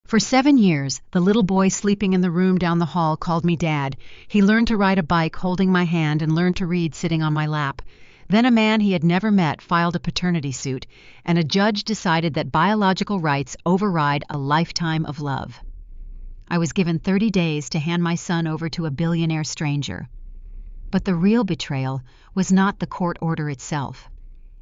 For 7 years, the little boy sleeping in the room down the hall called me Dad. He learned to ride a bike holding my hand and learned to read sitting on my lap. Then a man he had never met filed a paternity suit, and a judge decided that biological rights override a lifetime of love. I was given 30 days to hand my son over to a billionaire stranger. But the real betrayal was not the court order itself.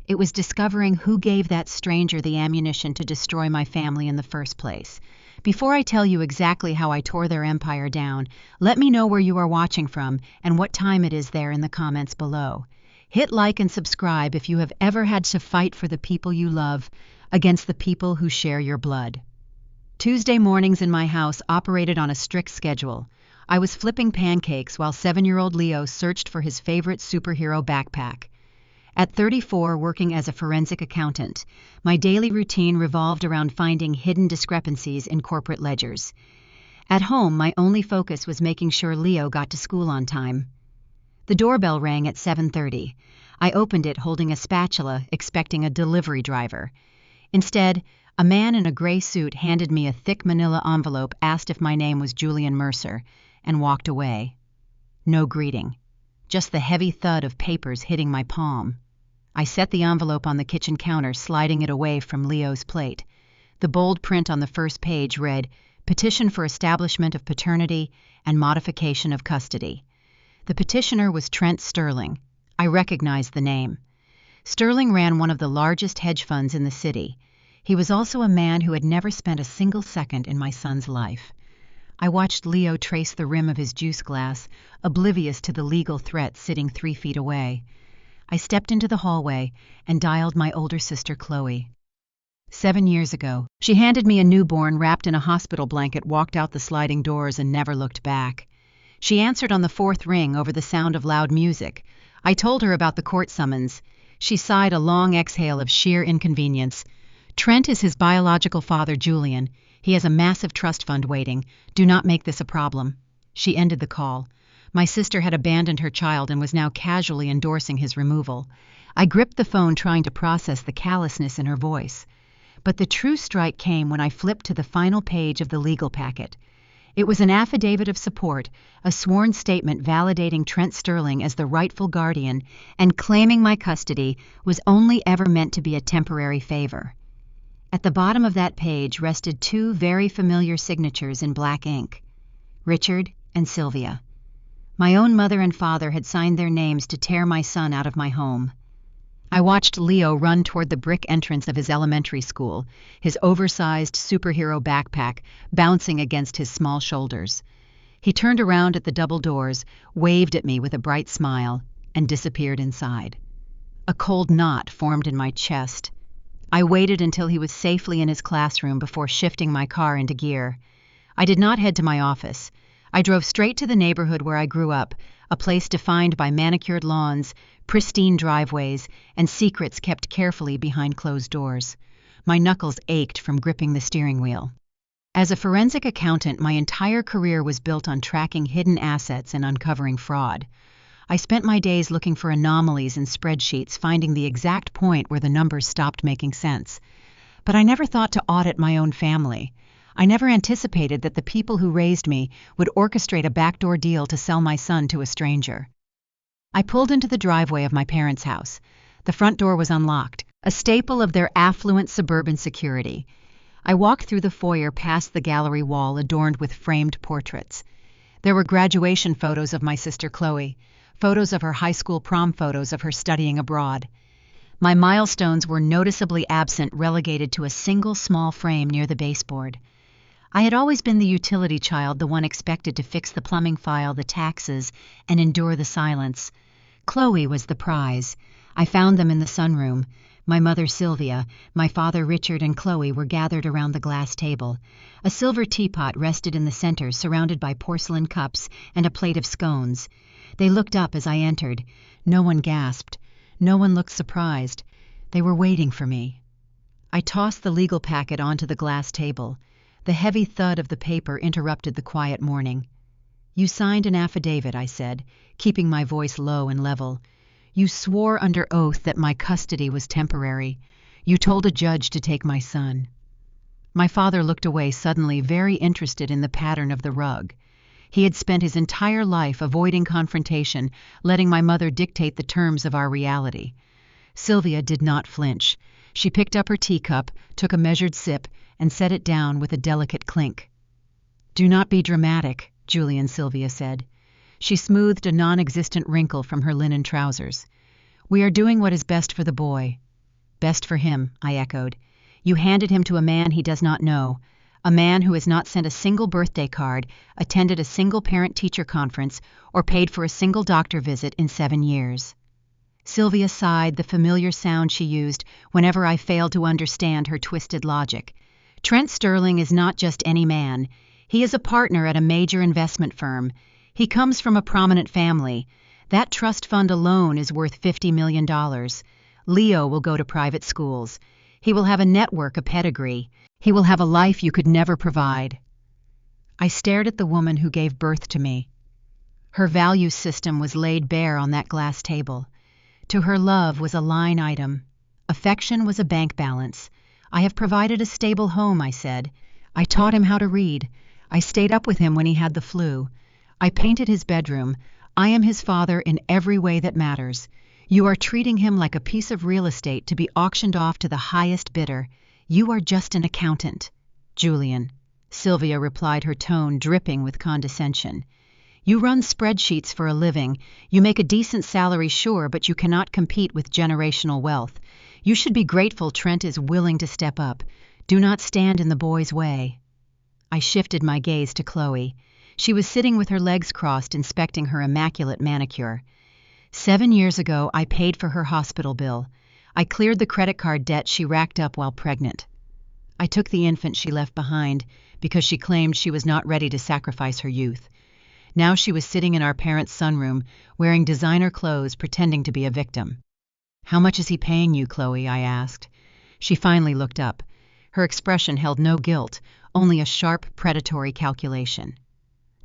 It was discovering who gave that stranger the ammunition to destroy my family in the first place. Before I tell you exactly how I tore their empire down, let me know where you are watching from and what time it is there in the comments below. Hit like and subscribe if you have ever had to fight for the people you love against the people who share your blood. Tuesday mornings in my house operated on a strict schedule. I was flipping pancakes while 7-year-old Leo searched for his favorite superhero backpack. At 34, working as a forensic accountant, my daily routine revolved around finding hidden discrepancies in corporate ledgers. At home, my only focus was making sure Leo got to school on time. The doorbell rang at 7:30. I opened it holding a spatula, expecting a delivery driver. Instead, a man in a gray suit handed me a thick manila envelope, asked if my name was Julian Mercer, and walked away. No greeting, just the heavy thud of papers hitting my palm. I set the envelope on the kitchen counter, sliding it away from Leo's plate. The bold print on the first page read, "Petition for establishment of paternity and modification of custody." The petitioner was Trent Sterling. I recognized the name. Sterling ran one of the largest hedge funds in the city. He was also a man who had never spent a single second in my son's life. I watched Leo trace the rim of his juice glass, oblivious to the legal threat sitting 3 feet away. I stepped into the hallway and dialed my older sister, Chloe. 7 years ago, she handed me a newborn wrapped in a hospital blanket, walked out the sliding doors, and never looked back. She answered on the 4th ring over the sound of loud music. I told her about the court summons. She sighed a long exhale of sheer inconvenience. "Trent is his biological father, Julian. He has a massive trust fund waiting. Do not make this a problem." She ended the call. My sister had abandoned her child and was now casually endorsing his removal. I gripped the phone, trying to process the callousness in her voice. But the true strike came when I flipped to the final page of the legal packet. It was an affidavit of support, a sworn statement validating Trent Sterling as the rightful guardian and claiming my custody was only ever meant to be a temporary favor. At the bottom of that page rested 2 very familiar signatures in black ink: Richard and Sylvia. My own mother and father had signed their names to tear my son out of my home. I watched Leo run toward the brick entrance of his elementary school, his oversized superhero backpack bouncing against his small shoulders. He turned around at the double doors, waved at me with a bright smile, and disappeared inside. A cold knot formed in my chest. I waited until he was safely in his classroom before shifting my car into gear. I did not head to my office. I drove straight to the neighborhood where I grew up, a place defined by manicured lawns, pristine driveways, and secrets kept carefully behind closed doors. My knuckles ached from gripping the steering wheel. As a forensic accountant, my entire career was built on tracking hidden assets and uncovering fraud. I spent my days looking for anomalies in spreadsheets, finding the exact point where the numbers stopped making sense. But I never thought to audit my own family. I never anticipated that the people who raised me would orchestrate a backdoor deal to sell my son to a stranger. I pulled into the driveway of my parents' house. The front door was unlocked, a staple of their affluent suburban security. I walked through the foyer past the gallery wall adorned with framed portraits. There were graduation photos of my sister Chloe, photos of her high school prom, photos of her studying abroad. My milestones were noticeably absent, relegated to a single small frame near the baseboard. I had always been the utility child, the one expected to fix the plumbing, file the taxes, and endure the silence. Chloe was the prize. I found them in the sunroom. My mother Sylvia, my father Richard, and Chloe were gathered around the glass table. A silver teapot rested in the center, surrounded by porcelain cups and a plate of scones. They looked up as I entered. No one gasped. No one looked surprised. They were waiting for me. I tossed the legal packet onto the glass table. The heavy thud of the paper interrupted the quiet morning. "You signed an affidavit," I said, keeping my voice low and level. "You swore under oath that my custody was temporary. You told a judge to take my son." My father looked away, suddenly very interested in the pattern of the rug. He had spent his entire life avoiding confrontation, letting my mother dictate the terms of our reality. Sylvia did not flinch. She picked up her teacup, took a measured sip, and set it down with a delicate clink. "Do not be dramatic," Julian, Sylvia said. She smoothed a non-existent wrinkle from her linen trousers. "We are doing what is best for the boy." "Best for him," I echoed. "You handed him to a man he does not know, a man who has not sent a single birthday card, attended a single parent-teacher conference, or paid for a single doctor visit in 7 years." Sylvia sighed, the familiar sound she used whenever I failed to understand her twisted logic. "Trent Sterling is not just any man. He is a partner at a major investment firm. He comes from a prominent family. That trust fund alone is worth $50 million. Leo will go to private schools. He will have a network, a pedigree. He will have a life you could never provide." I stared at the woman who gave birth to me. Her value system was laid bare on that glass table. To her, love was a line item. Affection was a bank balance. "I have provided a stable home," I said. "I taught him how to read. I stayed up with him when he had the flu. I painted his bedroom. I am his father in every way that matters. You are treating him like a piece of real estate to be auctioned off to the highest bidder. You are just an accountant." "Julian," Sylvia replied, her tone dripping with condescension. "You run spreadsheets for a living. You make a decent salary, sure, but you cannot compete with generational wealth. You should be grateful Trent is willing to step up. Do not stand in the boy's way." I shifted my gaze to Chloe. She was sitting with her legs crossed, inspecting her immaculate manicure. 7 years ago, I paid for her hospital bill. I cleared the credit card debt she racked up while pregnant. I took the infant she left behind because she claimed she was not ready to sacrifice her youth. Now she was sitting in our parents' sunroom, wearing designer clothes, pretending to be a victim. "How much is he paying you, Chloe?" I asked. She finally looked up. Her expression held no guilt, only a sharp, predatory calculation.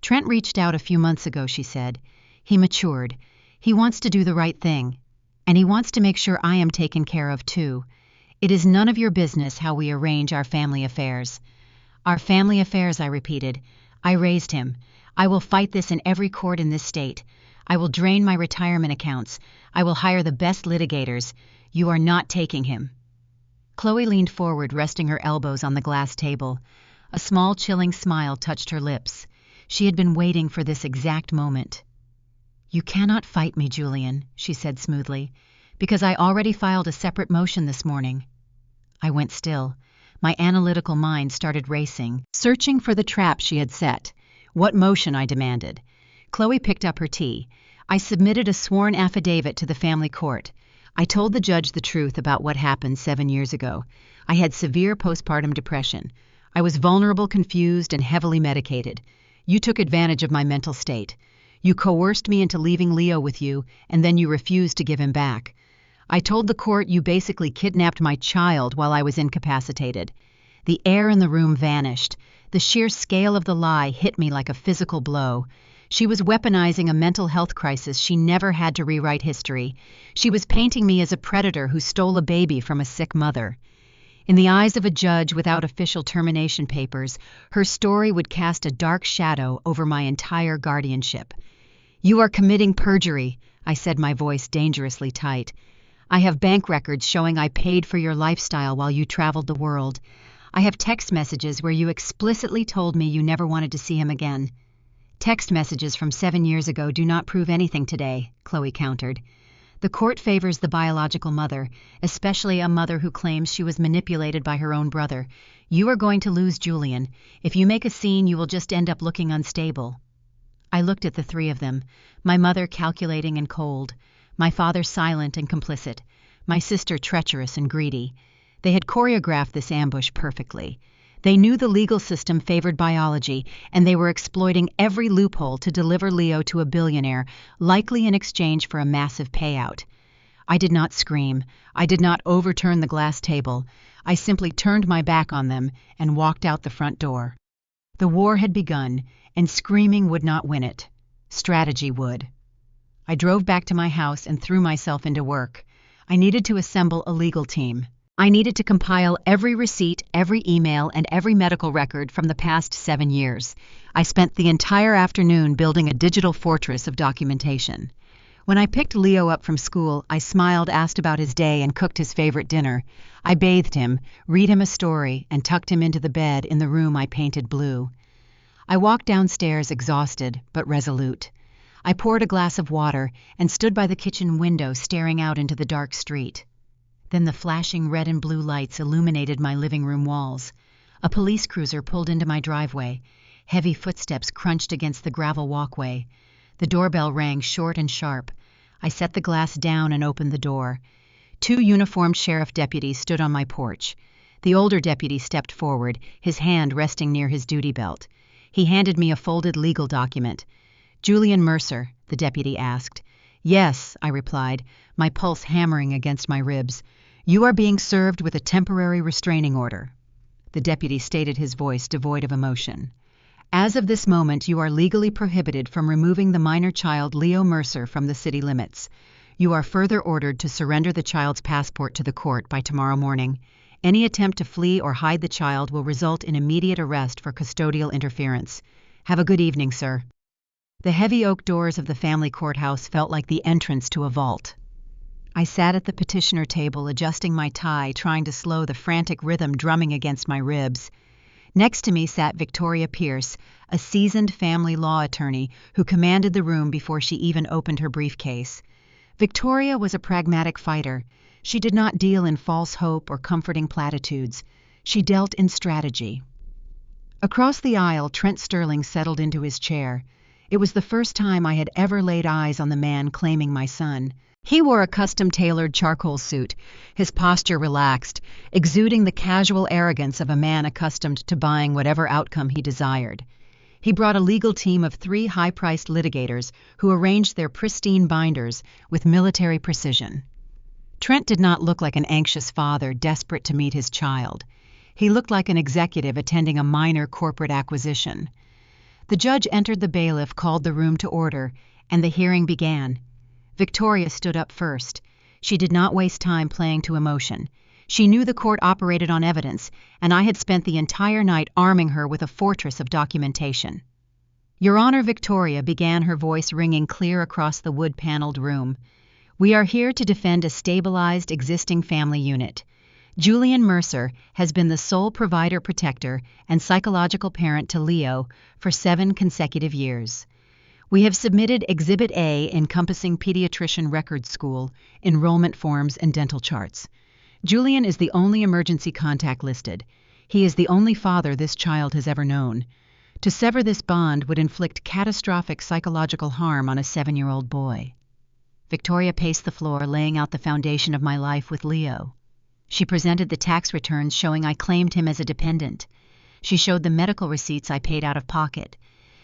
"Trent reached out a few months ago," she said. "He matured. He wants to do the right thing. And he wants to make sure I am taken care of, too. It is none of your business how we arrange our family affairs." "Our family affairs," I repeated. "I raised him. I will fight this in every court in this state. I will drain my retirement accounts. I will hire the best litigators. You are not taking him." Chloe leaned forward, resting her elbows on the glass table. A small, chilling smile touched her lips. She had been waiting for this exact moment. "You cannot fight me, Julian," she said smoothly, "because I already filed a separate motion this morning." I went still. My analytical mind started racing, searching for the trap she had set. "What motion?" I demanded. Chloe picked up her tea. "I submitted a sworn affidavit to the family court. I told the judge the truth about what happened 7 years ago. I had severe postpartum depression. I was vulnerable, confused, and heavily medicated. You took advantage of my mental state. You coerced me into leaving Leo with you, and then you refused to give him back. I told the court you basically kidnapped my child while I was incapacitated." The air in the room vanished. The sheer scale of the lie hit me like a physical blow. She was weaponizing a mental health crisis she never had to rewrite history. She was painting me as a predator who stole a baby from a sick mother. In the eyes of a judge without official termination papers, her story would cast a dark shadow over my entire guardianship. "You are committing perjury," I said, my voice dangerously tight. "I have bank records showing I paid for your lifestyle while you traveled the world. I have text messages where you explicitly told me you never wanted to see him again." "Text messages from 7 years ago do not prove anything today," Chloe countered. "The court favors the biological mother, especially a mother who claims she was manipulated by her own brother. You are going to lose, Julian. If you make a scene, you will just end up looking unstable." I looked at the three of them, my mother calculating and cold, my father silent and complicit, my sister treacherous and greedy. They had choreographed this ambush perfectly. They knew the legal system favored biology, and they were exploiting every loophole to deliver Leo to a billionaire, likely in exchange for a massive payout. I did not scream. I did not overturn the glass table. I simply turned my back on them and walked out the front door. The war had begun, and screaming would not win it. Strategy would. I drove back to my house and threw myself into work. I needed to assemble a legal team. I needed to compile every receipt, every email, and every medical record from the past 7 years. I spent the entire afternoon building a digital fortress of documentation. When I picked Leo up from school, I smiled, asked about his day, and cooked his favorite dinner. I bathed him, read him a story, and tucked him into the bed in the room I painted blue. I walked downstairs exhausted but resolute. I poured a glass of water and stood by the kitchen window staring out into the dark street. Then the flashing red and blue lights illuminated my living room walls. A police cruiser pulled into my driveway. Heavy footsteps crunched against the gravel walkway. The doorbell rang short and sharp. I set the glass down and opened the door. 2 uniformed sheriff deputies stood on my porch. The older deputy stepped forward, his hand resting near his duty belt. He handed me a folded legal document. "Julian Mercer?" the deputy asked. "Yes," I replied, my pulse hammering against my ribs. "You are being served with a temporary restraining order." The deputy stated, his voice devoid of emotion. "As of this moment, you are legally prohibited from removing the minor child Leo Mercer from the city limits. You are further ordered to surrender the child's passport to the court by tomorrow morning. Any attempt to flee or hide the child will result in immediate arrest for custodial interference. Have a good evening, sir." The heavy oak doors of the family courthouse felt like the entrance to a vault. I sat at the petitioner table, adjusting my tie, trying to slow the frantic rhythm drumming against my ribs. Next to me sat Victoria Pierce, a seasoned family law attorney who commanded the room before she even opened her briefcase. Victoria was a pragmatic fighter. She did not deal in false hope or comforting platitudes. She dealt in strategy. Across the aisle, Trent Sterling settled into his chair. It was the first time I had ever laid eyes on the man claiming my son. He wore a custom-tailored charcoal suit, his posture relaxed, exuding the casual arrogance of a man accustomed to buying whatever outcome he desired. He brought a legal team of 3 high-priced litigators who arranged their pristine binders with military precision. Trent did not look like an anxious father desperate to meet his child. He looked like an executive attending a minor corporate acquisition. The judge entered the bailiff, called the room to order, and the hearing began. Victoria stood up first. She did not waste time playing to emotion. She knew the court operated on evidence, and I had spent the entire night arming her with a fortress of documentation. "Your Honor," Victoria began, her voice ringing clear across the wood-paneled room. "We are here to defend a stabilized existing family unit. Julian Mercer has been the sole provider, protector, and psychological parent to Leo for 7 consecutive years. We have submitted Exhibit A encompassing pediatrician record school, enrollment forms, and dental charts. Julian is the only emergency contact listed. He is the only father this child has ever known. To sever this bond would inflict catastrophic psychological harm on a 7-year-old boy." Victoria paced the floor, laying out the foundation of my life with Leo. She presented the tax returns showing I claimed him as a dependent. She showed the medical receipts I paid out of pocket.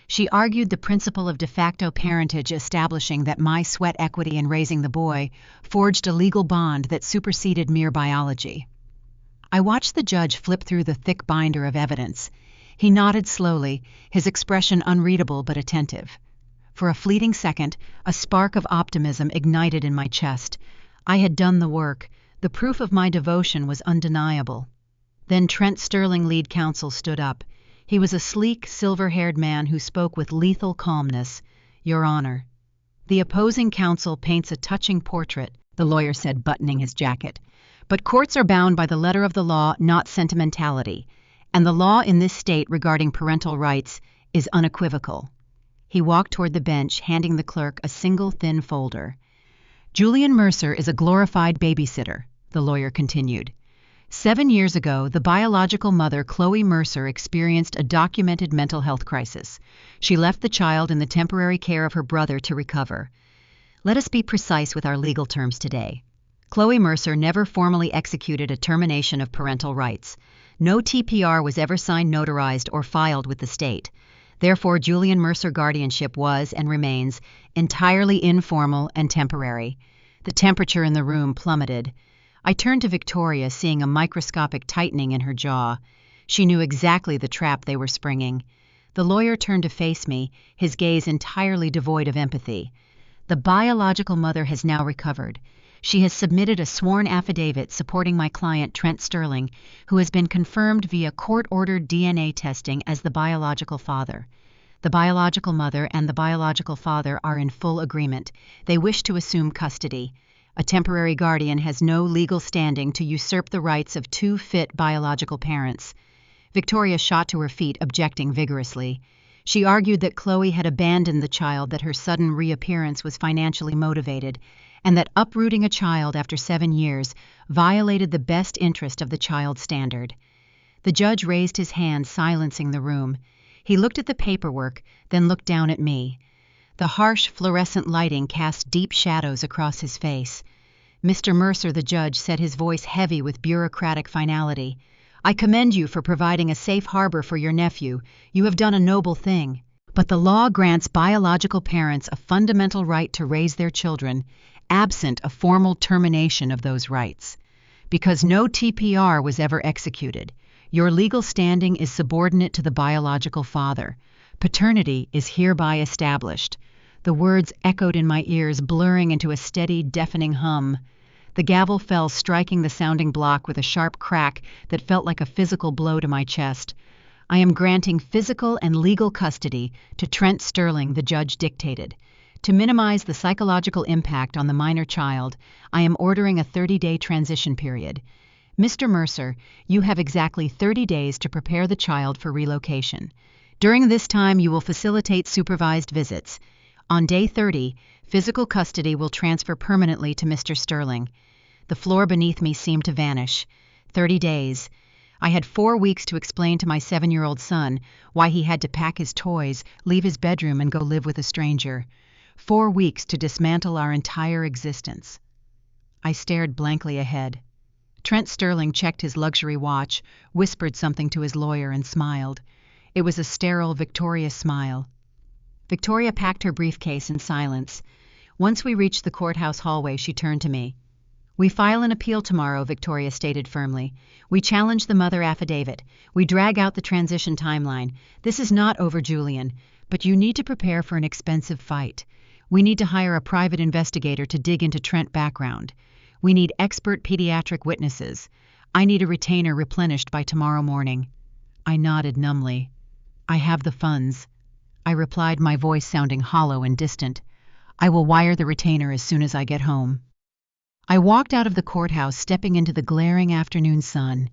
She argued the principle of de facto parentage, establishing that my sweat equity in raising the boy forged a legal bond that superseded mere biology. I watched the judge flip through the thick binder of evidence. He nodded slowly, his expression unreadable but attentive. For a fleeting second, a spark of optimism ignited in my chest. I had done the work. The proof of my devotion was undeniable. Then Trent Sterling, lead counsel, stood up. He was a sleek, silver-haired man who spoke with lethal calmness. "Your Honor." "The opposing counsel paints a touching portrait," the lawyer said, buttoning his jacket. "But courts are bound by the letter of the law, not sentimentality. And the law in this state regarding parental rights is unequivocal." He walked toward the bench, handing the clerk a single thin folder. "Julian Mercer is a glorified babysitter," the lawyer continued. 7 years ago, the biological mother, Chloe Mercer, experienced a documented mental health crisis. She left the child in the temporary care of her brother to recover. Let us be precise with our legal terms today. Chloe Mercer never formally executed a termination of parental rights. No TPR was ever signed, notarized, or filed with the state. Therefore, Julian Mercer guardianship was, and remains, entirely informal and temporary. The temperature in the room plummeted. I turned to Victoria, seeing a microscopic tightening in her jaw. She knew exactly the trap they were springing. The lawyer turned to face me, his gaze entirely devoid of empathy. "The biological mother has now recovered. She has submitted a sworn affidavit supporting my client Trent Sterling, who has been confirmed via court-ordered DNA testing as the biological father. The biological mother and the biological father are in full agreement. They wish to assume custody. A temporary guardian has no legal standing to usurp the rights of two fit biological parents. Victoria shot to her feet, objecting vigorously. She argued that Chloe had abandoned the child, that her sudden reappearance was financially motivated, and that uprooting a child after 7 years violated the best interest of the child standard. The judge raised his hand, silencing the room. He looked at the paperwork, then looked down at me. The harsh fluorescent lighting cast deep shadows across his face. Mr. Mercer, the judge, said, his voice heavy with bureaucratic finality, "I commend you for providing a safe harbor for your nephew. You have done a noble thing. But the law grants biological parents a fundamental right to raise their children, absent a formal termination of those rights. Because no TPR was ever executed, your legal standing is subordinate to the biological father. Paternity is hereby established." The words echoed in my ears, blurring into a steady, deafening hum. The gavel fell, striking the sounding block with a sharp crack that felt like a physical blow to my chest. "I am granting physical and legal custody to Trent Sterling," the judge dictated. "To minimize the psychological impact on the minor child, I am ordering a 30-day transition period. Mr. Mercer, you have exactly 30 days to prepare the child for relocation. During this time, you will facilitate supervised visits. On day 30, physical custody will transfer permanently to Mr. Sterling." The floor beneath me seemed to vanish. 30 days. I had 4 weeks to explain to my 7-year-old son why he had to pack his toys, leave his bedroom, and go live with a stranger. 4 weeks to dismantle our entire existence. I stared blankly ahead. Trent Sterling checked his luxury watch, whispered something to his lawyer, and smiled. It was a sterile, victorious smile. Victoria packed her briefcase in silence. Once we reached the courthouse hallway, she turned to me. "We file an appeal tomorrow," Victoria stated firmly. "We challenge the mother affidavit. We drag out the transition timeline. This is not over, Julian, but you need to prepare for an expensive fight. We need to hire a private investigator to dig into Trent's background. We need expert pediatric witnesses. I need a retainer replenished by tomorrow morning." I nodded numbly. "I have the funds," I replied, my voice sounding hollow and distant. "I will wire the retainer as soon as I get home." I walked out of the courthouse, stepping into the glaring afternoon sun.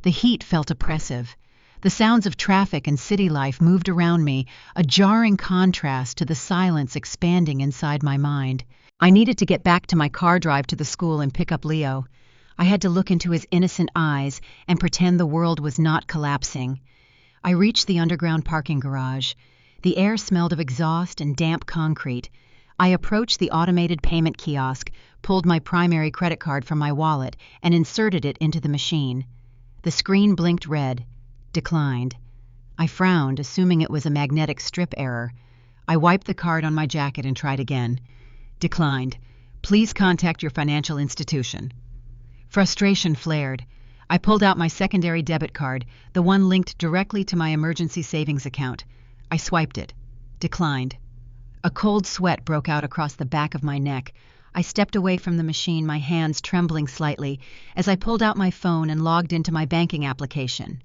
The heat felt oppressive. The sounds of traffic and city life moved around me, a jarring contrast to the silence expanding inside my mind. I needed to get back to my car drive to the school and pick up Leo. I had to look into his innocent eyes and pretend the world was not collapsing. I reached the underground parking garage. The air smelled of exhaust and damp concrete. I approached the automated payment kiosk, pulled my primary credit card from my wallet, and inserted it into the machine. The screen blinked red. Declined. I frowned, assuming it was a magnetic strip error. I wiped the card on my jacket and tried again. Declined. Please contact your financial institution. Frustration flared. I pulled out my secondary debit card, the one linked directly to my emergency savings account. I swiped it. Declined. A cold sweat broke out across the back of my neck. I stepped away from the machine, my hands trembling slightly, as I pulled out my phone and logged into my banking application.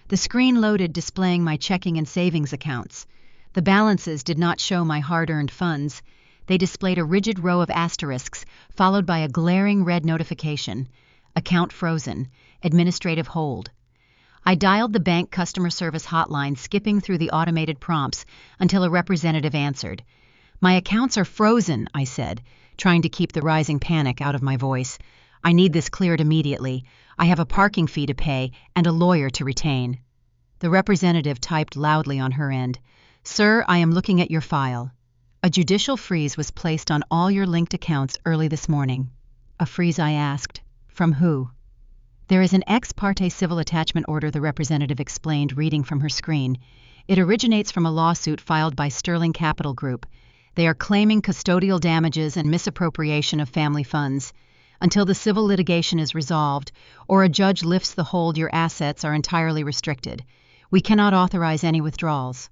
The screen loaded, displaying my checking and savings accounts. The balances did not show my hard-earned funds. They displayed a rigid row of asterisks, followed by a glaring red notification. Account frozen. Administrative hold. I dialed the bank customer service hotline, skipping through the automated prompts until a representative answered. "My accounts are frozen," I said, trying to keep the rising panic out of my voice. "I need this cleared immediately. I have a parking fee to pay and a lawyer to retain." The representative typed loudly on her end. "Sir, I am looking at your file. A judicial freeze was placed on all your linked accounts early this morning." "A freeze?" I asked. "From who?" "There is an ex parte civil attachment order," the representative explained, reading from her screen. "It originates from a lawsuit filed by Sterling Capital Group. They are claiming custodial damages and misappropriation of family funds. Until the civil litigation is resolved, or a judge lifts the hold, your assets are entirely restricted. We cannot authorize any withdrawals."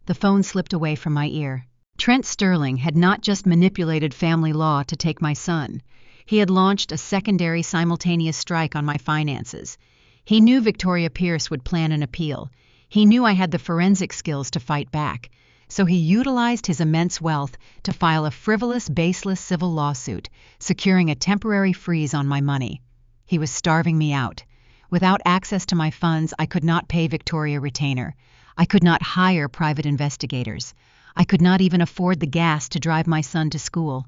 The phone slipped away from my ear. Trent Sterling had not just manipulated family law to take my son. He had launched a secondary simultaneous strike on my finances. He knew Victoria Pierce would plan an appeal. He knew I had the forensic skills to fight back. So he utilized his immense wealth to file a frivolous, baseless civil lawsuit, securing a temporary freeze on my money. He was starving me out. Without access to my funds, I could not pay Victoria retainer. I could not hire private investigators. I could not even afford the gas to drive my son to school.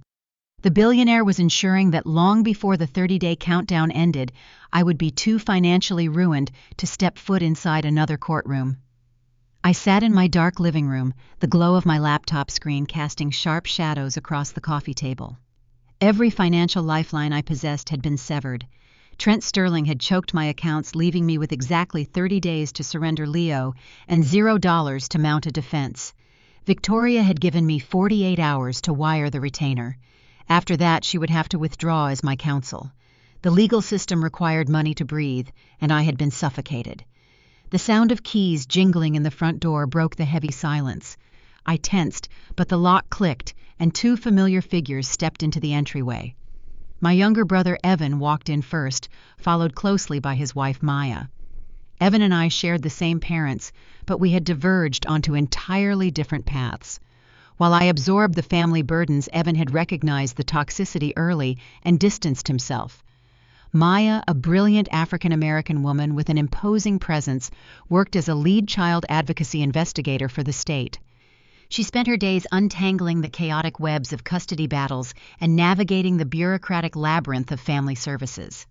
The billionaire was ensuring that long before the 30-day countdown ended, I would be too financially ruined to step foot inside another courtroom. I sat in my dark living room, the glow of my laptop screen casting sharp shadows across the coffee table. Every financial lifeline I possessed had been severed. Trent Sterling had choked my accounts, leaving me with exactly 30 days to surrender Leo and $0 to mount a defense. Victoria had given me 48 hours to wire the retainer. After that, she would have to withdraw as my counsel. The legal system required money to breathe, and I had been suffocated. The sound of keys jingling in the front door broke the heavy silence. I tensed, but the lock clicked, and two familiar figures stepped into the entryway. My younger brother Evan walked in first, followed closely by his wife Maya. Evan and I shared the same parents, but we had diverged onto entirely different paths. While I absorbed the family burdens, Evan had recognized the toxicity early and distanced himself. Maya, a brilliant African-American woman with an imposing presence, worked as a lead child advocacy investigator for the state. She spent her days untangling the chaotic webs of custody battles and navigating the bureaucratic labyrinth of family services.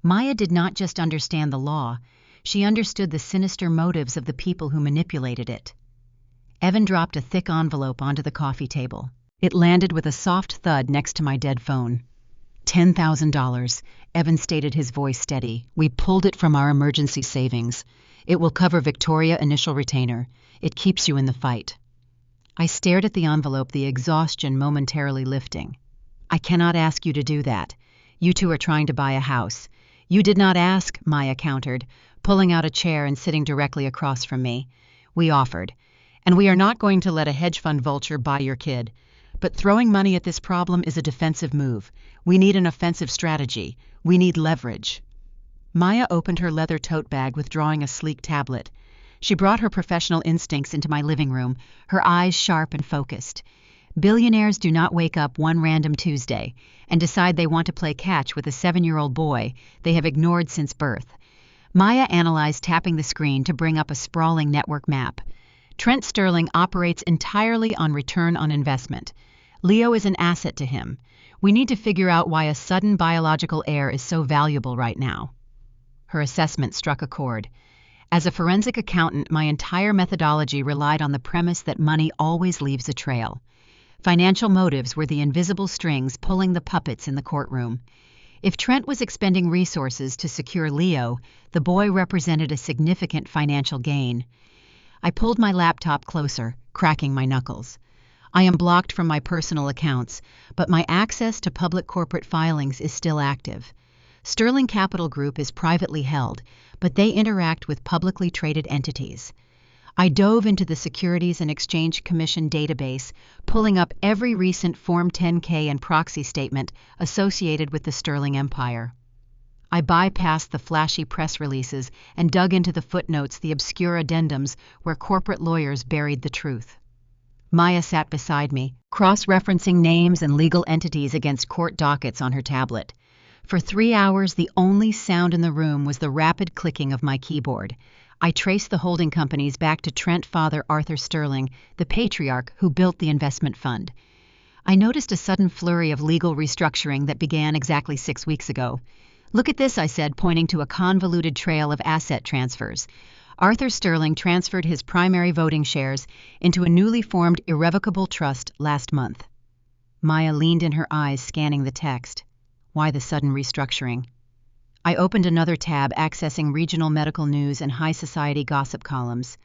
Maya did not just understand the law, she understood the sinister motives of the people who manipulated it. Evan dropped a thick envelope onto the coffee table. It landed with a soft thud next to my dead phone. $10,000, Evan stated, his voice steady. We pulled it from our emergency savings. It will cover Victoria initial retainer. It keeps you in the fight. I stared at the envelope, the exhaustion momentarily lifting. I cannot ask you to do that. You two are trying to buy a house. You did not ask, Maya countered, pulling out a chair and sitting directly across from me. We offered. And we are not going to let a hedge fund vulture buy your kid. But throwing money at this problem is a defensive move. We need an offensive strategy. We need leverage. Maya opened her leather tote bag, withdrawing a sleek tablet. She brought her professional instincts into my living room, her eyes sharp and focused. Billionaires do not wake up one random Tuesday and decide they want to play catch with a 7-year-old boy they have ignored since birth. Maya analyzed, tapping the screen to bring up a sprawling network map. Trent Sterling operates entirely on return on investment. Leo is an asset to him. We need to figure out why a sudden biological heir is so valuable right now. Her assessment struck a chord. As a forensic accountant, my entire methodology relied on the premise that money always leaves a trail. Financial motives were the invisible strings pulling the puppets in the courtroom. If Trent was expending resources to secure Leo, the boy represented a significant financial gain. I pulled my laptop closer, cracking my knuckles. I am blocked from my personal accounts, but my access to public corporate filings is still active. Sterling Capital Group is privately held, but they interact with publicly traded entities. I dove into the Securities and Exchange Commission database, pulling up every recent Form 10-K and proxy statement associated with the Sterling Empire. I bypassed the flashy press releases and dug into the footnotes, the obscure addendums where corporate lawyers buried the truth. Maya sat beside me, cross-referencing names and legal entities against court dockets on her tablet. For 3 hours, the only sound in the room was the rapid clicking of my keyboard. I traced the holding companies back to Trent father Arthur Sterling, the patriarch who built the investment fund. I noticed a sudden flurry of legal restructuring that began exactly 6 weeks ago. Look at this, I said, pointing to a convoluted trail of asset transfers. Arthur Sterling transferred his primary voting shares into a newly formed irrevocable trust last month. Maya leaned in, her eyes scanning the text. Why the sudden restructuring? I opened another tab, accessing regional medical news and high society gossip columns.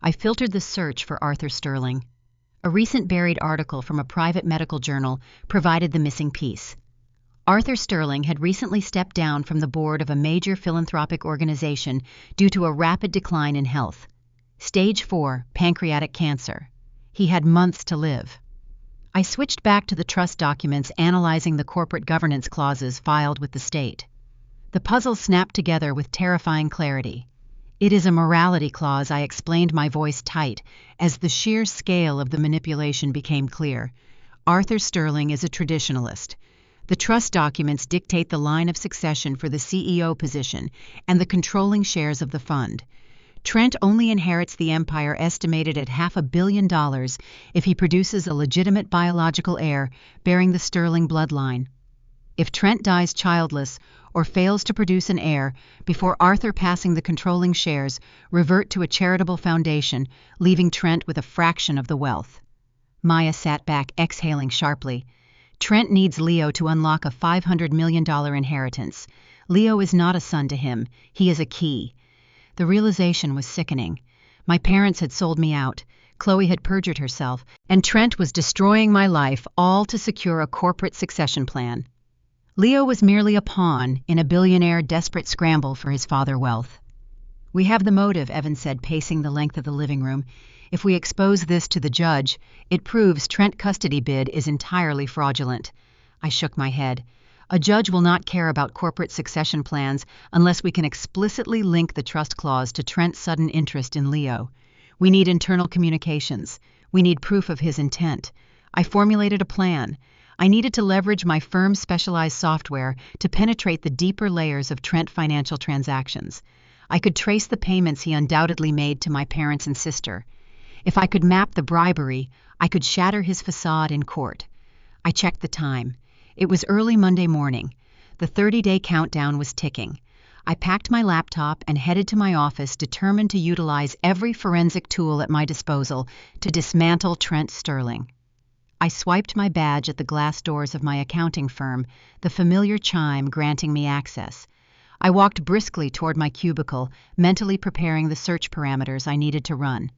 I filtered the search for Arthur Sterling. A recent buried article from a private medical journal provided the missing piece. Arthur Sterling had recently stepped down from the board of a major philanthropic organization due to a rapid decline in health. Stage 4, pancreatic cancer. He had months to live. I switched back to the trust documents analyzing the corporate governance clauses filed with the state. The puzzle snapped together with terrifying clarity. It is a morality clause, I explained, my voice tight, as the sheer scale of the manipulation became clear. Arthur Sterling is a traditionalist. The trust documents dictate the line of succession for the CEO position and the controlling shares of the fund. Trent only inherits the empire estimated at $500 million if he produces a legitimate biological heir bearing the Sterling bloodline. If Trent dies childless or fails to produce an heir before Arthur passing the controlling shares revert to a charitable foundation, leaving Trent with a fraction of the wealth. Maya sat back, exhaling sharply. Trent needs Leo to unlock a $500 million inheritance. Leo is not a son to him, he is a key. The realization was sickening. My parents had sold me out, Chloe had perjured herself, and Trent was destroying my life, all to secure a corporate succession plan. Leo was merely a pawn in a billionaire desperate scramble for his father's wealth. We have the motive, Evan said, pacing the length of the living room. If we expose this to the judge, it proves Trent's custody bid is entirely fraudulent. I shook my head. A judge will not care about corporate succession plans unless we can explicitly link the trust clause to Trent's sudden interest in Leo. We need internal communications. We need proof of his intent. I formulated a plan. I needed to leverage my firm's specialized software to penetrate the deeper layers of Trent financial transactions. I could trace the payments he undoubtedly made to my parents and sister. If I could map the bribery, I could shatter his facade in court. I checked the time. It was early Monday morning. The 30-day countdown was ticking. I packed my laptop and headed to my office, determined to utilize every forensic tool at my disposal to dismantle Trent Sterling. I swiped my badge at the glass doors of my accounting firm, the familiar chime granting me access. I walked briskly toward my cubicle, mentally preparing the search parameters I needed to run.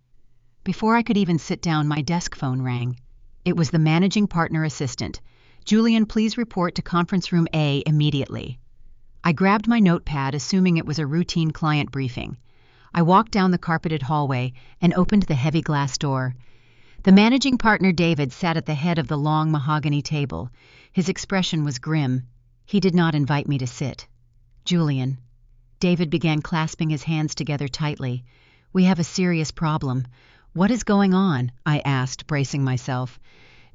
Before I could even sit down, my desk phone rang. It was the managing partner assistant. Julian, please report to conference room A immediately. I grabbed my notepad, assuming it was a routine client briefing. I walked down the carpeted hallway and opened the heavy glass door. The managing partner, David, sat at the head of the long mahogany table. His expression was grim. He did not invite me to sit. Julian. David began clasping his hands together tightly. We have a serious problem. What is going on? I asked, bracing myself.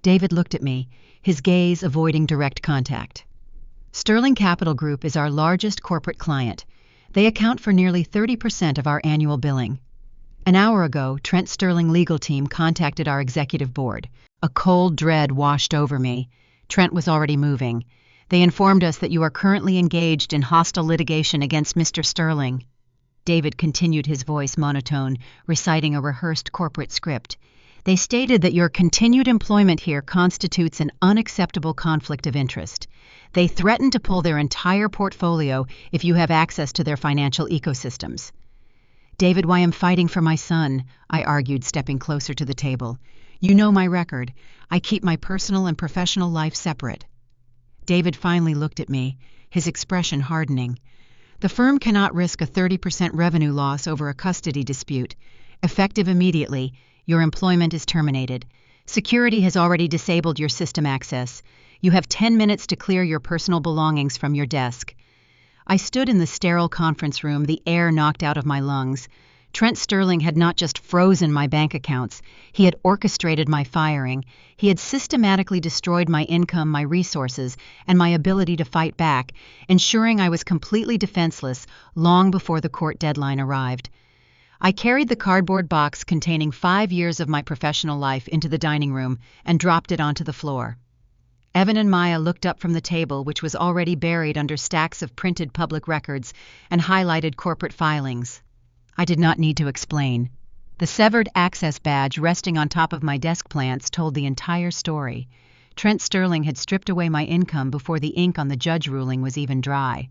David looked at me, his gaze avoiding direct contact. Sterling Capital Group is our largest corporate client. They account for nearly 30% of our annual billing. An hour ago, Trent Sterling legal team contacted our executive board. A cold dread washed over me. Trent was already moving. They informed us that you are currently engaged in hostile litigation against Mr. Sterling. David continued, his voice monotone, reciting a rehearsed corporate script. They stated that your continued employment here constitutes an unacceptable conflict of interest. They threaten to pull their entire portfolio if you have access to their financial ecosystems. David, why I'm fighting for my son, I argued, stepping closer to the table. You know my record. I keep my personal and professional life separate. David finally looked at me, his expression hardening. The firm cannot risk a 30% revenue loss over a custody dispute. Effective immediately, your employment is terminated. Security has already disabled your system access. You have 10 minutes to clear your personal belongings from your desk. I stood in the sterile conference room, the air knocked out of my lungs. Trent Sterling had not just frozen my bank accounts, he had orchestrated my firing. He had systematically destroyed my income, my resources, and my ability to fight back, ensuring I was completely defenseless long before the court deadline arrived. I carried the cardboard box containing 5 years of my professional life into the dining room and dropped it onto the floor. Evan and Maya looked up from the table, which was already buried under stacks of printed public records and highlighted corporate filings. I did not need to explain. The severed access badge resting on top of my desk plants told the entire story. Trent Sterling had stripped away my income before the ink on the judge ruling was even dry.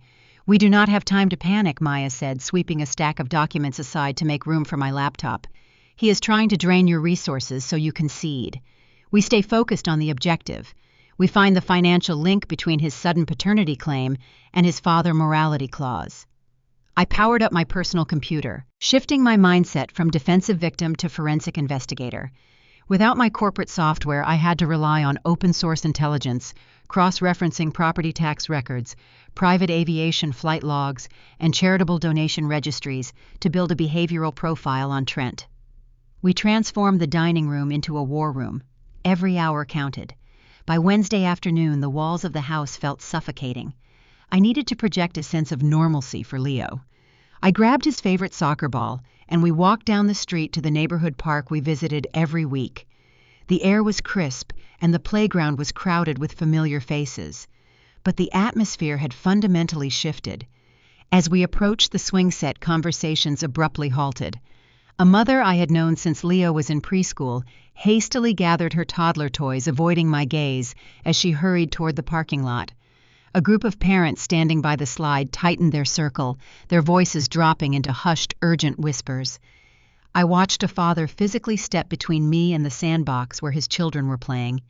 We do not have time to panic, Maya said, sweeping a stack of documents aside to make room for my laptop. He is trying to drain your resources so you concede. We stay focused on the objective. We find the financial link between his sudden paternity claim and his father morality clause. I powered up my personal computer, shifting my mindset from defensive victim to forensic investigator. Without my corporate software, I had to rely on open-source intelligence, cross-referencing property tax records, private aviation flight logs, and charitable donation registries to build a behavioral profile on Trent. We transformed the dining room into a war room. Every hour counted. By Wednesday afternoon, the walls of the house felt suffocating. I needed to project a sense of normalcy for Leo. I grabbed his favorite soccer ball, and we walked down the street to the neighborhood park we visited every week. The air was crisp, and the playground was crowded with familiar faces. But the atmosphere had fundamentally shifted. As we approached the swing set, conversations abruptly halted. A mother I had known since Leo was in preschool hastily gathered her toddler toys, avoiding my gaze as she hurried toward the parking lot. A group of parents standing by the slide tightened their circle, their voices dropping into hushed, urgent whispers. I watched a father physically step between me and the sandbox where his children were playing.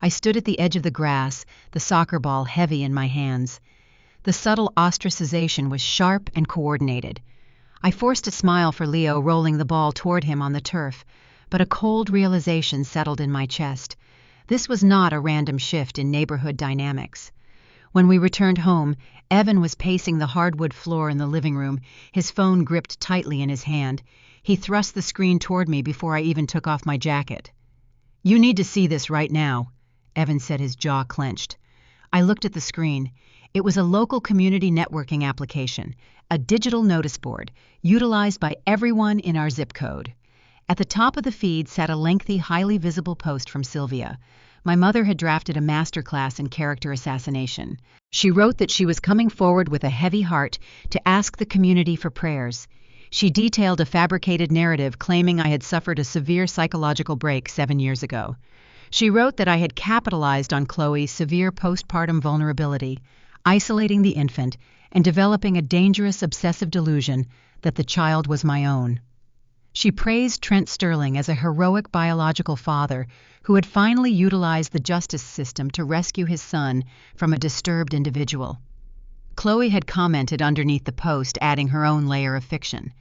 I stood at the edge of the grass, the soccer ball heavy in my hands. The subtle ostracization was sharp and coordinated. I forced a smile for Leo, rolling the ball toward him on the turf, but a cold realization settled in my chest. This was not a random shift in neighborhood dynamics. When we returned home, Evan was pacing the hardwood floor in the living room, his phone gripped tightly in his hand. He thrust the screen toward me before I even took off my jacket. "You need to see this right now," Evan said, his jaw clenched. I looked at the screen. It was a local community networking application, a digital notice board, utilized by everyone in our zip code. At the top of the feed sat a lengthy, highly visible post from Sylvia. My mother had drafted a masterclass in character assassination. She wrote that she was coming forward with a heavy heart to ask the community for prayers. She detailed a fabricated narrative claiming I had suffered a severe psychological break 7 years ago. She wrote that I had capitalized on Chloe's severe postpartum vulnerability, isolating the infant and developing a dangerous obsessive delusion that the child was my own. She praised Trent Sterling as a heroic biological father who had finally utilized the justice system to rescue his son from a disturbed individual. Chloe had commented underneath the post, adding her own layer of fiction.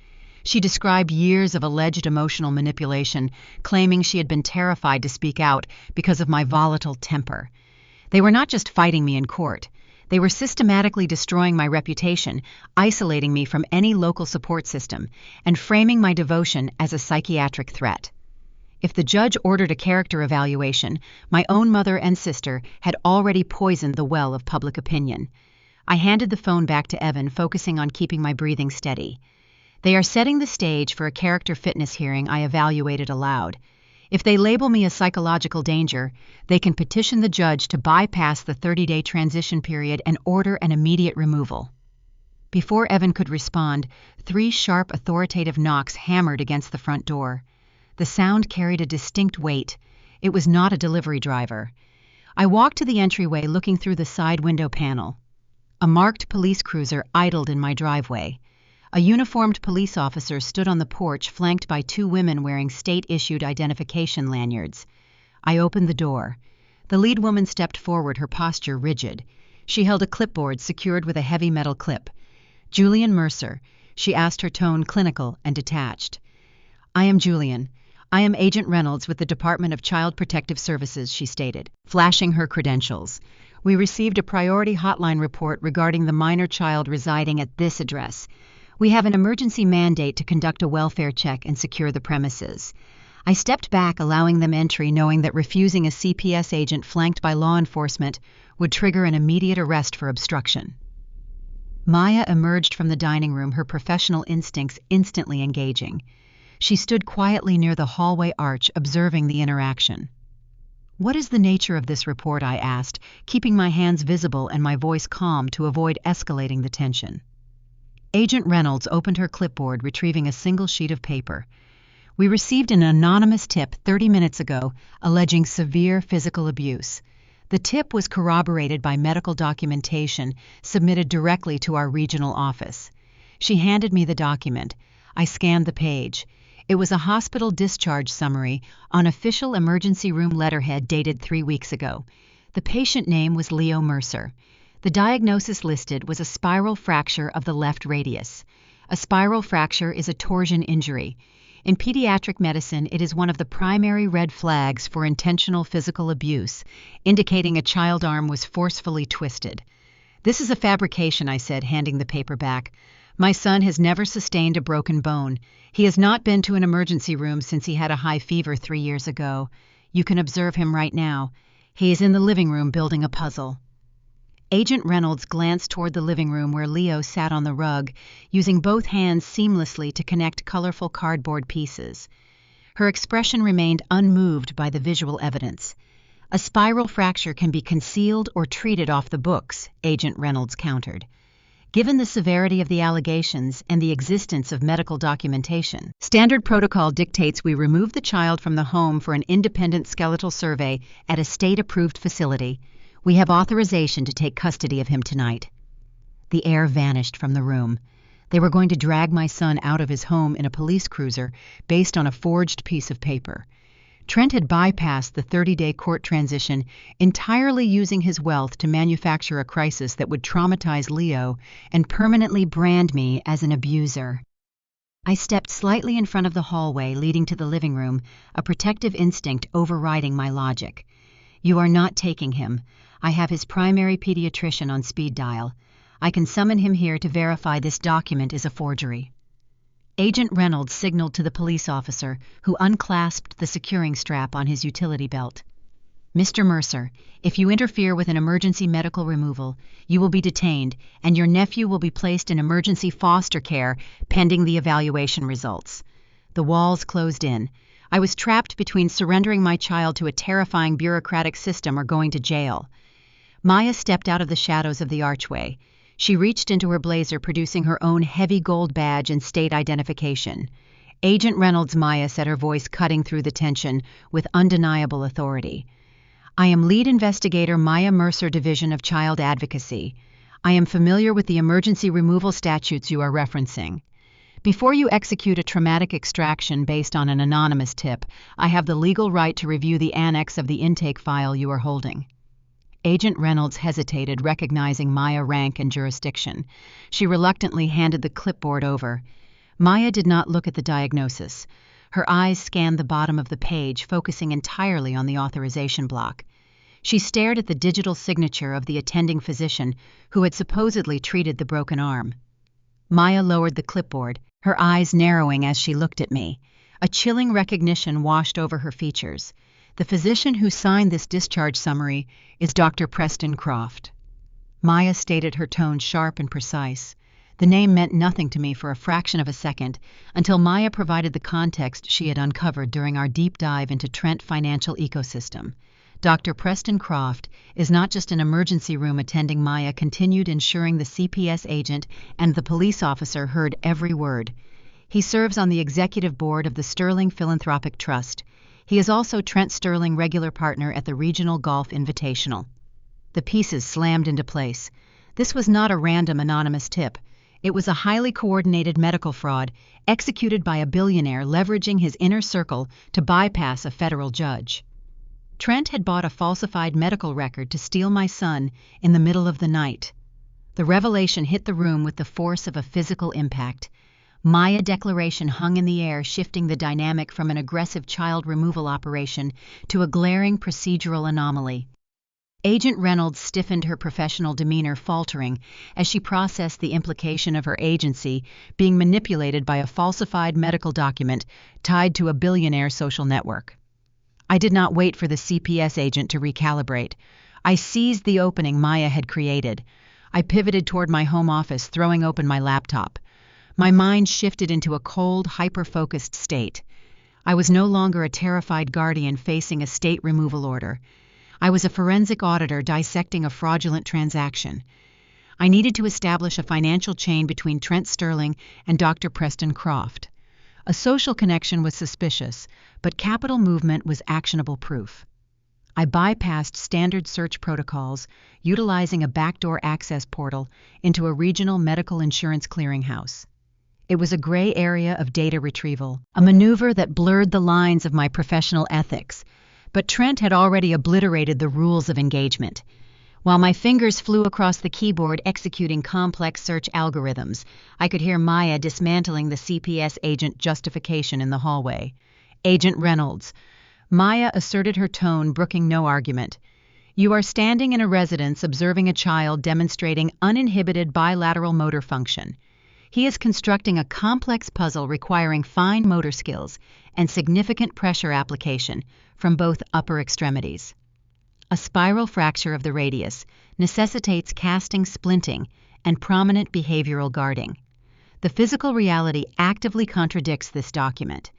She described years of alleged emotional manipulation, claiming she had been terrified to speak out because of my volatile temper. They were not just fighting me in court. They were systematically destroying my reputation, isolating me from any local support system, and framing my devotion as a psychiatric threat. If the judge ordered a character evaluation, my own mother and sister had already poisoned the well of public opinion. I handed the phone back to Evan, focusing on keeping my breathing steady. "They are setting the stage for a character fitness hearing," I evaluated aloud. "If they label me a psychological danger, they can petition the judge to bypass the 30-day transition period and order an immediate removal." Before Evan could respond, 3 sharp, authoritative knocks hammered against the front door. The sound carried a distinct weight. It was not a delivery driver. I walked to the entryway, looking through the side window panel. A marked police cruiser idled in my driveway. A uniformed police officer stood on the porch, flanked by 2 women wearing state-issued identification lanyards. I opened the door. The lead woman stepped forward, her posture rigid. She held a clipboard secured with a heavy metal clip. "Julian Mercer," she asked, her tone clinical and detached. "I am Julian. I am Agent Reynolds with the Department of Child Protective Services," she stated, flashing her credentials. "We received a priority hotline report regarding the minor child residing at this address. We have an emergency mandate to conduct a welfare check and secure the premises." I stepped back, allowing them entry, knowing that refusing a CPS agent flanked by law enforcement would trigger an immediate arrest for obstruction. Maya emerged from the dining room, her professional instincts instantly engaging. She stood quietly near the hallway arch, observing the interaction. "What is the nature of this report?" I asked, keeping my hands visible and my voice calm to avoid escalating the tension. Agent Reynolds opened her clipboard, retrieving a single sheet of paper. "We received an anonymous tip 30 minutes ago alleging severe physical abuse. The tip was corroborated by medical documentation submitted directly to our regional office." She handed me the document. I scanned the page. It was a hospital discharge summary on official emergency room letterhead dated 3 weeks ago. The patient name was Leo Mercer. The diagnosis listed was a spiral fracture of the left radius. A spiral fracture is a torsion injury. In pediatric medicine, it is one of the primary red flags for intentional physical abuse, indicating a child arm was forcefully twisted. "This is a fabrication," I said, handing the paper back. "My son has never sustained a broken bone. He has not been to an emergency room since he had a high fever 3 years ago. You can observe him right now. He is in the living room building a puzzle." Agent Reynolds glanced toward the living room where Leo sat on the rug, using both hands seamlessly to connect colorful cardboard pieces. Her expression remained unmoved by the visual evidence. "A spiral fracture can be concealed or treated off the books," Agent Reynolds countered. "Given the severity of the allegations and the existence of medical documentation, standard protocol dictates we remove the child from the home for an independent skeletal survey at a state-approved facility. We have authorization to take custody of him tonight." The air vanished from the room. They were going to drag my son out of his home in a police cruiser based on a forged piece of paper. Trent had bypassed the 30-day court transition, entirely using his wealth to manufacture a crisis that would traumatize Leo and permanently brand me as an abuser. I stepped slightly in front of the hallway leading to the living room, a protective instinct overriding my logic. "You are not taking him. I have his primary pediatrician on speed dial. I can summon him here to verify this document is a forgery." Agent Reynolds signaled to the police officer, who unclasped the securing strap on his utility belt. "Mr. Mercer, if you interfere with an emergency medical removal, you will be detained, and your nephew will be placed in emergency foster care pending the evaluation results." The walls closed in. I was trapped between surrendering my child to a terrifying bureaucratic system or going to jail. Maya stepped out of the shadows of the archway. She reached into her blazer, producing her own heavy gold badge and state identification. "Agent Reynolds," Maya said, her voice cutting through the tension with undeniable authority. "I am lead investigator Maya Mercer, Division of Child Advocacy. I am familiar with the emergency removal statutes you are referencing. Before you execute a traumatic extraction based on an anonymous tip, I have the legal right to review the annex of the intake file you are holding." Agent Reynolds hesitated, recognizing Maya rank and jurisdiction. She reluctantly handed the clipboard over. Maya did not look at the diagnosis. Her eyes scanned the bottom of the page, focusing entirely on the authorization block. She stared at the digital signature of the attending physician who had supposedly treated the broken arm. Maya lowered the clipboard, her eyes narrowing as she looked at me. A chilling recognition washed over her features. "The physician who signed this discharge summary is Dr. Preston Croft." Maya stated, her tone sharp and precise. The name meant nothing to me for a fraction of a second, until Maya provided the context she had uncovered during our deep dive into Trent financial ecosystem. Dr. Preston Croft is not just an emergency room attending. Maya continued, ensuring the CPS agent and the police officer heard every word. "He serves on the executive board of the Sterling Philanthropic Trust. He is also Trent Sterling regular partner at the Regional Golf Invitational." The pieces slammed into place. This was not a random anonymous tip. It was a highly coordinated medical fraud executed by a billionaire leveraging his inner circle to bypass a federal judge. Trent had bought a falsified medical record to steal my son in the middle of the night. The revelation hit the room with the force of a physical impact. Maya's declaration hung in the air, shifting the dynamic from an aggressive child removal operation to a glaring procedural anomaly. Agent Reynolds stiffened, her professional demeanor faltering as she processed the implication of her agency being manipulated by a falsified medical document tied to a billionaire social network. I did not wait for the CPS agent to recalibrate. I seized the opening Maya had created. I pivoted toward my home office, throwing open my laptop. My mind shifted into a cold, hyper-focused state. I was no longer a terrified guardian facing a state removal order. I was a forensic auditor dissecting a fraudulent transaction. I needed to establish a financial chain between Trent Sterling and Dr. Preston Croft. A social connection was suspicious, but capital movement was actionable proof. I bypassed standard search protocols, utilizing a backdoor access portal into a regional medical insurance clearinghouse. It was a gray area of data retrieval, a maneuver that blurred the lines of my professional ethics, but Trent had already obliterated the rules of engagement. While my fingers flew across the keyboard executing complex search algorithms, I could hear Maya dismantling the CPS agent justification in the hallway. "Agent Reynolds." Maya asserted her tone, brooking no argument. "You are standing in a residence observing a child demonstrating uninhibited bilateral motor function. He is constructing a complex puzzle requiring fine motor skills and significant pressure application from both upper extremities. A spiral fracture of the radius necessitates casting splinting and prominent behavioral guarding. The physical reality actively contradicts this document.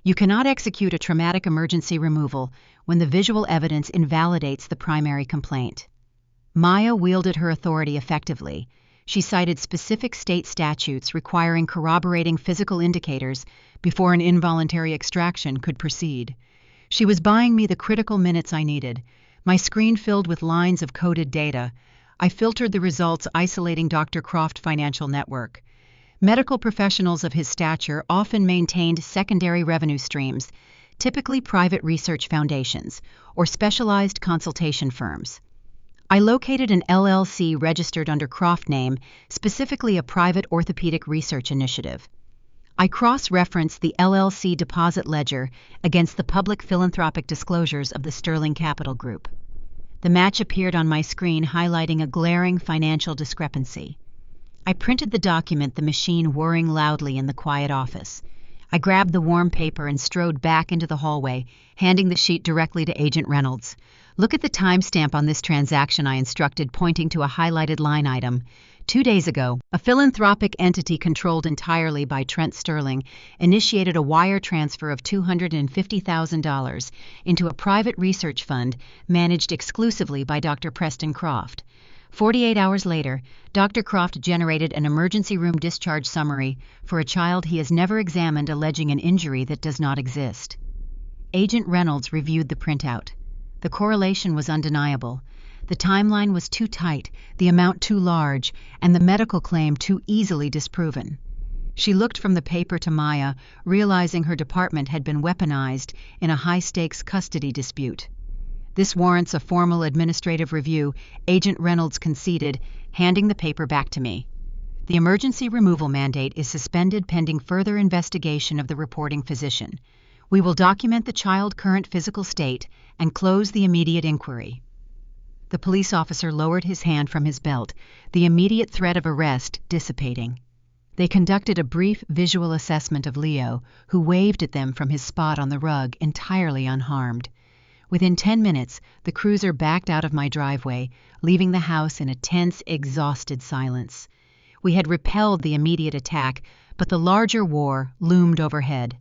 You cannot execute a traumatic emergency removal when the visual evidence invalidates the primary complaint." Maya wielded her authority effectively. She cited specific state statutes requiring corroborating physical indicators before an involuntary extraction could proceed. She was buying me the critical minutes I needed. My screen filled with lines of coded data. I filtered the results, isolating Dr. Croft Financial Network. Medical professionals of his stature often maintained secondary revenue streams, typically private research foundations or specialized consultation firms. I located an LLC registered under Croft name, specifically a private orthopedic research initiative. I cross-referenced the LLC deposit ledger against the public philanthropic disclosures of the Sterling Capital Group. The match appeared on my screen, highlighting a glaring financial discrepancy. I printed the document, the machine whirring loudly in the quiet office. I grabbed the warm paper and strode back into the hallway, handing the sheet directly to Agent Reynolds. "Look at the timestamp on this transaction," I instructed, pointing to a highlighted line item. 2 days ago, a philanthropic entity controlled entirely by Trent Sterling initiated a wire transfer of $250,000 into a private research fund managed exclusively by Dr. Preston Croft. 48 hours later, Dr. Croft generated an emergency room discharge summary for a child he has never examined, alleging an injury that does not exist. Agent Reynolds reviewed the printout. The correlation was undeniable. The timeline was too tight, the amount too large, and the medical claim too easily disproven. She looked from the paper to Maya, realizing her department had been weaponized in a high-stakes custody dispute. "This warrants a formal administrative review," Agent Reynolds conceded, handing the paper back to me. "The emergency removal mandate is suspended pending further investigation of the reporting physician. We will document the child's current physical state and close the immediate inquiry." The police officer lowered his hand from his belt, the immediate threat of arrest dissipating. They conducted a brief visual assessment of Leo, who waved at them from his spot on the rug, entirely unharmed. Within 10 minutes, the cruiser backed out of my driveway, leaving the house in a tense, exhausted silence. We had repelled the immediate attack, but the larger war loomed overhead.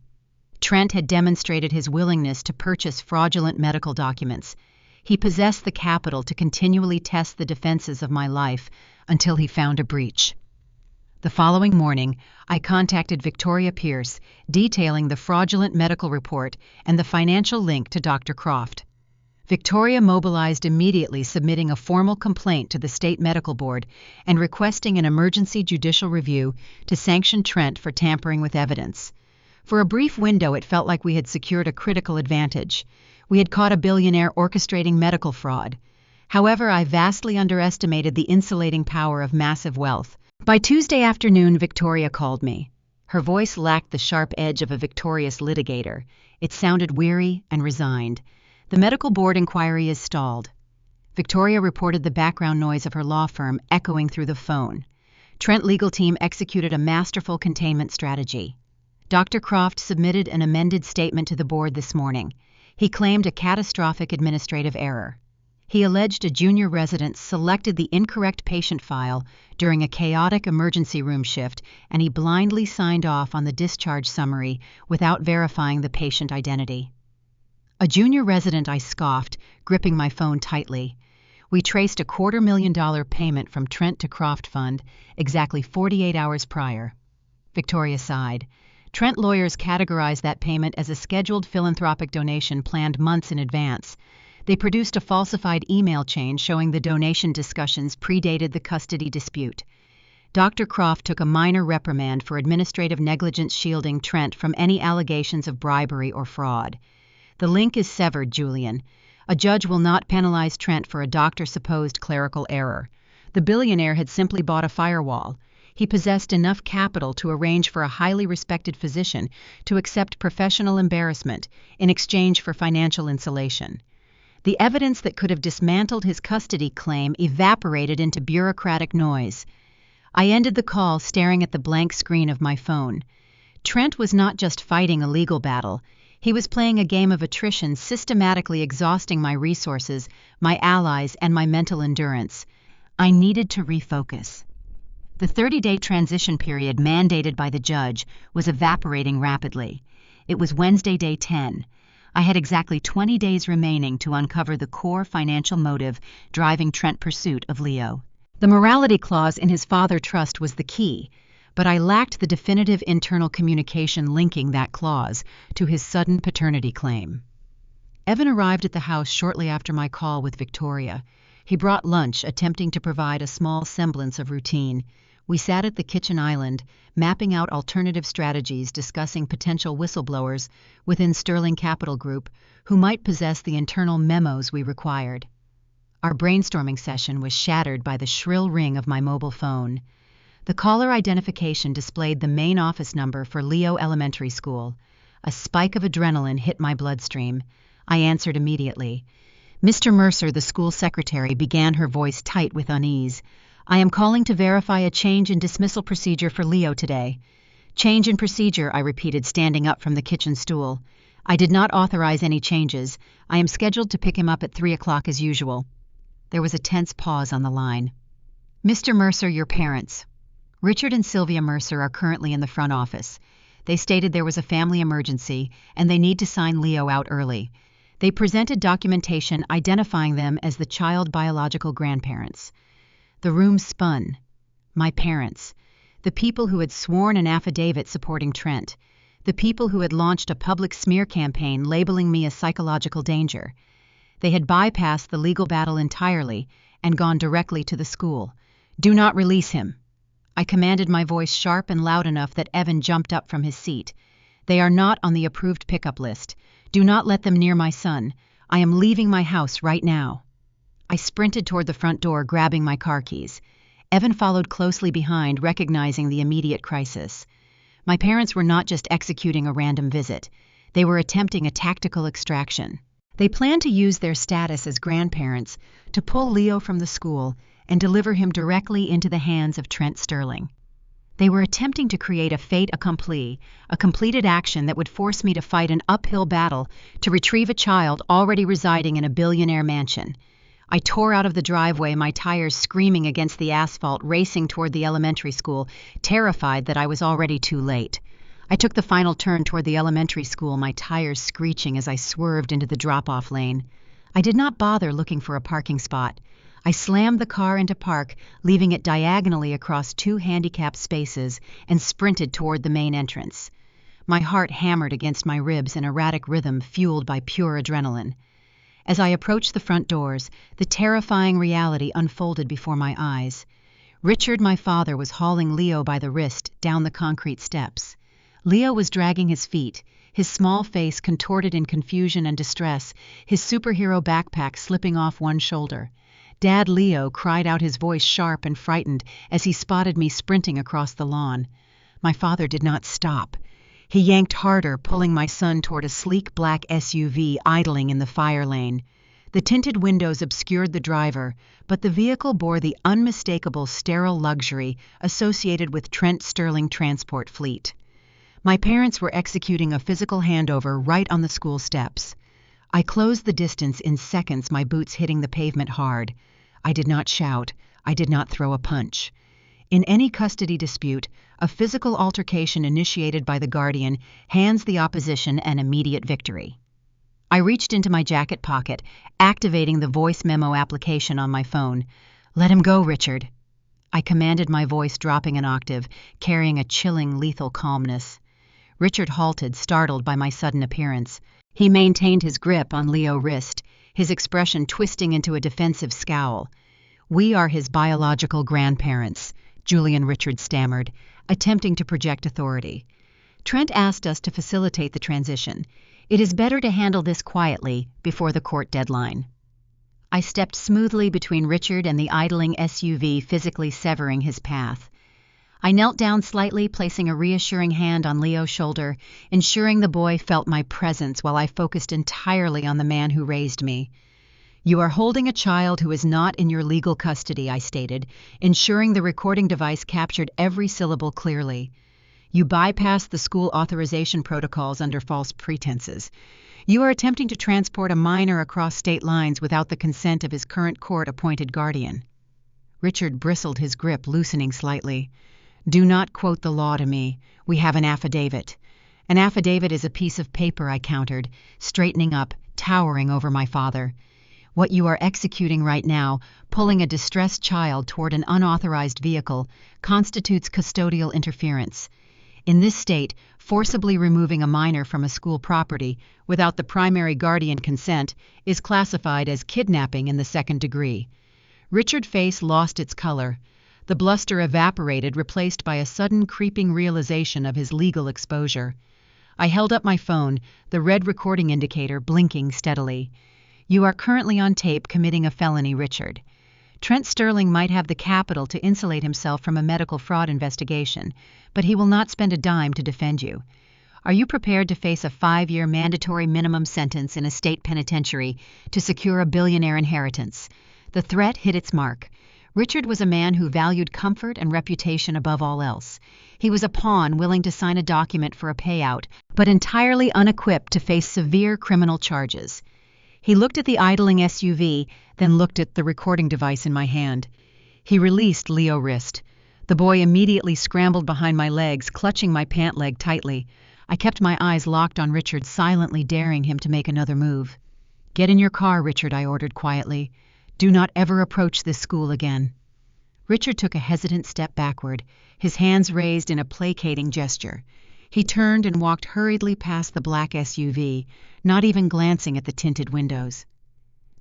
Trent had demonstrated his willingness to purchase fraudulent medical documents. He possessed the capital to continually test the defenses of my life until he found a breach. The following morning, I contacted Victoria Pierce, detailing the fraudulent medical report and the financial link to Dr. Croft. Victoria mobilized immediately, submitting a formal complaint to the State Medical Board and requesting an emergency judicial review to sanction Trent for tampering with evidence. For a brief window, it felt like we had secured a critical advantage. We had caught a billionaire orchestrating medical fraud. However, I vastly underestimated the insulating power of massive wealth. By Tuesday afternoon, Victoria called me. Her voice lacked the sharp edge of a victorious litigator. It sounded weary and resigned. "The medical board inquiry is stalled." Victoria reported the background noise of her law firm echoing through the phone. Trent legal team executed a masterful containment strategy. Dr. Croft submitted an amended statement to the board this morning. He claimed a catastrophic administrative error. He alleged a junior resident selected the incorrect patient file during a chaotic emergency room shift, and he blindly signed off on the discharge summary without verifying the patient identity. "A junior resident," I scoffed, gripping my phone tightly. "We traced a $250,000 payment from Trent to Croft Fund exactly 48 hours prior." Victoria sighed. "Trent lawyers categorized that payment as a scheduled philanthropic donation planned months in advance. They produced a falsified email chain showing the donation discussions predated the custody dispute. Dr. Croft took a minor reprimand for administrative negligence, shielding Trent from any allegations of bribery or fraud. The link is severed, Julian. A judge will not penalize Trent for a doctor-supposed clerical error. The billionaire had simply bought a firewall. He possessed enough capital to arrange for a highly respected physician to accept professional embarrassment in exchange for financial insulation. The evidence that could have dismantled his custody claim evaporated into bureaucratic noise. I ended the call staring at the blank screen of my phone. Trent was not just fighting a legal battle. He was playing a game of attrition, systematically exhausting my resources, my allies, and my mental endurance. I needed to refocus. The 30-day transition period mandated by the judge was evaporating rapidly. It was Wednesday, day 10. I had exactly 20 days remaining to uncover the core financial motive driving Trent's pursuit of Leo. The morality clause in his father trust was the key, but I lacked the definitive internal communication linking that clause to his sudden paternity claim. Evan arrived at the house shortly after my call with Victoria. He brought lunch, attempting to provide a small semblance of routine. We sat at the kitchen island, mapping out alternative strategies, discussing potential whistleblowers within Sterling Capital Group who might possess the internal memos we required. Our brainstorming session was shattered by the shrill ring of my mobile phone. The caller identification displayed the main office number for Leo Elementary School. A spike of adrenaline hit my bloodstream. I answered immediately. Mr. Mercer, the school secretary, began, her voice tight with unease. I am calling to verify a change in dismissal procedure for Leo today. Change in procedure, I repeated, standing up from the kitchen stool. I did not authorize any changes. I am scheduled to pick him up at 3 o'clock as usual. There was a tense pause on the line. Mr. Mercer, your parents. Richard and Sylvia Mercer are currently in the front office. They stated there was a family emergency and they need to sign Leo out early. They presented documentation identifying them as the child biological grandparents. The room spun. My parents. The people who had sworn an affidavit supporting Trent. The people who had launched a public smear campaign labeling me a psychological danger. They had bypassed the legal battle entirely and gone directly to the school. Do not release him. I commanded, my voice sharp and loud enough that Evan jumped up from his seat. They are not on the approved pickup list. Do not let them near my son. I am leaving my house right now. I sprinted toward the front door, grabbing my car keys. Evan followed closely behind, recognizing the immediate crisis. My parents were not just executing a random visit. They were attempting a tactical extraction. They planned to use their status as grandparents to pull Leo from the school and deliver him directly into the hands of Trent Sterling. They were attempting to create a fait accompli, a completed action that would force me to fight an uphill battle to retrieve a child already residing in a billionaire mansion. I tore out of the driveway, my tires screaming against the asphalt, racing toward the elementary school, terrified that I was already too late. I took the final turn toward the elementary school, my tires screeching as I swerved into the drop-off lane. I did not bother looking for a parking spot. I slammed the car into park, leaving it diagonally across 2 handicapped spaces, and sprinted toward the main entrance. My heart hammered against my ribs in erratic rhythm fueled by pure adrenaline. As I approached the front doors, the terrifying reality unfolded before my eyes. Richard, my father, was hauling Leo by the wrist down the concrete steps. Leo was dragging his feet, his small face contorted in confusion and distress, his superhero backpack slipping off one shoulder. Dad, Leo, cried out, his voice sharp and frightened as he spotted me sprinting across the lawn. My father did not stop. He yanked harder, pulling my son toward a sleek black SUV idling in the fire lane. The tinted windows obscured the driver, but the vehicle bore the unmistakable sterile luxury associated with Trent Sterling transport fleet. My parents were executing a physical handover right on the school steps. I closed the distance in seconds, my boots hitting the pavement hard. I did not shout. I did not throw a punch. In any custody dispute, a physical altercation initiated by the guardian hands the opposition an immediate victory. I reached into my jacket pocket, activating the voice memo application on my phone. Let him go, Richard. I commanded, my voice dropping an octave, carrying a chilling, lethal calmness. Richard halted, startled by my sudden appearance. He maintained his grip on Leo's wrist, his expression twisting into a defensive scowl. We are his biological grandparents, Julian Richard stammered, attempting to project authority. Trent asked us to facilitate the transition. It is better to handle this quietly before the court deadline. I stepped smoothly between Richard and the idling SUV, physically severing his path. I knelt down slightly, placing a reassuring hand on Leo's shoulder, ensuring the boy felt my presence while I focused entirely on the man who raised me. "You are holding a child who is not in your legal custody," I stated, ensuring the recording device captured every syllable clearly. "You bypassed the school authorization protocols under false pretenses. You are attempting to transport a minor across state lines without the consent of his current court-appointed guardian." Richard bristled, his grip loosening slightly. "Do not quote the law to me. We have an affidavit." "An affidavit is a piece of paper," I countered, straightening up, towering over my father. "What you are executing right now, pulling a distressed child toward an unauthorized vehicle, constitutes custodial interference. In this state, forcibly removing a minor from a school property without the primary guardian consent is classified as kidnapping in the second degree." Richard's face lost its color. The bluster evaporated, replaced by a sudden creeping realization of his legal exposure. I held up my phone, the red recording indicator blinking steadily. "You are currently on tape committing a felony, Richard. Trent Sterling might have the capital to insulate himself from a medical fraud investigation, but he will not spend a dime to defend you. Are you prepared to face a 5-year mandatory minimum sentence in a state penitentiary to secure a billionaire inheritance?" The threat hit its mark. Richard was a man who valued comfort and reputation above all else. He was a pawn willing to sign a document for a payout, but entirely unequipped to face severe criminal charges. He looked at the idling SUV, then looked at the recording device in my hand. He released Leo's wrist. The boy immediately scrambled behind my legs, clutching my pant leg tightly. I kept my eyes locked on Richard, silently daring him to make another move. "Get in your car, Richard," I ordered quietly. "Do not ever approach this school again." Richard took a hesitant step backward, his hands raised in a placating gesture. He turned and walked hurriedly past the black SUV, not even glancing at the tinted windows.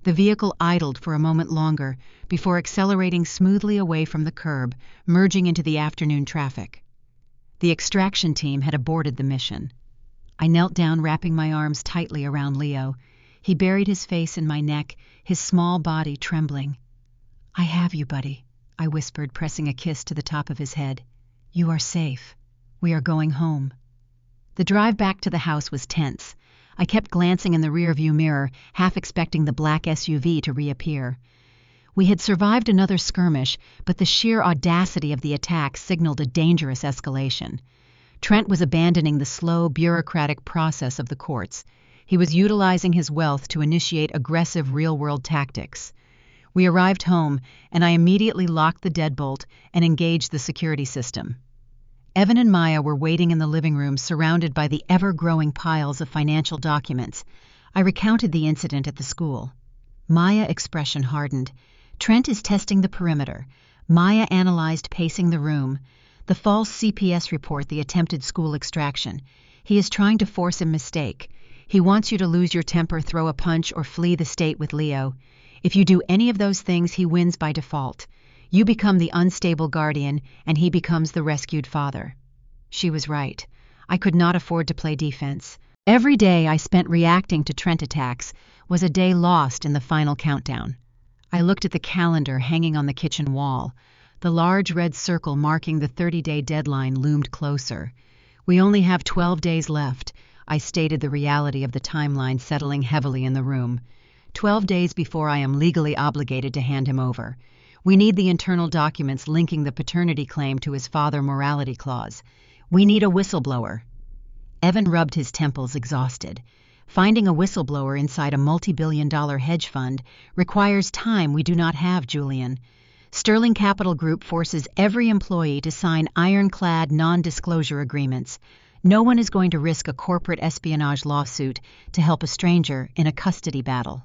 The vehicle idled for a moment longer before accelerating smoothly away from the curb, merging into the afternoon traffic. The extraction team had aborted the mission. I knelt down, wrapping my arms tightly around Leo. He buried his face in my neck, his small body trembling. "I have you, buddy," I whispered, pressing a kiss to the top of his head. "You are safe. We are going home." The drive back to the house was tense. I kept glancing in the rearview mirror, half expecting the black SUV to reappear. We had survived another skirmish, but the sheer audacity of the attack signaled a dangerous escalation. Trent was abandoning the slow, bureaucratic process of the courts. He was utilizing his wealth to initiate aggressive real-world tactics. We arrived home, and I immediately locked the deadbolt and engaged the security system. Evan and Maya were waiting in the living room, surrounded by the ever-growing piles of financial documents. I recounted the incident at the school. Maya's expression hardened. "Trent is testing the perimeter." Maya analyzed pacing the room. "The false CPS report, the attempted school extraction. He is trying to force a mistake. He wants you to lose your temper, throw a punch, or flee the state with Leo. If you do any of those things, he wins by default. You become the unstable guardian, and he becomes the rescued father." She was right. I could not afford to play defense. Every day I spent reacting to Trent attacks was a day lost in the final countdown. I looked at the calendar hanging on the kitchen wall. The large red circle marking the 30-day deadline loomed closer. "We only have 12 days left," I stated, the reality of the timeline settling heavily in the room. 12 days before I am legally obligated to hand him over. We need the internal documents linking the paternity claim to his father morality clause. We need a whistleblower. Evan rubbed his temples, exhausted. Finding a whistleblower inside a multi-billion-dollar hedge fund requires time we do not have, Julian. Sterling Capital Group forces every employee to sign ironclad non-disclosure agreements. No one is going to risk a corporate espionage lawsuit to help a stranger in a custody battle.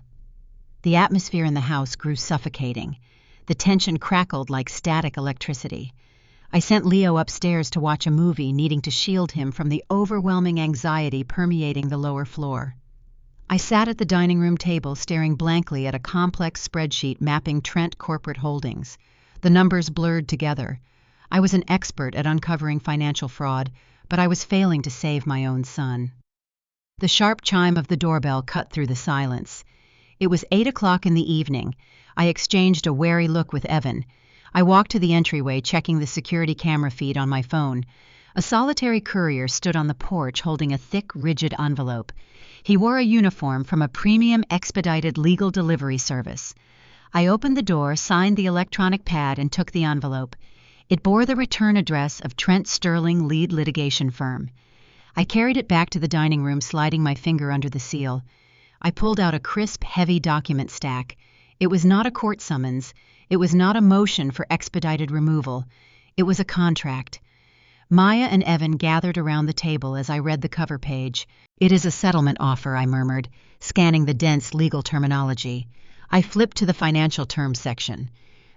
The atmosphere in the house grew suffocating. The tension crackled like static electricity. I sent Leo upstairs to watch a movie, needing to shield him from the overwhelming anxiety permeating the lower floor. I sat at the dining room table, staring blankly at a complex spreadsheet mapping Trent corporate holdings. The numbers blurred together. I was an expert at uncovering financial fraud, but I was failing to save my own son. The sharp chime of the doorbell cut through the silence. It was 8 o'clock in the evening. I exchanged a wary look with Evan. I walked to the entryway, checking the security camera feed on my phone. A solitary courier stood on the porch holding a thick, rigid envelope. He wore a uniform from a premium expedited legal delivery service. I opened the door, signed the electronic pad, and took the envelope. It bore the return address of Trent Sterling Lead Litigation Firm. I carried it back to the dining room, sliding my finger under the seal. I pulled out a crisp, heavy document stack. It was not a court summons. It was not a motion for expedited removal. It was a contract. Maya and Evan gathered around the table as I read the cover page. "It is a settlement offer," I murmured, scanning the dense legal terminology. I flipped to the financial terms section.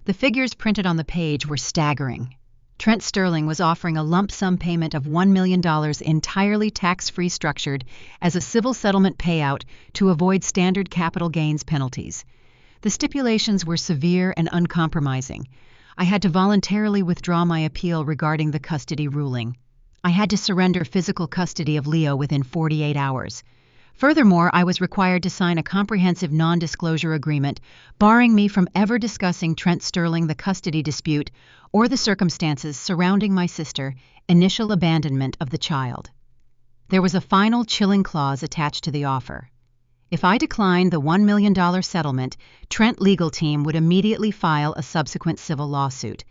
The figures printed on the page were staggering. Trent Sterling was offering a lump sum payment of $1 million, entirely tax-free, structured as a civil settlement payout to avoid standard capital gains penalties. The stipulations were severe and uncompromising. I had to voluntarily withdraw my appeal regarding the custody ruling. I had to surrender physical custody of Leo within 48 hours. Furthermore, I was required to sign a comprehensive non-disclosure agreement, barring me from ever discussing Trent Sterling, the custody dispute, or the circumstances surrounding my sister, initial abandonment of the child. There was a final chilling clause attached to the offer. If I declined the $1 million settlement, Trent legal team would immediately file a subsequent civil lawsuit.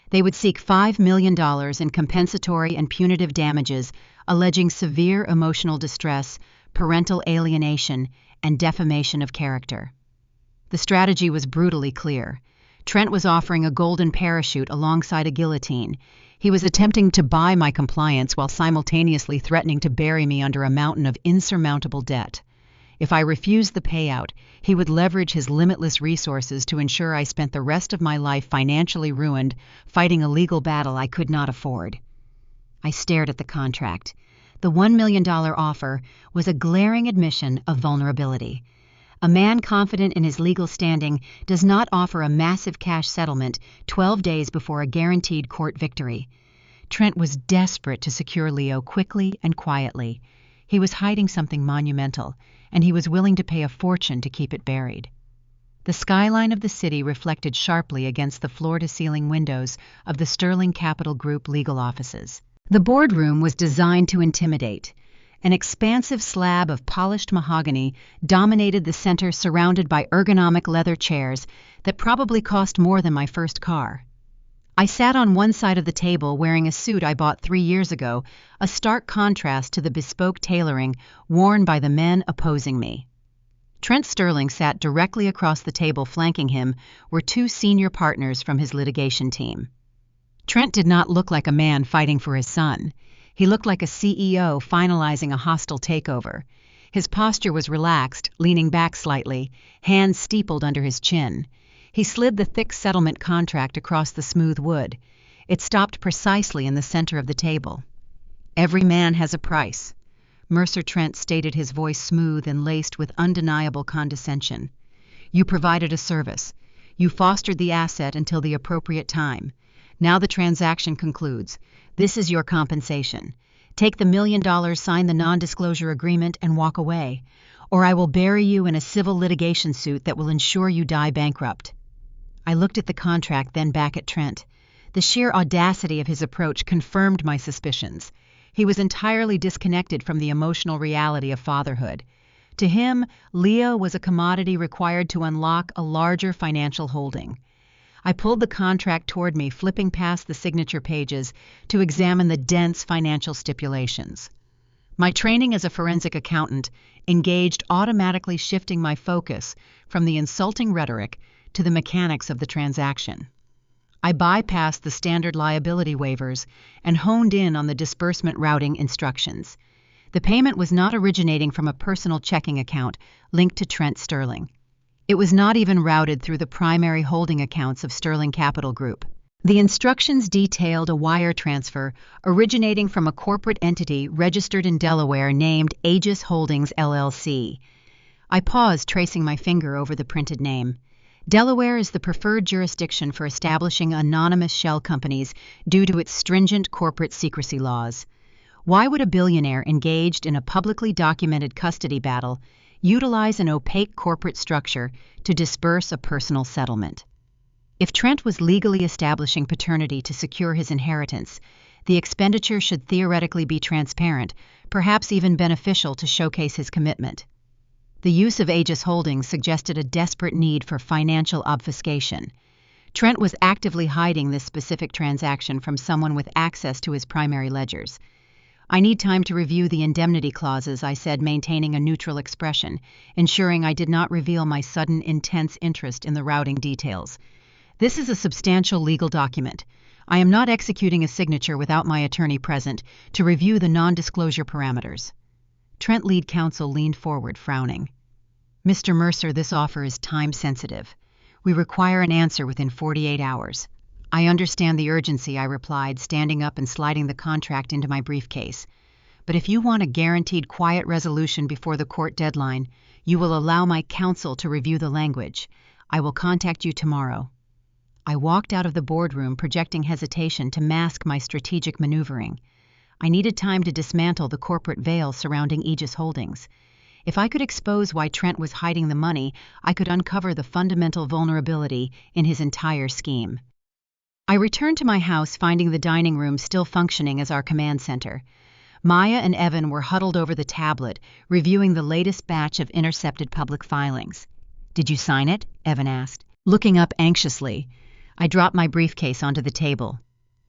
They would seek $5 million in compensatory and punitive damages, alleging severe emotional distress, parental alienation, and defamation of character. The strategy was brutally clear. Trent was offering a golden parachute alongside a guillotine. He was attempting to buy my compliance while simultaneously threatening to bury me under a mountain of insurmountable debt. If I refused the payout, he would leverage his limitless resources to ensure I spent the rest of my life financially ruined, fighting a legal battle I could not afford. I stared at the contract. The $1 million offer was a glaring admission of vulnerability. A man confident in his legal standing does not offer a massive cash settlement 12 days before a guaranteed court victory. Trent was desperate to secure Leo quickly and quietly. He was hiding something monumental, and he was willing to pay a fortune to keep it buried. The skyline of the city reflected sharply against the floor-to-ceiling windows of the Sterling Capital Group legal offices. The boardroom was designed to intimidate. An expansive slab of polished mahogany dominated the center, surrounded by ergonomic leather chairs that probably cost more than my first car. I sat on one side of the table wearing a suit I bought 3 years ago, a stark contrast to the bespoke tailoring worn by the men opposing me. Trent Sterling sat directly across the table. Flanking him were 2 senior partners from his litigation team. Trent did not look like a man fighting for his son. He looked like a CEO finalizing a hostile takeover. His posture was relaxed, leaning back slightly, hands steepled under his chin. He slid the thick settlement contract across the smooth wood. It stopped precisely in the center of the table. "Every man has a price." Mercer Trent stated, his voice smooth and laced with undeniable condescension. "You provided a service. You fostered the asset until the appropriate time. Now the transaction concludes. This is your compensation. Take the $1 million, sign the non-disclosure agreement, and walk away, or I will bury you in a civil litigation suit that will ensure you die bankrupt." I looked at the contract, then back at Trent. The sheer audacity of his approach confirmed my suspicions. He was entirely disconnected from the emotional reality of fatherhood. To him, Leo was a commodity required to unlock a larger financial holding. I pulled the contract toward me, flipping past the signature pages to examine the dense financial stipulations. My training as a forensic accountant engaged, automatically shifting my focus from the insulting rhetoric to the mechanics of the transaction. I bypassed the standard liability waivers and honed in on the disbursement routing instructions. The payment was not originating from a personal checking account linked to Trent Sterling. It was not even routed through the primary holding accounts of Sterling Capital Group. The instructions detailed a wire transfer originating from a corporate entity registered in Delaware named Aegis Holdings LLC. I paused, tracing my finger over the printed name. Delaware is the preferred jurisdiction for establishing anonymous shell companies due to its stringent corporate secrecy laws. Why would a billionaire engaged in a publicly documented custody battle utilize an opaque corporate structure to disburse a personal settlement? If Trent was legally establishing paternity to secure his inheritance, the expenditure should theoretically be transparent, perhaps even beneficial to showcase his commitment. The use of Aegis Holdings suggested a desperate need for financial obfuscation. Trent was actively hiding this specific transaction from someone with access to his primary ledgers. "I need time to review the indemnity clauses," I said, maintaining a neutral expression, ensuring I did not reveal my sudden, intense interest in the routing details. "This is a substantial legal document. I am not executing a signature without my attorney present to review the non-disclosure parameters." Trent lead counsel leaned forward, frowning. "Mr. Mercer, this offer is time-sensitive. We require an answer within 48 hours. "I understand the urgency," I replied, standing up and sliding the contract into my briefcase. "But if you want a guaranteed quiet resolution before the court deadline, you will allow my counsel to review the language. I will contact you tomorrow." I walked out of the boardroom, projecting hesitation to mask my strategic maneuvering. I needed time to dismantle the corporate veil surrounding Aegis Holdings. If I could expose why Trent was hiding the money, I could uncover the fundamental vulnerability in his entire scheme. I returned to my house, finding the dining room still functioning as our command center. Maya and Evan were huddled over the tablet, reviewing the latest batch of intercepted public filings. "Did you sign it?" Evan asked, looking up anxiously. I dropped my briefcase onto the table.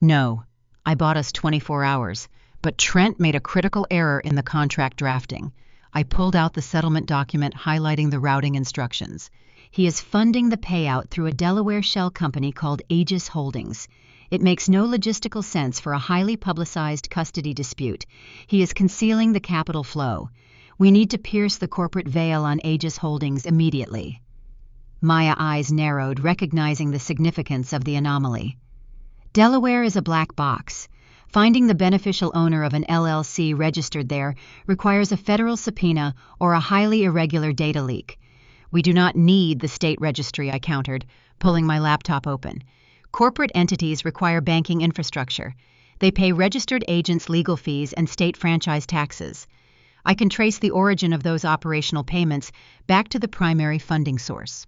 "No. I bought us 24 hours, but Trent made a critical error in the contract drafting." I pulled out the settlement document highlighting the routing instructions. "He is funding the payout through a Delaware shell company called Aegis Holdings. It makes no logistical sense for a highly publicized custody dispute. He is concealing the capital flow. We need to pierce the corporate veil on Aegis Holdings immediately." Maya's eyes narrowed, recognizing the significance of the anomaly. "Delaware is a black box. Finding the beneficial owner of an LLC registered there requires a federal subpoena or a highly irregular data leak. We do not need the state registry," I countered, pulling my laptop open. "Corporate entities require banking infrastructure. They pay registered agents legal fees and state franchise taxes. I can trace the origin of those operational payments back to the primary funding source."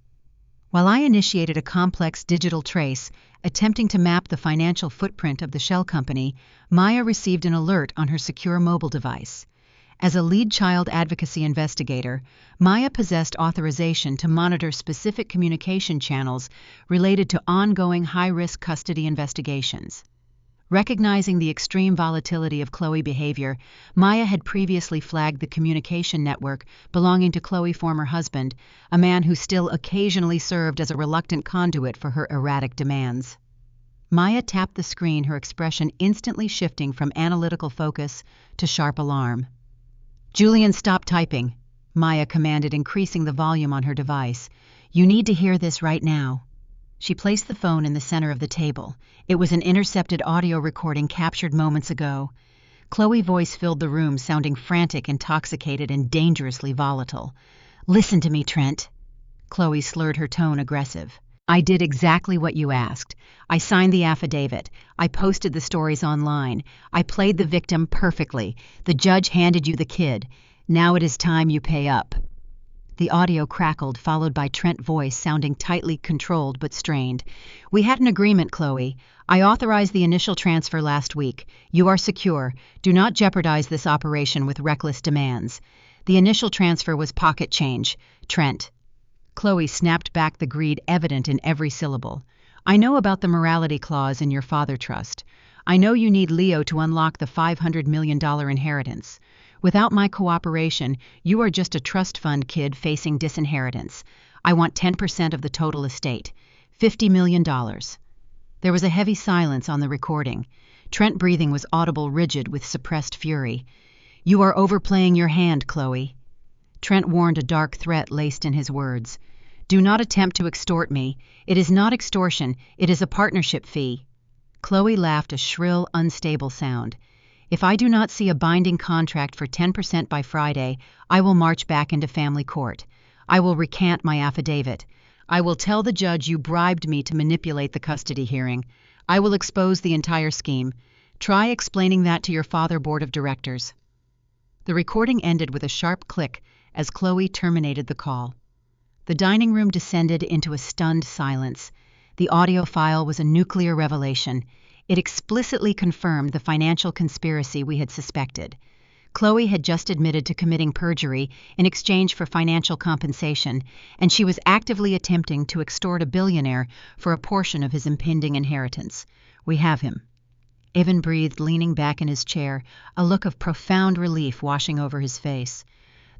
While I initiated a complex digital trace, attempting to map the financial footprint of the shell company, Maya received an alert on her secure mobile device. As a lead child advocacy investigator, Maya possessed authorization to monitor specific communication channels related to ongoing high-risk custody investigations. Recognizing the extreme volatility of Chloe behavior, Maya had previously flagged the communication network belonging to Chloe's former husband, a man who still occasionally served as a reluctant conduit for her erratic demands. Maya tapped the screen, her expression instantly shifting from analytical focus to sharp alarm. "Julian, stop typing," Maya commanded, increasing the volume on her device. "You need to hear this right now." She placed the phone in the center of the table. It was an intercepted audio recording captured moments ago. Chloe's voice filled the room, sounding frantic, intoxicated, and dangerously volatile. "Listen to me, Trent." Chloe slurred, her tone aggressive. "I did exactly what you asked. I signed the affidavit. I posted the stories online. I played the victim perfectly. The judge handed you the kid. Now it is time you pay up." The audio crackled, followed by Trent's voice sounding tightly controlled but strained. "We had an agreement, Chloe. I authorized the initial transfer last week. You are secure. Do not jeopardize this operation with reckless demands. The initial transfer was pocket change. Trent." Chloe snapped back, the greed evident in every syllable. "I know about the morality clause in your father trust. I know you need Leo to unlock the $500 million inheritance. Without my cooperation, you are just a trust fund kid facing disinheritance. I want 10% of the total estate, $50 million. There was a heavy silence on the recording. Trent's breathing was audible, rigid with suppressed fury. "You are overplaying your hand, Chloe." Trent warned, a dark threat laced in his words. "Do not attempt to extort me. It is not extortion, it is a partnership fee." Chloe laughed, a shrill, unstable sound. "If I do not see a binding contract for 10% by Friday, I will march back into family court. I will recant my affidavit. I will tell the judge you bribed me to manipulate the custody hearing. I will expose the entire scheme." Try explaining that to your father board of directors." The recording ended with a sharp click as Chloe terminated the call. The dining room descended into a stunned silence. The audio file was a nuclear revelation. It explicitly confirmed the financial conspiracy we had suspected. Chloe had just admitted to committing perjury in exchange for financial compensation, and she was actively attempting to extort a billionaire for a portion of his impending inheritance. "We have him." Evan breathed, leaning back in his chair, a look of profound relief washing over his face.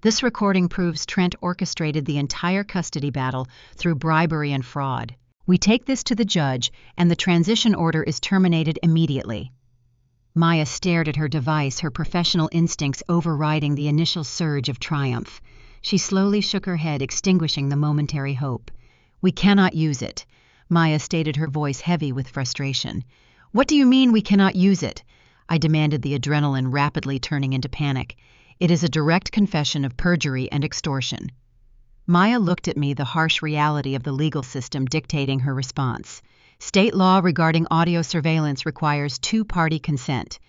"This recording proves Trent orchestrated the entire custody battle through bribery and fraud. We take this to the judge, and the transition order is terminated immediately." Maya stared at her device, her professional instincts overriding the initial surge of triumph. She slowly shook her head, extinguishing the momentary hope. "We cannot use it," Maya stated, her voice heavy with frustration. "What do you mean we cannot use it?" I demanded, the adrenaline rapidly turning into panic. "It is a direct confession of perjury and extortion." Maya looked at me, the harsh reality of the legal system dictating her response. "State law regarding audio surveillance requires two-party consent.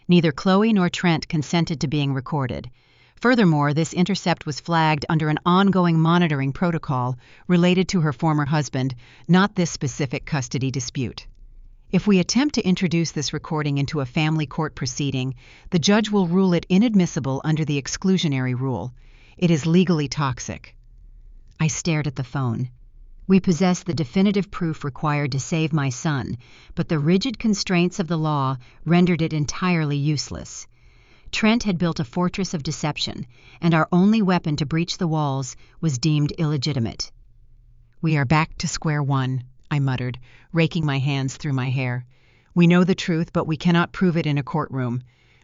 Neither Chloe nor Trent consented to being recorded. Furthermore, this intercept was flagged under an ongoing monitoring protocol related to her former husband, not this specific custody dispute. If we attempt to introduce this recording into a family court proceeding, the judge will rule it inadmissible under the exclusionary rule. It is legally toxic." I stared at the phone. We possess the definitive proof required to save my son, but the rigid constraints of the law rendered it entirely useless. Trent had built a fortress of deception, and our only weapon to breach the walls was deemed illegitimate. "We are back to square one," I muttered, raking my hands through my hair. "We know the truth, but we cannot prove it in a courtroom."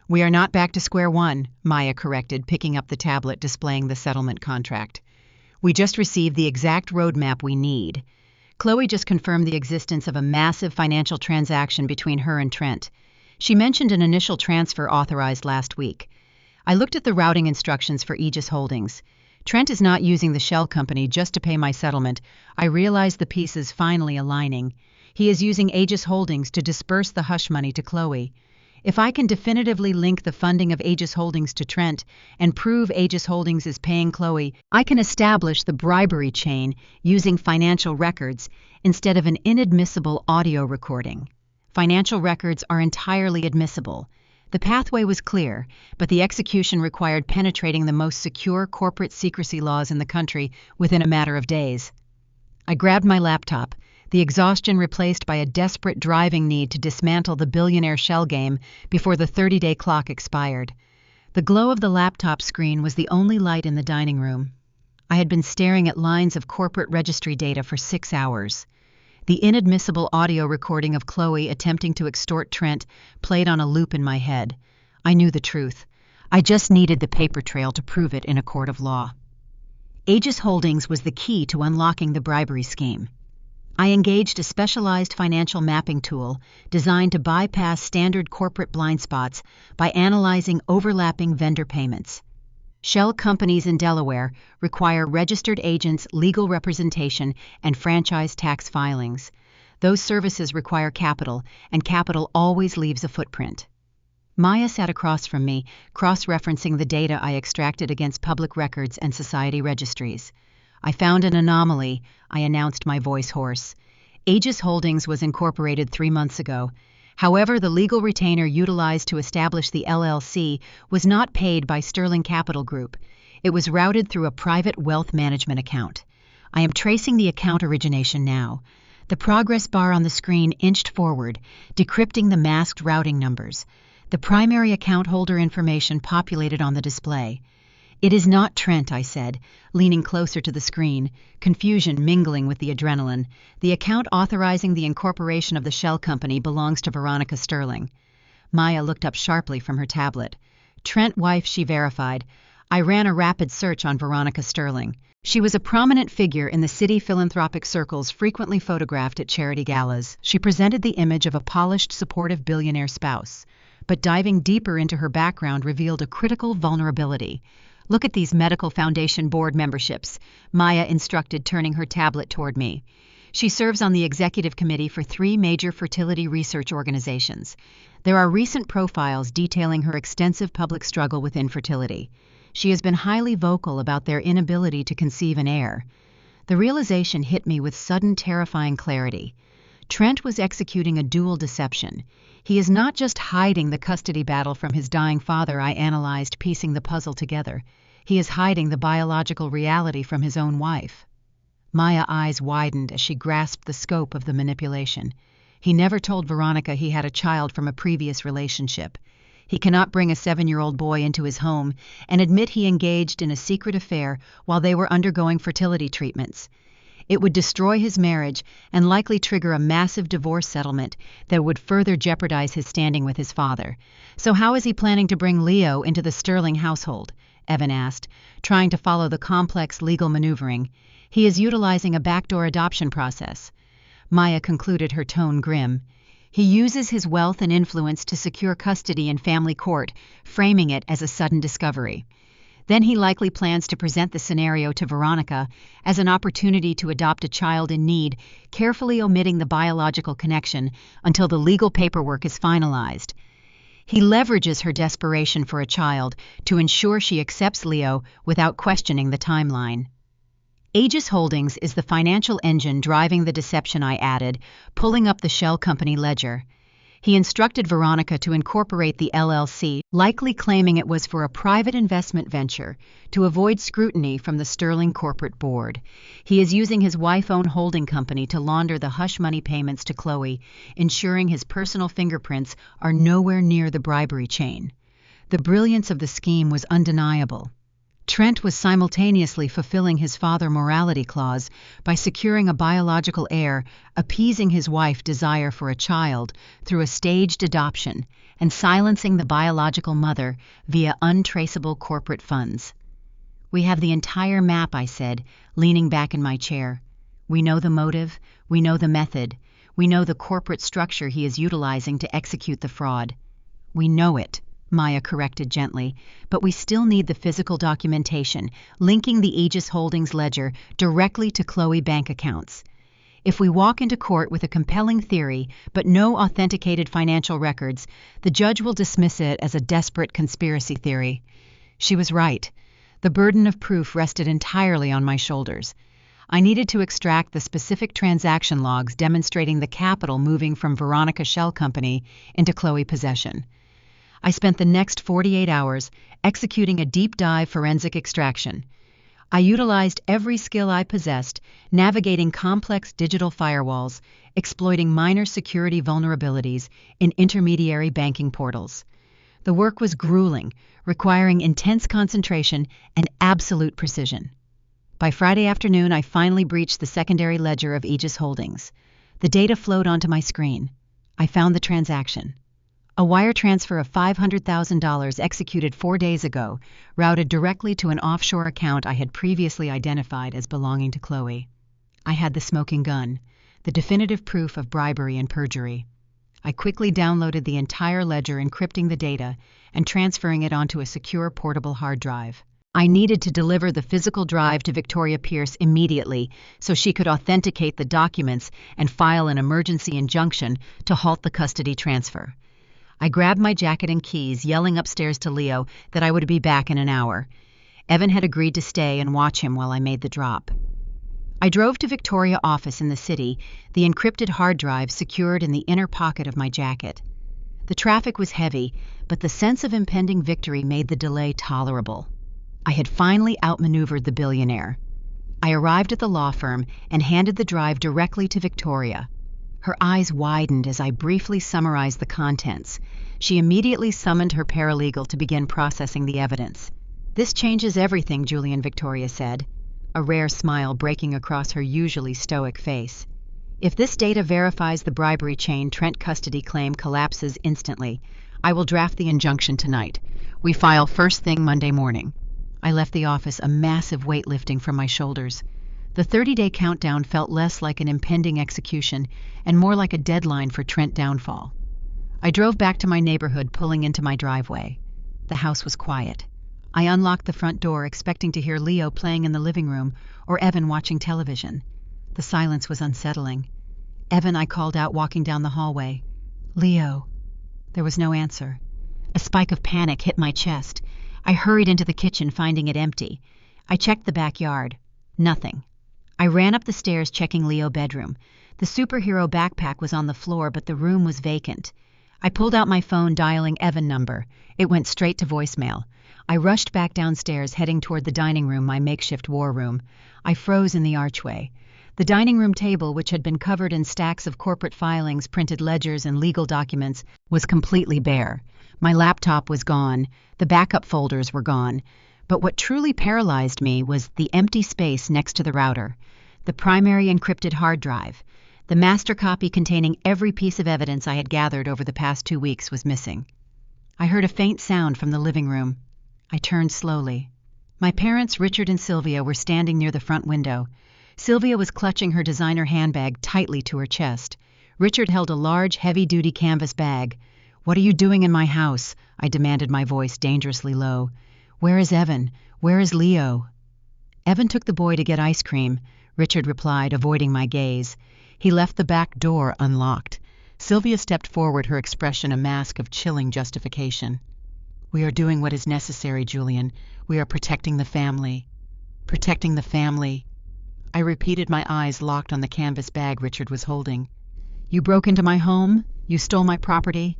"We are not back to square one," Maya corrected, picking up the tablet displaying the settlement contract. "We just received the exact roadmap we need. Chloe just confirmed the existence of a massive financial transaction between her and Trent. She mentioned an initial transfer authorized last week. I looked at the routing instructions for Aegis Holdings. Trent is not using the shell company just to pay my settlement. I realized the pieces finally aligning. He is using Aegis Holdings to disperse the hush money to Chloe. If I can definitively link the funding of Aegis Holdings to Trent and prove Aegis Holdings is paying Chloe, I can establish the bribery chain using financial records instead of an inadmissible audio recording. Financial records are entirely admissible. The pathway was clear, but the execution required penetrating the most secure corporate secrecy laws in the country within a matter of days. I grabbed my laptop, the exhaustion replaced by a desperate driving need to dismantle the Billionaire shell game before the 30-day clock expired. The glow of the laptop screen was the only light in the dining room. I had been staring at lines of corporate registry data for 6 hours. The inadmissible audio recording of Chloe attempting to extort Trent played on a loop in my head. I knew the truth. I just needed the paper trail to prove it in a court of law. Aegis Holdings was the key to unlocking the bribery scheme. I engaged a specialized financial mapping tool designed to bypass standard corporate blind spots by analyzing overlapping vendor payments. Shell companies in Delaware require registered agents, legal representation, and franchise tax filings. Those services require capital, and capital always leaves a footprint. Maya sat across from me, cross-referencing the data I extracted against public records and society registries. "I found an anomaly," I announced, my voice hoarse. "Aegis Holdings was incorporated 3 months ago. However, the legal retainer utilized to establish the LLC was not paid by Sterling Capital Group. It was routed through a private wealth management account. I am tracing the account origination now." The progress bar on the screen inched forward, decrypting the masked routing numbers. The primary account holder information populated on the display. "It is not Trent," I said, leaning closer to the screen, confusion mingling with the adrenaline. "The account authorizing the incorporation of the shell company belongs to Veronica Sterling." Maya looked up sharply from her tablet. "Trent wife," she verified. I ran a rapid search on Veronica Sterling. She was a prominent figure in the city philanthropic circles, frequently photographed at charity galas. She presented the image of a polished, supportive billionaire spouse. But diving deeper into her background revealed a critical vulnerability. "Look at these Medical Foundation board memberships," Maya instructed, turning her tablet toward me. She serves on the executive committee for 3 major fertility research organizations. There are recent profiles detailing her extensive public struggle with infertility. She has been highly vocal about their inability to conceive an heir. The realization hit me with sudden, terrifying clarity. Trent was executing a dual deception. He is not just hiding the custody battle from his dying father, I analyzed, piecing the puzzle together. He is hiding the biological reality from his own wife. Maya's eyes widened as she grasped the scope of the manipulation. He never told Veronica he had a child from a previous relationship. He cannot bring a 7-year-old boy into his home and admit he engaged in a secret affair while they were undergoing fertility treatments. It would destroy his marriage and likely trigger a massive divorce settlement that would further jeopardize his standing with his father. So how is he planning to bring Leo into the Sterling household? Evan asked, trying to follow the complex legal maneuvering. He is utilizing a backdoor adoption process. Maya concluded, her tone grim. He uses his wealth and influence to secure custody in family court, framing it as a sudden discovery. Then he likely plans to present the scenario to Veronica as an opportunity to adopt a child in need, carefully omitting the biological connection until the legal paperwork is finalized. He leverages her desperation for a child to ensure she accepts Leo without questioning the timeline. Aegis Holdings is the financial engine driving the deception, I added, pulling up the shell company ledger. He instructed Veronica to incorporate the LLC, likely claiming it was for a private investment venture, to avoid scrutiny from the Sterling corporate board. He is using his wife-owned holding company to launder the hush money payments to Chloe, ensuring his personal fingerprints are nowhere near the bribery chain. The brilliance of the scheme was undeniable. Trent was simultaneously fulfilling his father morality clause by securing a biological heir, appeasing his wife's desire for a child through a staged adoption, and silencing the biological mother via untraceable corporate funds. We have the entire map, I said, leaning back in my chair. We know the motive, we know the method, we know the corporate structure he is utilizing to execute the fraud. We know it, Maya corrected gently, but we still need the physical documentation, linking the Aegis Holdings ledger directly to Chloe bank accounts. If we walk into court with a compelling theory, but no authenticated financial records, the judge will dismiss it as a desperate conspiracy theory. She was right. The burden of proof rested entirely on my shoulders. I needed to extract the specific transaction logs demonstrating the capital moving from Veronica Shell Company into Chloe possession. I spent the next 48 hours executing a deep-dive forensic extraction. I utilized every skill I possessed, navigating complex digital firewalls, exploiting minor security vulnerabilities in intermediary banking portals. The work was grueling, requiring intense concentration and absolute precision. By Friday afternoon, I finally breached the secondary ledger of Aegis Holdings. The data flowed onto my screen. I found the transaction. A wire transfer of $500,000 executed 4 days ago, routed directly to an offshore account I had previously identified as belonging to Chloe. I had the smoking gun, the definitive proof of bribery and perjury. I quickly downloaded the entire ledger, encrypting the data and transferring it onto a secure portable hard drive. I needed to deliver the physical drive to Victoria Pierce immediately so she could authenticate the documents and file an emergency injunction to halt the custody transfer. I grabbed my jacket and keys, yelling upstairs to Leo that I would be back in an hour. Evan had agreed to stay and watch him while I made the drop. I drove to Victoria's office in the city, the encrypted hard drive secured in the inner pocket of my jacket. The traffic was heavy, but the sense of impending victory made the delay tolerable. I had finally outmaneuvered the billionaire. I arrived at the law firm and handed the drive directly to Victoria. Her eyes widened as I briefly summarized the contents. She immediately summoned her paralegal to begin processing the evidence. "This changes everything," Julian, Victoria said, a rare smile breaking across her usually stoic face. "If this data verifies the bribery chain, Trent custody claim collapses instantly. I will draft the injunction tonight. We file first thing Monday morning." I left the office, a massive weight lifting from my shoulders. The 30-day countdown felt less like an impending execution and more like a deadline for Trent downfall. I drove back to my neighborhood, pulling into my driveway. The house was quiet. I unlocked the front door, expecting to hear Leo playing in the living room or Evan watching television. The silence was unsettling. "Evan," I called out, walking down the hallway. "Leo." There was no answer. A spike of panic hit my chest. I hurried into the kitchen, finding it empty. I checked the backyard. Nothing. I ran up the stairs, checking Leo's bedroom. The superhero backpack was on the floor, but the room was vacant. I pulled out my phone, dialing Evan's number. It went straight to voicemail. I rushed back downstairs, heading toward the dining room, my makeshift war room. I froze in the archway. The dining room table, which had been covered in stacks of corporate filings, printed ledgers, and legal documents, was completely bare. My laptop was gone. The backup folders were gone. But what truly paralyzed me was the empty space next to the router. The primary encrypted hard drive. The master copy containing every piece of evidence I had gathered over the past 2 weeks was missing. I heard a faint sound from the living room. I turned slowly. My parents, Richard and Sylvia, were standing near the front window. Sylvia was clutching her designer handbag tightly to her chest. Richard held a large, heavy-duty canvas bag. "What are you doing in my house?" I demanded, my voice dangerously low. "Where is Evan? Where is Leo?" "Evan took the boy to get ice cream," Richard replied, avoiding my gaze. "He left the back door unlocked." Sylvia stepped forward, her expression a mask of chilling justification. "We are doing what is necessary, Julian. We are protecting the family." "Protecting the family." I repeated, my eyes locked on the canvas bag Richard was holding. "You broke into my home? You stole my property?"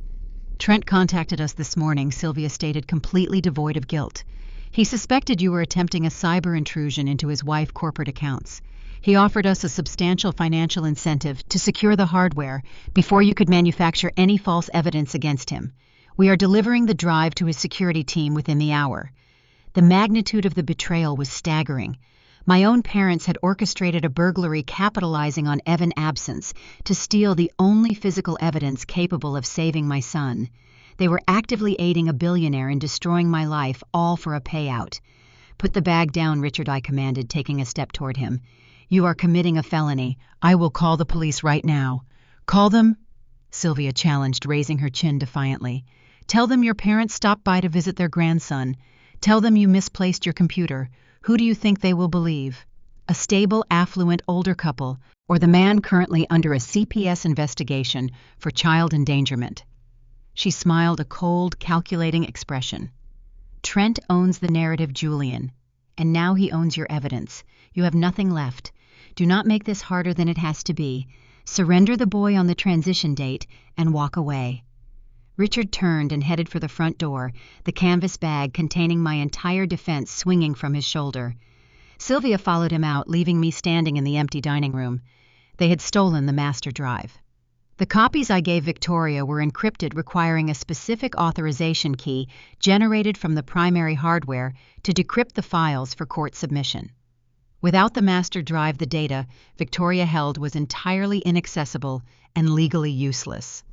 "Trent contacted us this morning," Sylvia stated, completely devoid of guilt. "He suspected you were attempting a cyber intrusion into his wife's corporate accounts. He offered us a substantial financial incentive to secure the hardware before you could manufacture any false evidence against him. We are delivering the drive to his security team within the hour." The magnitude of the betrayal was staggering. My own parents had orchestrated a burglary capitalizing on Evan's absence to steal the only physical evidence capable of saving my son. They were actively aiding a billionaire in destroying my life, all for a payout. "Put the bag down, Richard," I commanded, taking a step toward him. "You are committing a felony. I will call the police right now." "Call them?" Sylvia challenged, raising her chin defiantly. "Tell them your parents stopped by to visit their grandson. Tell them you misplaced your computer. Who do you think they will believe? A stable, affluent, older couple, or the man currently under a CPS investigation for child endangerment?" She smiled, a cold, calculating expression. "Trent owns the narrative, Julian, and now he owns your evidence. You have nothing left. Do not make this harder than it has to be. Surrender the boy on the transition date and walk away." Richard turned and headed for the front door, the canvas bag containing my entire defense swinging from his shoulder. Sylvia followed him out, leaving me standing in the empty dining room. They had stolen the master drive. The copies I gave Victoria were encrypted, requiring a specific authorization key generated from the primary hardware to decrypt the files for court submission. Without the master drive, the data Victoria held was entirely inaccessible and legally useless.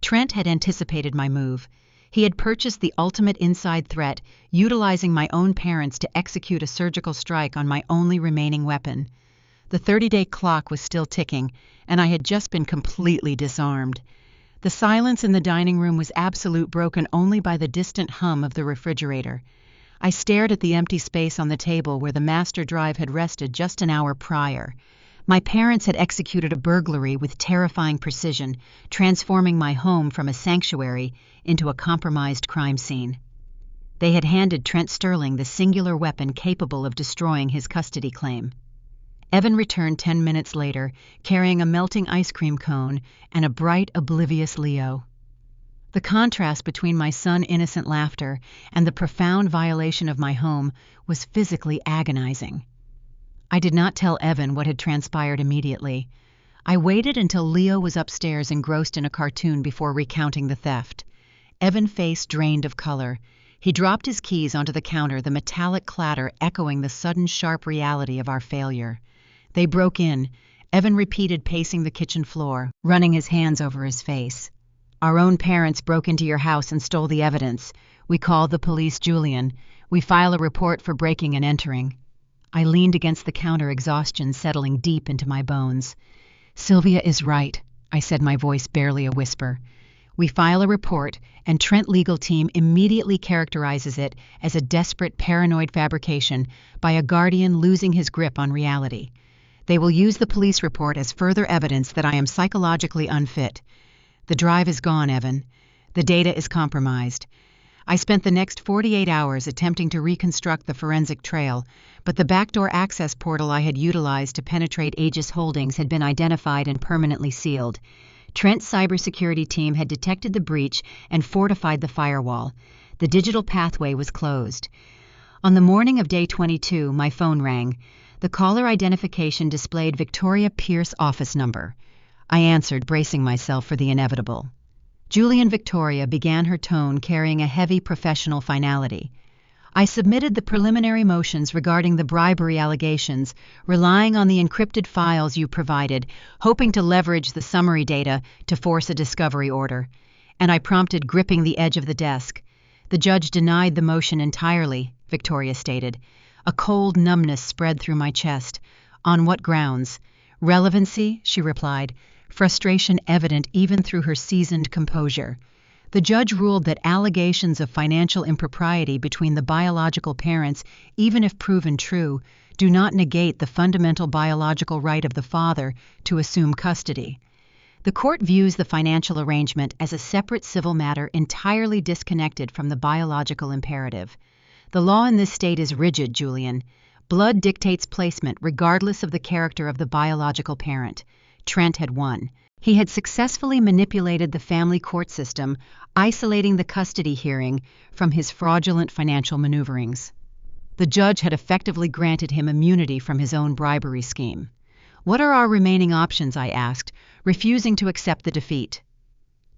Trent had anticipated my move. He had purchased the ultimate inside threat, utilizing my own parents to execute a surgical strike on my only remaining weapon. The 30-day clock was still ticking, and I had just been completely disarmed. The silence in the dining room was absolute, broken only by the distant hum of the refrigerator. I stared at the empty space on the table where the master drive had rested just an hour prior. My parents had executed a burglary with terrifying precision, transforming my home from a sanctuary into a compromised crime scene. They had handed Trent Sterling the singular weapon capable of destroying his custody claim. Evan returned 10 minutes later, carrying a melting ice cream cone and a bright, oblivious Leo. The contrast between my son's innocent laughter and the profound violation of my home was physically agonizing. I did not tell Evan what had transpired immediately. I waited until Leo was upstairs engrossed in a cartoon before recounting the theft. Evan's face drained of color. He dropped his keys onto the counter, the metallic clatter echoing the sudden sharp reality of our failure. "They broke in," Evan repeated, pacing the kitchen floor, running his hands over his face. "Our own parents broke into your house and stole the evidence. We called the police, Julian. We file a report for breaking and entering." I leaned against the counter, exhaustion settling deep into my bones. "Sylvia is right," I said, my voice barely a whisper. "We file a report, and Trent legal team immediately characterizes it as a desperate, paranoid fabrication by a guardian losing his grip on reality. They will use the police report as further evidence that I am psychologically unfit. The drive is gone, Evan. The data is compromised. I spent the next 48 hours attempting to reconstruct the forensic trail, but the backdoor access portal I had utilized to penetrate Aegis Holdings had been identified and permanently sealed. Trent's cybersecurity team had detected the breach and fortified the firewall. The digital pathway was closed. On the morning of day 22, my phone rang. The caller identification displayed Victoria Pierce office number. I answered, bracing myself for the inevitable. Julian Victoria began her tone carrying a heavy professional finality. I submitted the preliminary motions regarding the bribery allegations, relying on the encrypted files you provided, hoping to leverage the summary data to force a discovery order. And I prompted, gripping the edge of the desk. The judge denied the motion entirely, Victoria stated. A cold numbness spread through my chest. On what grounds? Relevancy, she replied, frustration evident even through her seasoned composure. The judge ruled that allegations of financial impropriety between the biological parents, even if proven true, do not negate the fundamental biological right of the father to assume custody. The court views the financial arrangement as a separate civil matter entirely disconnected from the biological imperative. The law in this state is rigid, Julian. Blood dictates placement regardless of the character of the biological parent. Trent had won. He had successfully manipulated the family court system, isolating the custody hearing from his fraudulent financial maneuverings. The judge had effectively granted him immunity from his own bribery scheme. What are our remaining options? I asked, refusing to accept the defeat.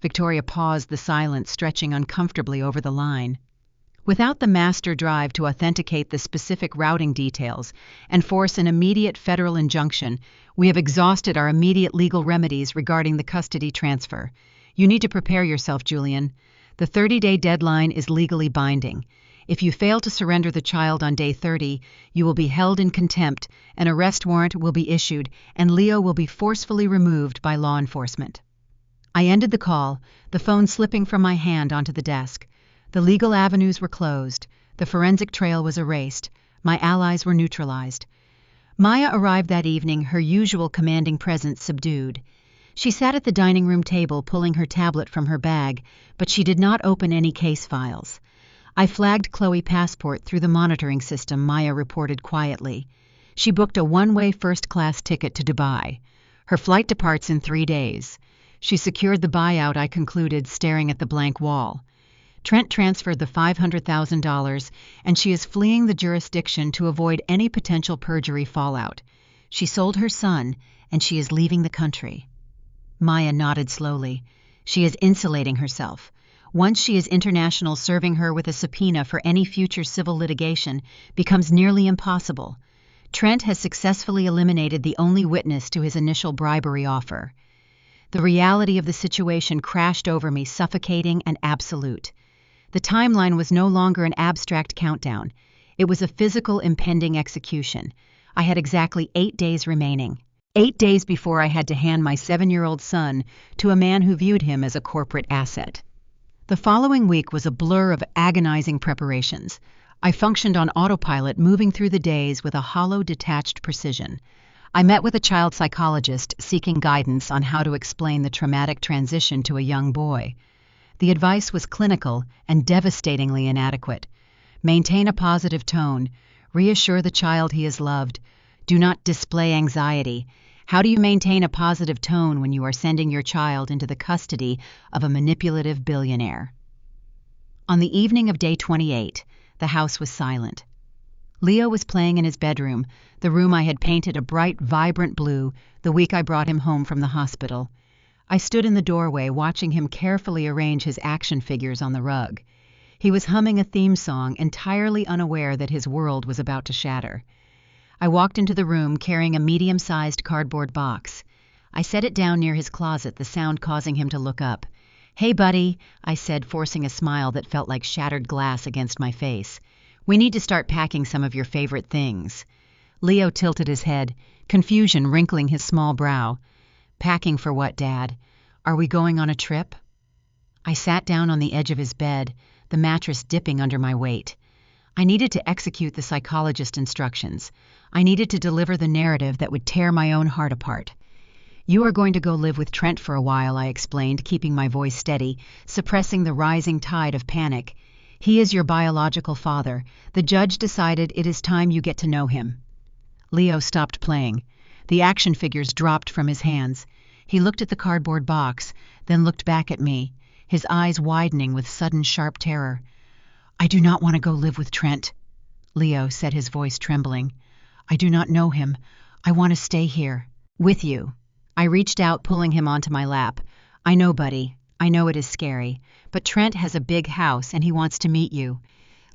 Victoria paused, the silence stretching uncomfortably over the line. Without the master drive to authenticate the specific routing details and force an immediate federal injunction, we have exhausted our immediate legal remedies regarding the custody transfer. You need to prepare yourself, Julian. The 30-day deadline is legally binding. If you fail to surrender the child on day 30, you will be held in contempt, an arrest warrant will be issued, and Leo will be forcefully removed by law enforcement. I ended the call, the phone slipping from my hand onto the desk. The legal avenues were closed. The forensic trail was erased. My allies were neutralized. Maya arrived that evening, her usual commanding presence subdued. She sat at the dining room table pulling her tablet from her bag, but she did not open any case files. I flagged Chloe passport through the monitoring system, Maya reported quietly. She booked a one-way first-class ticket to Dubai. Her flight departs in 3 days. She secured the buyout, I concluded, staring at the blank wall. Trent transferred the $500,000, and she is fleeing the jurisdiction to avoid any potential perjury fallout. She sold her son, and she is leaving the country. Maya nodded slowly. She is insulating herself. Once she is international, serving her with a subpoena for any future civil litigation becomes nearly impossible. Trent has successfully eliminated the only witness to his initial bribery offer. The reality of the situation crashed over me, suffocating and absolute. The timeline was no longer an abstract countdown. It was a physical, impending execution. I had exactly 8 days remaining. 8 days before I had to hand my 7-year-old son to a man who viewed him as a corporate asset. The following week was a blur of agonizing preparations. I functioned on autopilot, moving through the days with a hollow, detached precision. I met with a child psychologist seeking guidance on how to explain the traumatic transition to a young boy. The advice was clinical and devastatingly inadequate. Maintain a positive tone. Reassure the child he is loved. Do not display anxiety. How do you maintain a positive tone when you are sending your child into the custody of a manipulative billionaire? On the evening of day 28, the house was silent. Leo was playing in his bedroom, the room I had painted a bright, vibrant blue the week I brought him home from the hospital. I stood in the doorway watching him carefully arrange his action figures on the rug. He was humming a theme song, entirely unaware that his world was about to shatter. I walked into the room carrying a medium-sized cardboard box. I set it down near his closet, the sound causing him to look up. "Hey, buddy," I said, forcing a smile that felt like shattered glass against my face. "We need to start packing some of your favorite things." Leo tilted his head, confusion wrinkling his small brow. "Packing for what, Dad? Are we going on a trip?" I sat down on the edge of his bed, the mattress dipping under my weight. I needed to execute the psychologist's instructions. I needed to deliver the narrative that would tear my own heart apart. "You are going to go live with Trent for a while," I explained, keeping my voice steady, suppressing the rising tide of panic. "He is your biological father. The judge decided it is time you get to know him." Leo stopped playing. The action figures dropped from his hands. He looked at the cardboard box, then looked back at me, his eyes widening with sudden sharp terror. "I do not want to go live with Trent," Leo said, his voice trembling. "I do not know him. I want to stay here, with you." I reached out, pulling him onto my lap. "I know, buddy. I know it is scary, but Trent has a big house and he wants to meet you."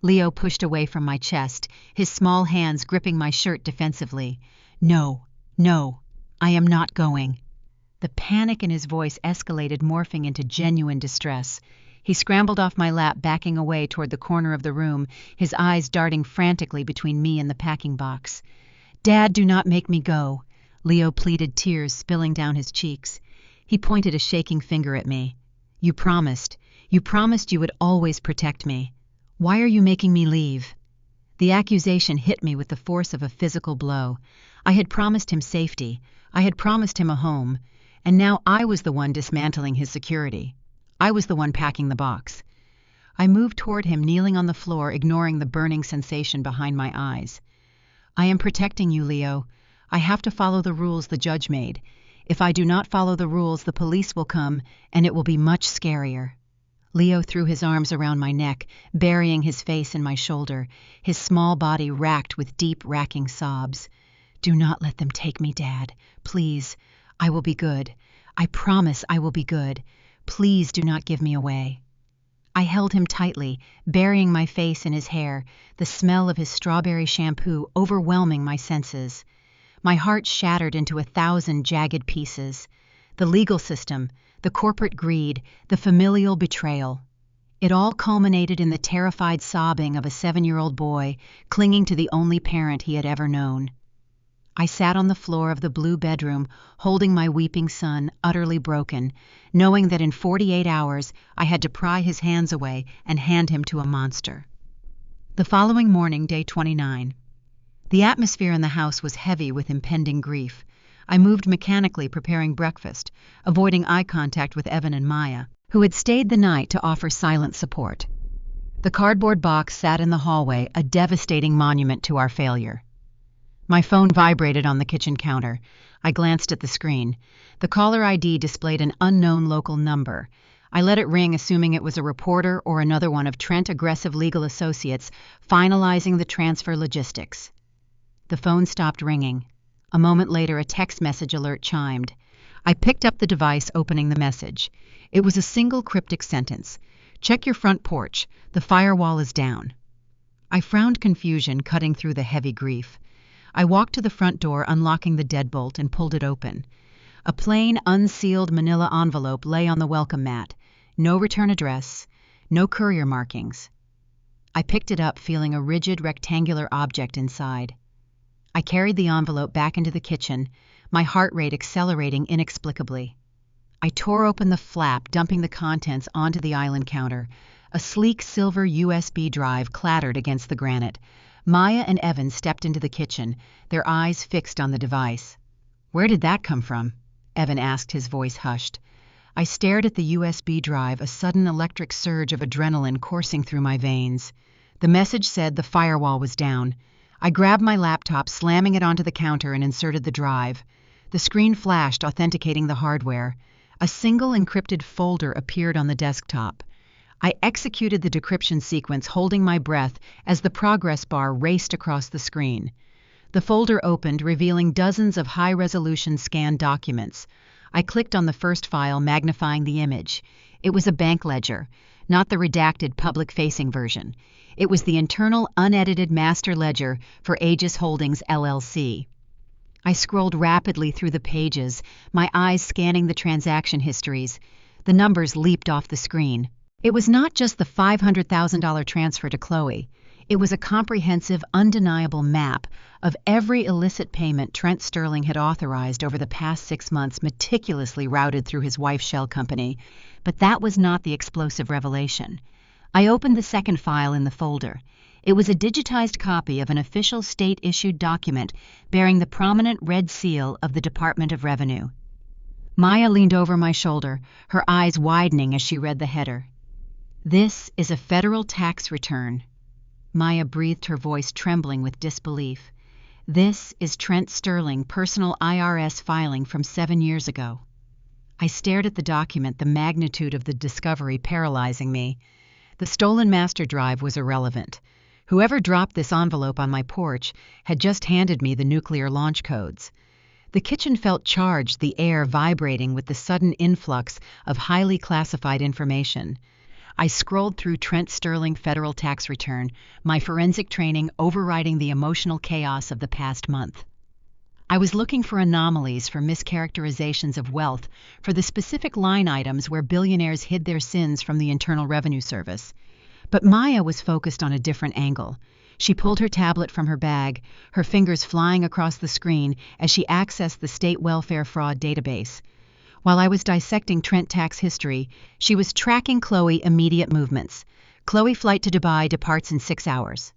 Leo pushed away from my chest, his small hands gripping my shirt defensively. "No, no, I am not going." The panic in his voice escalated, morphing into genuine distress. He scrambled off my lap, backing away toward the corner of the room, his eyes darting frantically between me and the packing box. "Dad, do not make me go," Leo pleaded, tears spilling down his cheeks. He pointed a shaking finger at me. You promised you would always protect me. Why are you making me leave?" The accusation hit me with the force of a physical blow. I had promised him safety. I had promised him a home. And now I was the one dismantling his security. I was the one packing the box. I moved toward him, kneeling on the floor, ignoring the burning sensation behind my eyes. "I am protecting you, Leo. I have to follow the rules the judge made. If I do not follow the rules, the police will come, and it will be much scarier." Leo threw his arms around my neck, burying his face in my shoulder, his small body racked with deep, racking sobs. "Do not let them take me, Dad. Please. I will be good. I promise I will be good. Please do not give me away." I held him tightly, burying my face in his hair, the smell of his strawberry shampoo overwhelming my senses. My heart shattered into 1,000 jagged pieces. The legal system, the corporate greed, the familial betrayal. It all culminated in the terrified sobbing of a 7-year-old boy clinging to the only parent he had ever known. I sat on the floor of the blue bedroom, holding my weeping son, utterly broken, knowing that in 48 hours I had to pry his hands away and hand him to a monster. The following morning, day 29. The atmosphere in the house was heavy with impending grief. I moved mechanically, preparing breakfast, avoiding eye contact with Evan and Maya, who had stayed the night to offer silent support. The cardboard box sat in the hallway, a devastating monument to our failure. My phone vibrated on the kitchen counter. I glanced at the screen. The caller ID displayed an unknown local number. I let it ring, assuming it was a reporter or another one of Trent Aggressive Legal Associates finalizing the transfer logistics. The phone stopped ringing. A moment later, a text message alert chimed. I picked up the device, opening the message. It was a single cryptic sentence. "Check your front porch. The firewall is down." I frowned, confusion cutting through the heavy grief. I walked to the front door, unlocking the deadbolt, and pulled it open. A plain, unsealed manila envelope lay on the welcome mat. No return address, no courier markings. I picked it up, feeling a rigid, rectangular object inside. I carried the envelope back into the kitchen, my heart rate accelerating inexplicably. I tore open the flap, dumping the contents onto the island counter. A sleek silver USB drive clattered against the granite. Maya and Evan stepped into the kitchen, their eyes fixed on the device. "Where did that come from?" Evan asked, his voice hushed. I stared at the USB drive, a sudden electric surge of adrenaline coursing through my veins. The message said the firewall was down. I grabbed my laptop, slamming it onto the counter, and inserted the drive. The screen flashed, authenticating the hardware. A single encrypted folder appeared on the desktop. I executed the decryption sequence, holding my breath as the progress bar raced across the screen. The folder opened, revealing dozens of high-resolution scanned documents. I clicked on the first file, magnifying the image. It was a bank ledger, not the redacted public-facing version. It was the internal, unedited master ledger for Aegis Holdings, LLC. I scrolled rapidly through the pages, my eyes scanning the transaction histories. The numbers leaped off the screen. It was not just the $500,000 transfer to Chloe. It was a comprehensive, undeniable map of every illicit payment Trent Sterling had authorized over the past 6 months, meticulously routed through his wife's shell company. But that was not the explosive revelation. I opened the second file in the folder. It was a digitized copy of an official state-issued document bearing the prominent red seal of the Department of Revenue. Maya leaned over my shoulder, her eyes widening as she read the header. "This is a federal tax return." Maya breathed, her voice trembling with disbelief. "This is Trent Sterling personal IRS filing from 7 years ago." I stared at the document, the magnitude of the discovery paralyzing me. The stolen master drive was irrelevant. Whoever dropped this envelope on my porch had just handed me the nuclear launch codes. The kitchen felt charged, the air vibrating with the sudden influx of highly classified information. I scrolled through Trent Sterling federal tax return, my forensic training overriding the emotional chaos of the past month. I was looking for anomalies, for mischaracterizations of wealth, for the specific line items where billionaires hid their sins from the Internal Revenue Service. But Maya was focused on a different angle. She pulled her tablet from her bag, her fingers flying across the screen as she accessed the state welfare fraud database. While I was dissecting Trent tax history, she was tracking Chloe's immediate movements. "Chloe flight to Dubai departs in 6 hours."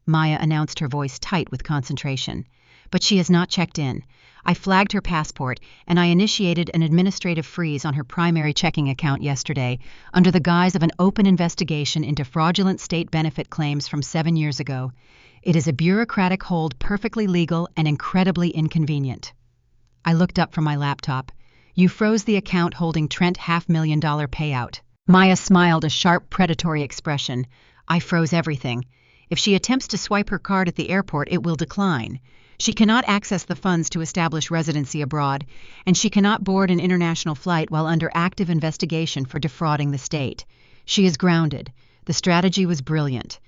Maya announced, her voice tight with concentration. "But she has not checked in. I flagged her passport, and I initiated an administrative freeze on her primary checking account yesterday under the guise of an open investigation into fraudulent state benefit claims from 7 years ago. It is a bureaucratic hold, perfectly legal and incredibly inconvenient." I looked up from my laptop. "You froze the account holding Trent $500,000 payout." Maya smiled, a sharp, predatory expression. "I froze everything. If she attempts to swipe her card at the airport, it will decline. She cannot access the funds to establish residency abroad, and she cannot board an international flight while under active investigation for defrauding the state. She is grounded." The strategy was brilliant.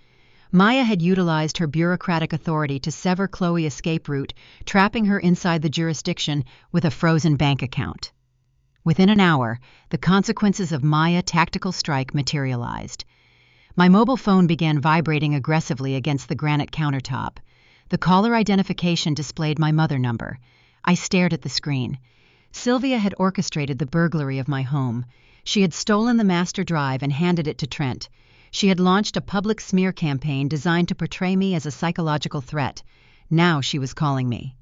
Maya had utilized her bureaucratic authority to sever Chloe's escape route, trapping her inside the jurisdiction with a frozen bank account. Within an hour, the consequences of Maya's tactical strike materialized. My mobile phone began vibrating aggressively against the granite countertop. The caller identification displayed my mother number. I stared at the screen. Sylvia had orchestrated the burglary of my home. She had stolen the master drive and handed it to Trent. She had launched a public smear campaign designed to portray me as a psychological threat. Now she was calling me.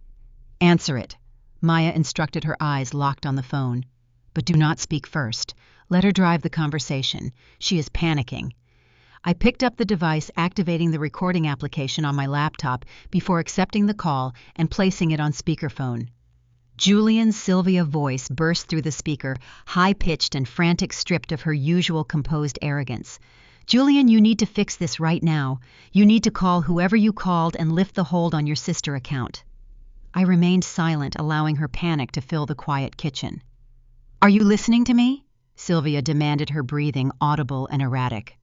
"Answer it," Maya instructed, her eyes locked on the phone. "But do not speak first. Let her drive the conversation. She is panicking." I picked up the device, activating the recording application on my laptop before accepting the call and placing it on speakerphone. Julian's Sylvia voice burst through the speaker, high-pitched and frantic, stripped of her usual composed arrogance. "Julian, you need to fix this right now. You need to call whoever you called and lift the hold on your sister account." I remained silent, allowing her panic to fill the quiet kitchen. "Are you listening to me?" Sylvia demanded, her breathing audible and erratic.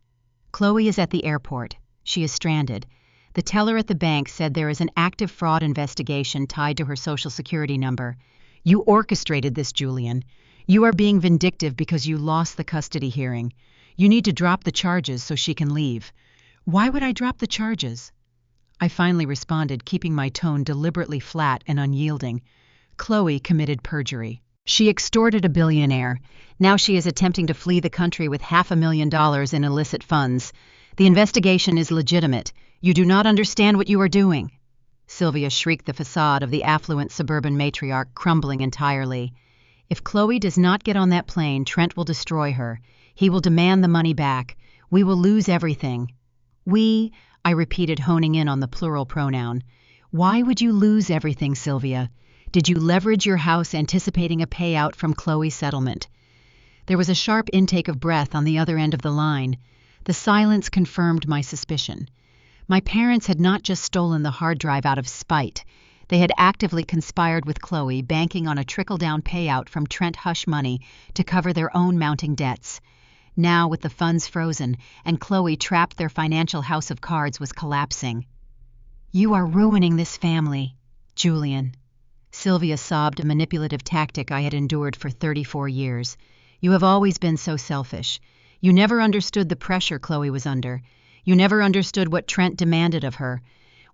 "Chloe is at the airport. She is stranded. The teller at the bank said there is an active fraud investigation tied to her Social Security number. You orchestrated this, Julian. You are being vindictive because you lost the custody hearing. You need to drop the charges so she can leave." "Why would I drop the charges?" I finally responded, keeping my tone deliberately flat and unyielding. "Chloe committed perjury. She extorted a billionaire. Now she is attempting to flee the country with $500,000 in illicit funds. The investigation is legitimate. You do not understand what you are doing." Sylvia shrieked, the facade of the affluent suburban matriarch crumbling entirely. "If Chloe does not get on that plane, Trent will destroy her. He will demand the money back. We will lose everything." "We," I repeated, honing in on the plural pronoun. "Why would you lose everything, Sylvia? Did you leverage your house anticipating a payout from Chloe's settlement?" There was a sharp intake of breath on the other end of the line. The silence confirmed my suspicion. My parents had not just stolen the hard drive out of spite. They had actively conspired with Chloe, banking on a trickle-down payout from Trent hush money to cover their own mounting debts. Now, with the funds frozen and Chloe trapped, their financial house of cards was collapsing. "You are ruining this family, Julian." Sylvia sobbed, a manipulative tactic I had endured for 34 years. "You have always been so selfish. You never understood the pressure Chloe was under. You never understood what Trent demanded of her."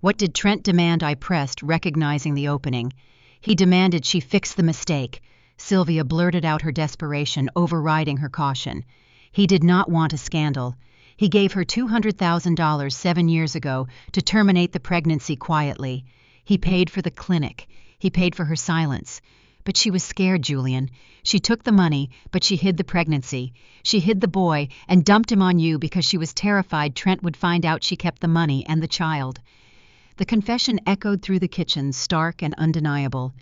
"What did Trent demand?" I pressed, recognizing the opening. "He demanded she fix the mistake." Sylvia blurted out, her desperation overriding her caution. "He did not want a scandal. He gave her $200,000 7 years ago to terminate the pregnancy quietly. He paid for the clinic. He paid for her silence. But she was scared, Julian. She took the money, but she hid the pregnancy. She hid the boy and dumped him on you because she was terrified Trent would find out she kept the money and the child. The confession echoed through the kitchen, stark and undeniable.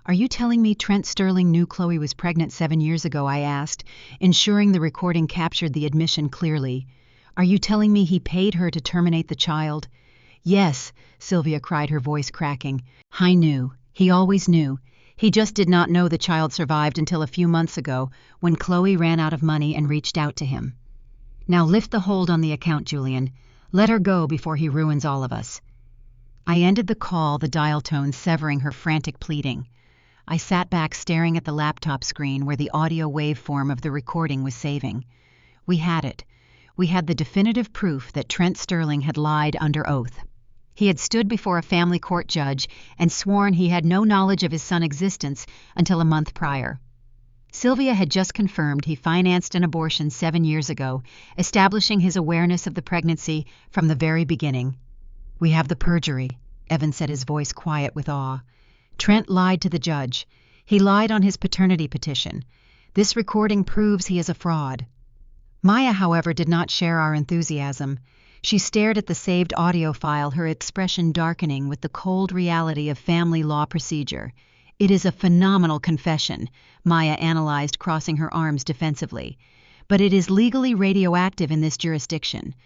Are you telling me Trent Sterling knew Chloe was pregnant 7 years ago? I asked, ensuring the recording captured the admission clearly. Are you telling me he paid her to terminate the child? Yes, Sylvia cried, her voice cracking. I knew. He always knew. He just did not know the child survived until a few months ago, when Chloe ran out of money and reached out to him. Now lift the hold on the account, Julian. Let her go before he ruins all of us. I ended the call, the dial tone severing her frantic pleading. I sat back staring at the laptop screen where the audio waveform of the recording was saving. We had it. We had the definitive proof that Trent Sterling had lied under oath. He had stood before a family court judge and sworn he had no knowledge of his son's existence until a month prior. Sylvia had just confirmed he financed an abortion 7 years ago, establishing his awareness of the pregnancy from the very beginning. We have the perjury, Evan said, his voice quiet with awe. Trent lied to the judge. He lied on his paternity petition. This recording proves he is a fraud. Maya, however, did not share our enthusiasm. She stared at the saved audio file, her expression darkening with the cold reality of family law procedure. It is a phenomenal confession, Maya analyzed, crossing her arms defensively. But it is legally radioactive in this jurisdiction.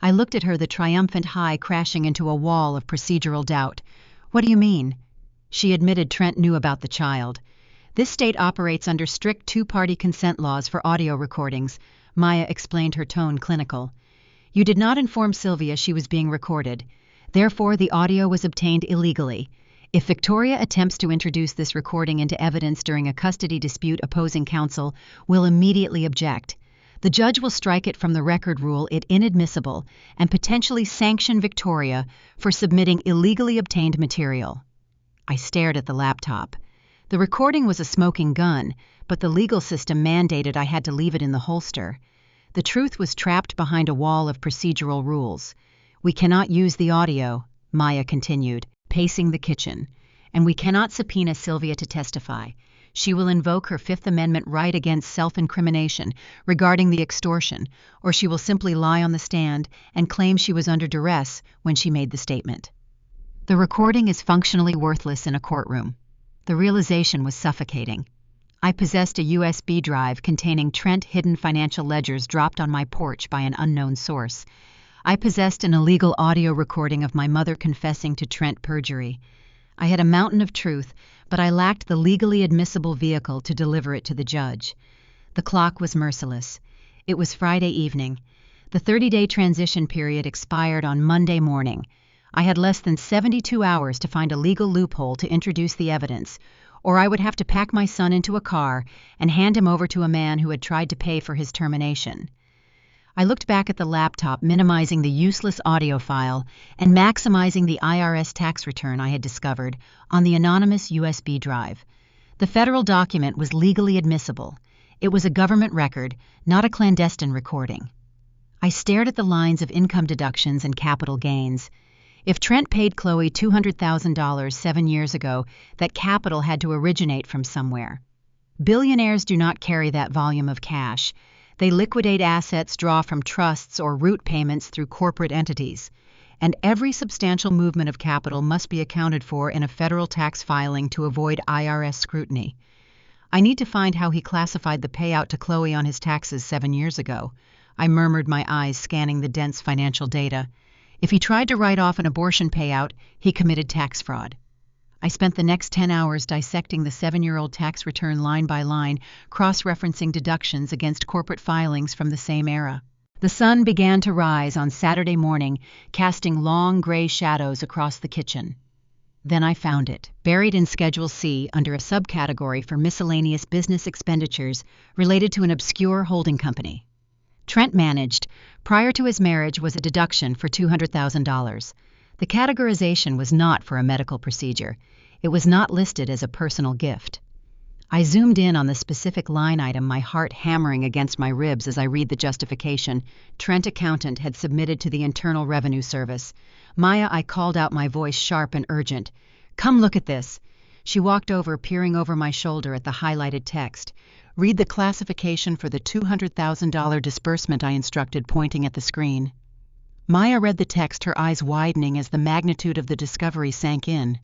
I looked at her, the triumphant high crashing into a wall of procedural doubt. What do you mean? She admitted Trent knew about the child. This state operates under strict two-party consent laws for audio recordings, Maya explained, her tone clinical. You did not inform Sylvia she was being recorded. Therefore, the audio was obtained illegally. If Victoria attempts to introduce this recording into evidence during a custody dispute, opposing counsel will immediately object. The judge will strike it from the record, rule it inadmissible, and potentially sanction Victoria for submitting illegally obtained material. I stared at the laptop. The recording was a smoking gun, but the legal system mandated I had to leave it in the holster. The truth was trapped behind a wall of procedural rules. We cannot use the audio, Maya continued, pacing the kitchen, and we cannot subpoena Sylvia to testify. She will invoke her Fifth Amendment right against self-incrimination regarding the extortion, or she will simply lie on the stand and claim she was under duress when she made the statement. The recording is functionally worthless in a courtroom. The realization was suffocating. I possessed a USB drive containing Trent-hidden financial ledgers dropped on my porch by an unknown source. I possessed an illegal audio recording of my mother confessing to Trent perjury. I had a mountain of truth, but I lacked the legally admissible vehicle to deliver it to the judge. The clock was merciless. It was Friday evening. The 30-day transition period expired on Monday morning. I had less than 72 hours to find a legal loophole to introduce the evidence, or I would have to pack my son into a car and hand him over to a man who had tried to pay for his termination. I looked back at the laptop, minimizing the useless audio file and maximizing the IRS tax return I had discovered on the anonymous USB drive. The federal document was legally admissible. It was a government record, not a clandestine recording. I stared at the lines of income deductions and capital gains. If Trent paid Chloe $200,000 7 years ago, that capital had to originate from somewhere. Billionaires do not carry that volume of cash. They liquidate assets, draw from trusts, or route payments through corporate entities. And every substantial movement of capital must be accounted for in a federal tax filing to avoid IRS scrutiny. I need to find how he classified the payout to Chloe on his taxes 7 years ago. I murmured, my eyes scanning the dense financial data. If he tried to write off an abortion payout, he committed tax fraud. I spent the next 10 hours dissecting the 7-year-old tax return line by line, cross-referencing deductions against corporate filings from the same era. The sun began to rise on Saturday morning, casting long gray shadows across the kitchen. Then I found it, buried in Schedule C under a subcategory for miscellaneous business expenditures related to an obscure holding company. Trent managed, prior to his marriage, was a deduction for $200,000. The categorization was not for a medical procedure. It was not listed as a personal gift. I zoomed in on the specific line item, my heart hammering against my ribs as I read the justification. Trent accountant had submitted to the Internal Revenue Service. Maya, I called out, my voice sharp and urgent. Come look at this. She walked over, peering over my shoulder at the highlighted text. Read the classification for the $200,000 disbursement, I instructed, pointing at the screen. Maya read the text, her eyes widening as the magnitude of the discovery sank in.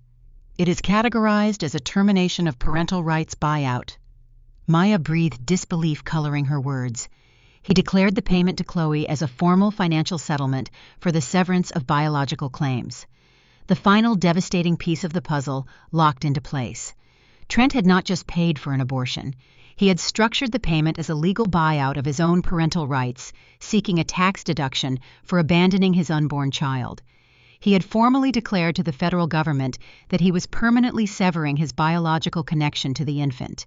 It is categorized as a termination of parental rights buyout. Maya breathed disbelief coloring her words. He declared the payment to Chloe as a formal financial settlement for the severance of biological claims. The final devastating piece of the puzzle locked into place. Trent had not just paid for an abortion. He had structured the payment as a legal buyout of his own parental rights, seeking a tax deduction for abandoning his unborn child. He had formally declared to the federal government that he was permanently severing his biological connection to the infant.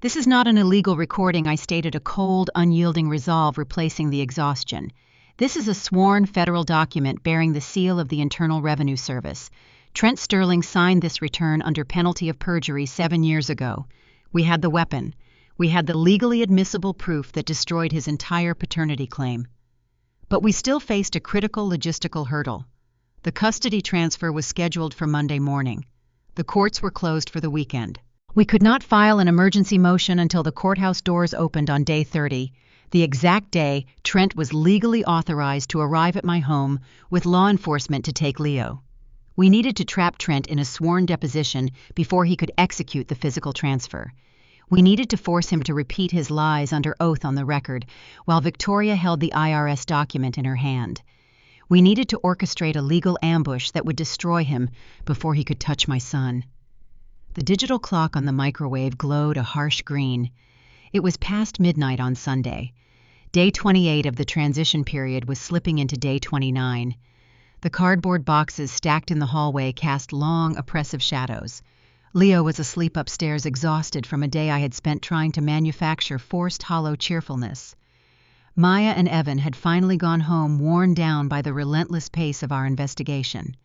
This is not an illegal recording, I stated, a cold, unyielding resolve replacing the exhaustion. This is a sworn federal document bearing the seal of the Internal Revenue Service. Trent Sterling signed this return under penalty of perjury 7 years ago. We had the weapon. We had the legally admissible proof that destroyed his entire paternity claim. But we still faced a critical logistical hurdle. The custody transfer was scheduled for Monday morning. The courts were closed for the weekend. We could not file an emergency motion until the courthouse doors opened on day 30, the exact day Trent was legally authorized to arrive at my home with law enforcement to take Leo. We needed to trap Trent in a sworn deposition before he could execute the physical transfer. We needed to force him to repeat his lies under oath on the record, while Victoria held the IRS document in her hand. We needed to orchestrate a legal ambush that would destroy him before he could touch my son. The digital clock on the microwave glowed a harsh green. It was past midnight on Sunday. Day 28 of the transition period was slipping into day 29. The cardboard boxes stacked in the hallway cast long, oppressive shadows. Leo was asleep upstairs, exhausted from a day I had spent trying to manufacture forced hollow cheerfulness. Maya and Evan had finally gone home, worn down by the relentless pace of our investigation.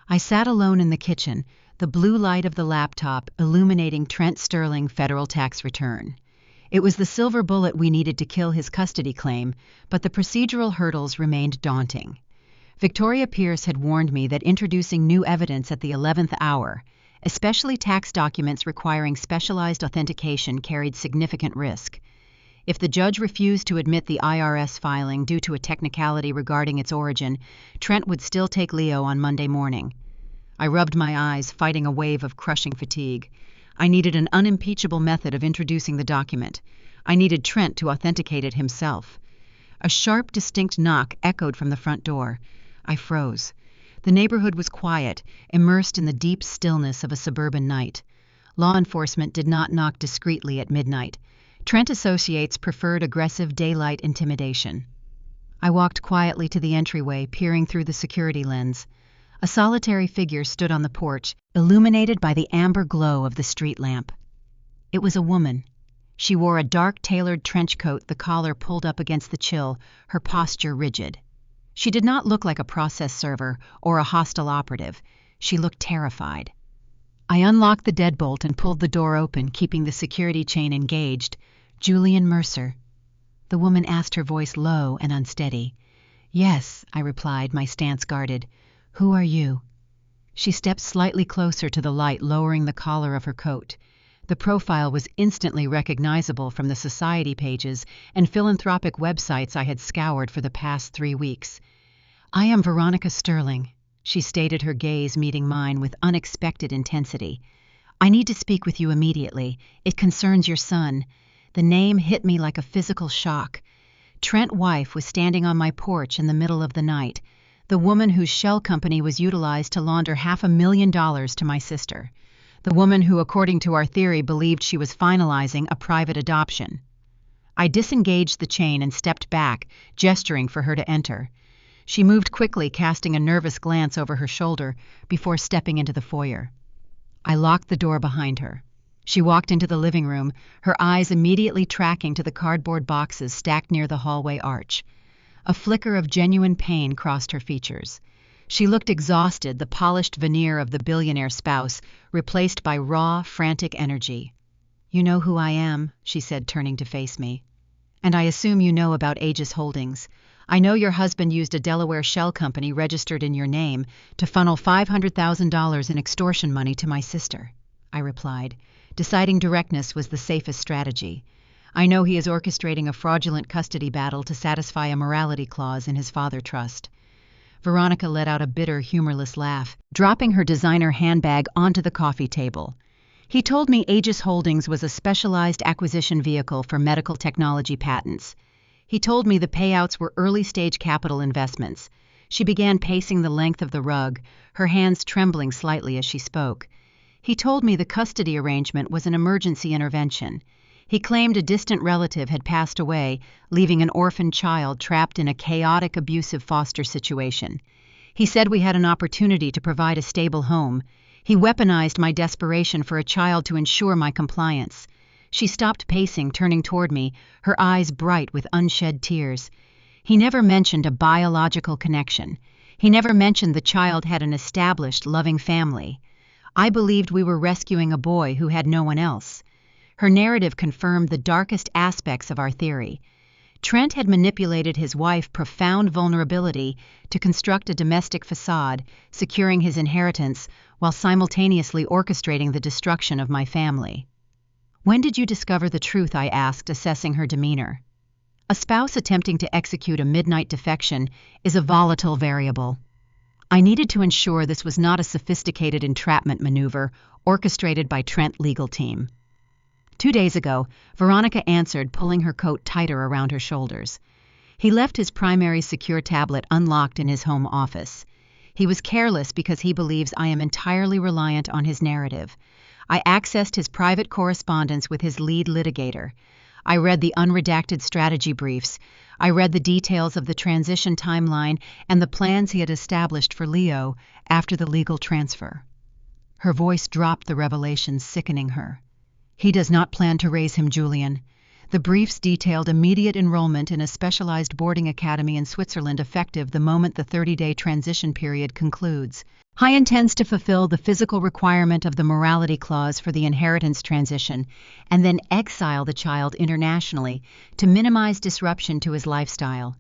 I sat alone in the kitchen, the blue light of the laptop illuminating Trent Sterling federal tax return. It was the silver bullet we needed to kill his custody claim, but the procedural hurdles remained daunting. Victoria Pierce had warned me that introducing new evidence at the 11th hour, especially tax documents requiring specialized authentication, carried significant risk. If the judge refused to admit the IRS filing due to a technicality regarding its origin, Trent would still take Leo on Monday morning. I rubbed my eyes, fighting a wave of crushing fatigue. I needed an unimpeachable method of introducing the document. I needed Trent to authenticate it himself. A sharp, distinct knock echoed from the front door. I froze. The neighborhood was quiet, immersed in the deep stillness of a suburban night. Law enforcement did not knock discreetly at midnight. Trent Associates preferred aggressive daylight intimidation. I walked quietly to the entryway, peering through the security lens. A solitary figure stood on the porch, illuminated by the amber glow of the street lamp. It was a woman. She wore a dark tailored trench coat, the collar pulled up against the chill, her posture rigid. She did not look like a process server or a hostile operative. She looked terrified. I unlocked the deadbolt and pulled the door open, keeping the security chain engaged. Julian Mercer. The woman asked, her voice low and unsteady. Yes, I replied, my stance guarded. Who are you? She stepped slightly closer to the light, lowering the collar of her coat. The profile was instantly recognizable from the society pages and philanthropic websites I had scoured for the past 3 weeks. I am Veronica Sterling, she stated, her gaze meeting mine with unexpected intensity. I need to speak with you immediately. It concerns your son. The name hit me like a physical shock. Trent Wife was standing on my porch in the middle of the night, the woman whose shell company was utilized to launder $500,000 to my sister, the woman who, according to our theory, believed she was finalizing a private adoption. I disengaged the chain and stepped back, gesturing for her to enter. She moved quickly, casting a nervous glance over her shoulder before stepping into the foyer. I locked the door behind her. She walked into the living room, her eyes immediately tracking to the cardboard boxes stacked near the hallway arch. A flicker of genuine pain crossed her features. She looked exhausted, the polished veneer of the billionaire spouse replaced by raw, frantic energy. "You know who I am," she said, turning to face me. "And I assume you know about Aegis Holdings. I know your husband used a Delaware shell company registered in your name to funnel $500,000 in extortion money to my sister," I replied, deciding directness was the safest strategy. "I know he is orchestrating a fraudulent custody battle to satisfy a morality clause in his father trust." Veronica let out a bitter, humorless laugh, dropping her designer handbag onto the coffee table. "He told me Aegis Holdings was a specialized acquisition vehicle for medical technology patents. He told me the payouts were early-stage capital investments." She began pacing the length of the rug, her hands trembling slightly as she spoke. "He told me the custody arrangement was an emergency intervention. He claimed a distant relative had passed away, leaving an orphaned child trapped in a chaotic, abusive foster situation. He said we had an opportunity to provide a stable home. He weaponized my desperation for a child to ensure my compliance." She stopped pacing, turning toward me, her eyes bright with unshed tears. "He never mentioned a biological connection. He never mentioned the child had an established, loving family. I believed we were rescuing a boy who had no one else." Her narrative confirmed the darkest aspects of our theory. Trent had manipulated his wife's profound vulnerability to construct a domestic facade, securing his inheritance while simultaneously orchestrating the destruction of my family. "When did you discover the truth?" I asked, assessing her demeanor. A spouse attempting to execute a midnight defection is a volatile variable. I needed to ensure this was not a sophisticated entrapment maneuver orchestrated by Trent's legal team. 2 days ago, Veronica answered, pulling her coat tighter around her shoulders. "He left his primary secure tablet unlocked in his home office. He was careless because he believes I am entirely reliant on his narrative. I accessed his private correspondence with his lead litigator. I read the unredacted strategy briefs. I read the details of the transition timeline and the plans he had established for Leo after the legal transfer." Her voice dropped, the revelation sickening her. "He does not plan to raise him, Julian. The briefs detailed immediate enrollment in a specialized boarding academy in Switzerland effective the moment the 30-day transition period concludes. He intends to fulfill the physical requirement of the morality clause for the inheritance transition and then exile the child internationally to minimize disruption to his lifestyle.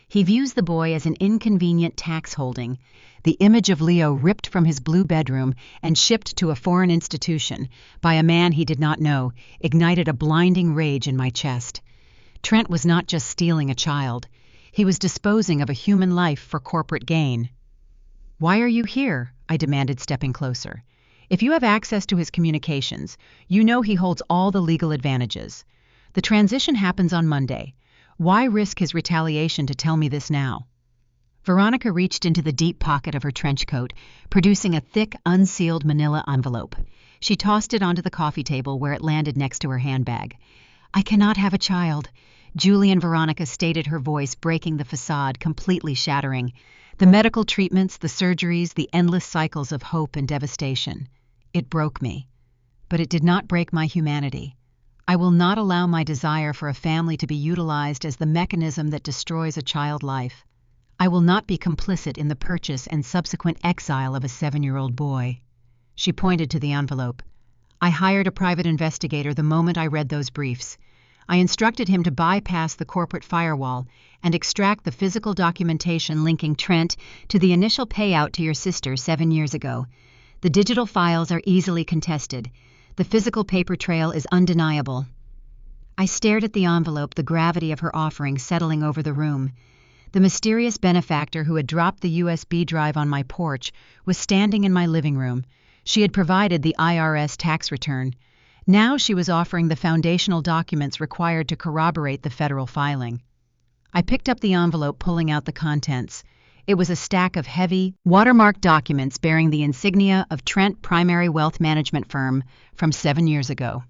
He views the boy as an inconvenient tax holding. The image of Leo ripped from his blue bedroom and shipped to a foreign institution by a man he did not know ignited a blinding rage in my chest. Trent was not just stealing a child. He was disposing of a human life for corporate gain. "Why are you here?" I demanded, stepping closer. "If you have access to his communications, you know he holds all the legal advantages. The transition happens on Monday. Why risk his retaliation to tell me this now?" Veronica reached into the deep pocket of her trench coat, producing a thick, unsealed manila envelope. She tossed it onto the coffee table where it landed next to her handbag. "I cannot have a child," Julian, Veronica stated, her voice breaking the facade, completely shattering. The medical treatments, the surgeries, the endless cycles of hope and devastation. It broke me. But it did not break my humanity. I will not allow my desire for a family to be utilized as the mechanism that destroys a child life. I will not be complicit in the purchase and subsequent exile of a 7-year-old boy. She pointed to the envelope. "I hired a private investigator the moment I read those briefs. I instructed him to bypass the corporate firewall and extract the physical documentation linking Trent to the initial payout to your sister 7 years ago. The digital files are easily contested. The physical paper trail is undeniable." I stared at the envelope, the gravity of her offering settling over the room. The mysterious benefactor who had dropped the USB drive on my porch was standing in my living room. She had provided the IRS tax return. Now she was offering the foundational documents required to corroborate the federal filing. I picked up the envelope, pulling out the contents. It was a stack of heavy, watermarked documents bearing the insignia of Trent Primary Wealth Management Firm from 7 years ago.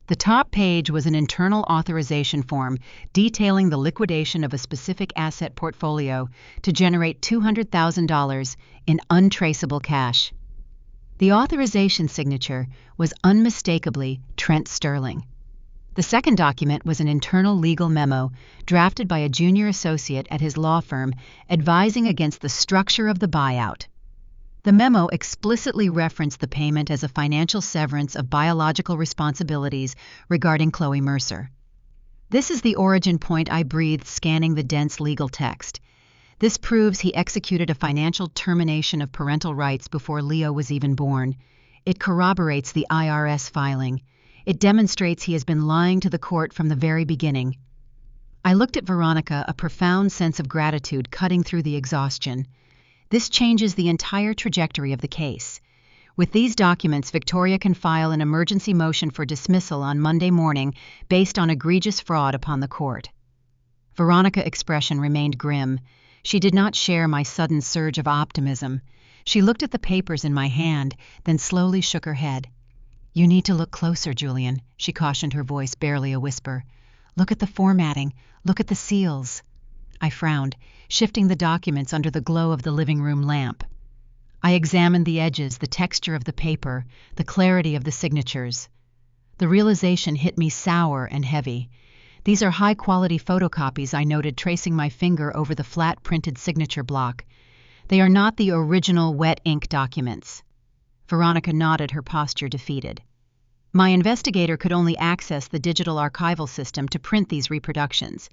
The top page was an internal authorization form detailing the liquidation of a specific asset portfolio to generate $200,000 in untraceable cash. The authorization signature was unmistakably Trent Sterling. The second document was an internal legal memo drafted by a junior associate at his law firm advising against the structure of the buyout. The memo explicitly referenced the payment as a financial severance of biological responsibilities regarding Chloe Mercer. This is the origin point I breathed, scanning the dense legal text. This proves he executed a financial termination of parental rights before Leo was even born. It corroborates the IRS filing. It demonstrates he has been lying to the court from the very beginning. I looked at Veronica, a profound sense of gratitude cutting through the exhaustion. This changes the entire trajectory of the case. With these documents, Victoria can file an emergency motion for dismissal on Monday morning based on egregious fraud upon the court. Veronica's expression remained grim. She did not share my sudden surge of optimism. She looked at the papers in my hand, then slowly shook her head. "You need to look closer, Julian," she cautioned, her voice barely a whisper. "Look at the formatting. Look at the seals." I frowned, shifting the documents under the glow of the living room lamp. I examined the edges, the texture of the paper, the clarity of the signatures. The realization hit me sour and heavy. These are high-quality photocopies, I noted, tracing my finger over the flat printed signature block. They are not the original wet ink documents. Veronica nodded, her posture defeated. My investigator could only access the digital archival system to print these reproductions.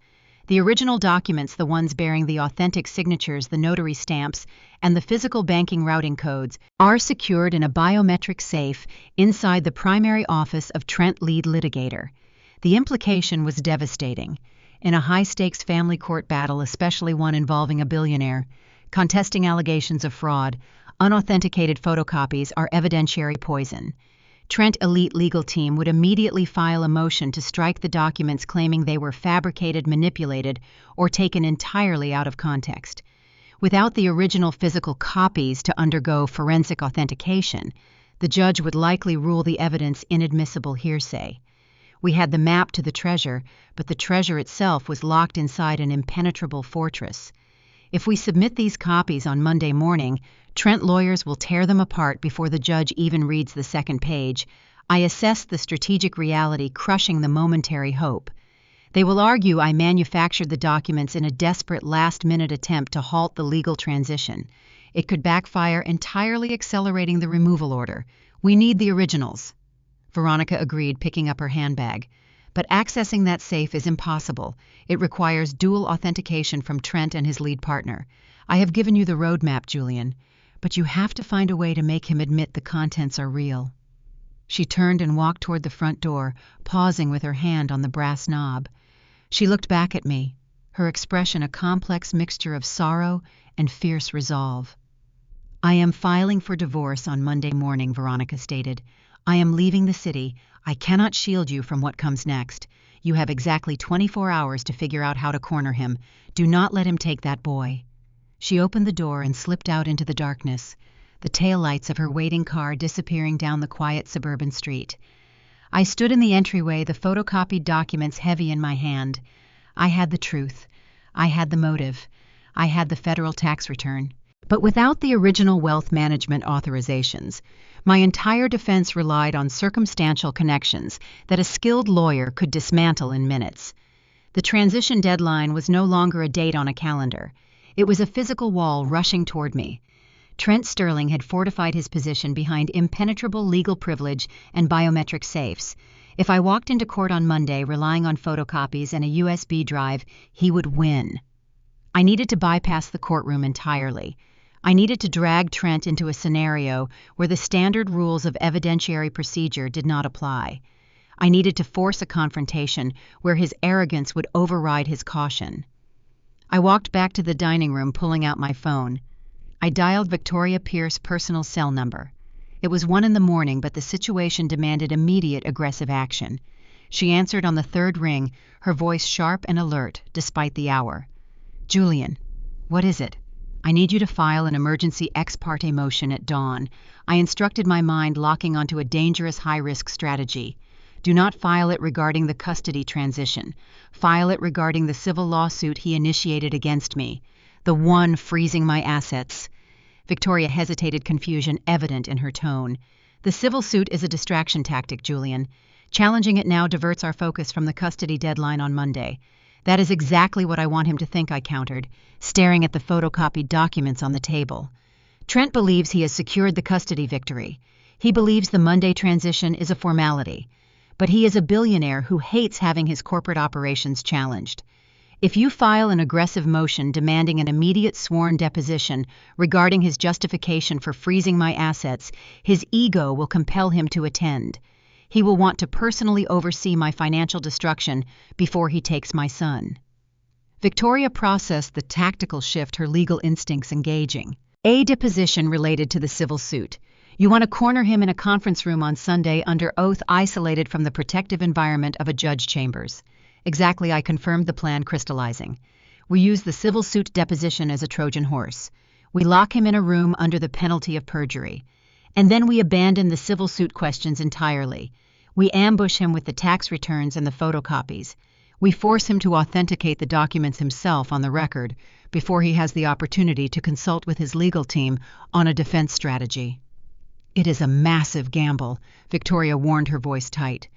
The original documents, the ones bearing the authentic signatures, the notary stamps, and the physical banking routing codes, are secured in a biometric safe inside the primary office of Trent lead litigator. The implication was devastating. In a high-stakes family court battle, especially one involving a billionaire, contesting allegations of fraud, unauthenticated photocopies are evidentiary poison. Trent elite legal team would immediately file a motion to strike the documents, claiming they were fabricated, manipulated, or taken entirely out of context. Without the original physical copies to undergo forensic authentication, the judge would likely rule the evidence inadmissible hearsay. We had the map to the treasure, but the treasure itself was locked inside an impenetrable fortress. If we submit these copies on Monday morning, Trent lawyers will tear them apart before the judge even reads the second page. I assessed the strategic reality, crushing the momentary hope. They will argue I manufactured the documents in a desperate last-minute attempt to halt the legal transition. It could backfire, entirely accelerating the removal order. We need the originals. Veronica agreed, picking up her handbag. But accessing that safe is impossible. It requires dual authentication from Trent and his lead partner. I have given you the roadmap, Julian, but you have to find a way to make him admit the contents are real. She turned and walked toward the front door, pausing with her hand on the brass knob. She looked back at me, her expression a complex mixture of sorrow and fierce resolve. "I am filing for divorce on Monday morning," Veronica stated. "I am leaving the city. I cannot shield you from what comes next. You have exactly 24 hours to figure out how to corner him. Do not let him take that boy." She opened the door and slipped out into the darkness, the taillights of her waiting car disappearing down the quiet suburban street. I stood in the entryway, the photocopied documents heavy in my hand. I had the truth. I had the motive. I had the federal tax return. But without the original wealth management authorizations, my entire defense relied on circumstantial connections that a skilled lawyer could dismantle in minutes. The transition deadline was no longer a date on a calendar. It was a physical wall rushing toward me. Trent Sterling had fortified his position behind impenetrable legal privilege and biometric safes. If I walked into court on Monday relying on photocopies and a USB drive, he would win. I needed to bypass the courtroom entirely. I needed to drag Trent into a scenario where the standard rules of evidentiary procedure did not apply. I needed to force a confrontation where his arrogance would override his caution. I walked back to the dining room, pulling out my phone. I dialed Victoria Pierce's personal cell number. It was 1 a.m, but the situation demanded immediate aggressive action. She answered on the third ring, her voice sharp and alert despite the hour. "Julian, what is it?" "I need you to file an emergency ex parte motion at dawn." I instructed, my mind locking onto a dangerous high-risk strategy. "Do not file it regarding the custody transition. File it regarding the civil lawsuit he initiated against me, the one freezing my assets." Victoria hesitated, confusion evident in her tone. "The civil suit is a distraction tactic, Julian. Challenging it now diverts our focus from the custody deadline on Monday." "That is exactly what I want him to think," I countered, staring at the photocopied documents on the table. Trent believes he has secured the custody victory. He believes the Monday transition is a formality. But he is a billionaire who hates having his corporate operations challenged. If you file an aggressive motion demanding an immediate sworn deposition regarding his justification for freezing my assets, his ego will compel him to attend. He will want to personally oversee my financial destruction before he takes my son. Victoria processed the tactical shift her legal instincts engaging. A deposition related to the civil suit. You want to corner him in a conference room on Sunday under oath, isolated from the protective environment of a judge chambers. Exactly, I confirmed the plan, crystallizing. We use the civil suit deposition as a Trojan horse. We lock him in a room under the penalty of perjury. And then we abandon the civil suit questions entirely. We ambush him with the tax returns and the photocopies. We force him to authenticate the documents himself on the record before he has the opportunity to consult with his legal team on a defense strategy. It is a massive gamble, Victoria warned, her voice tight.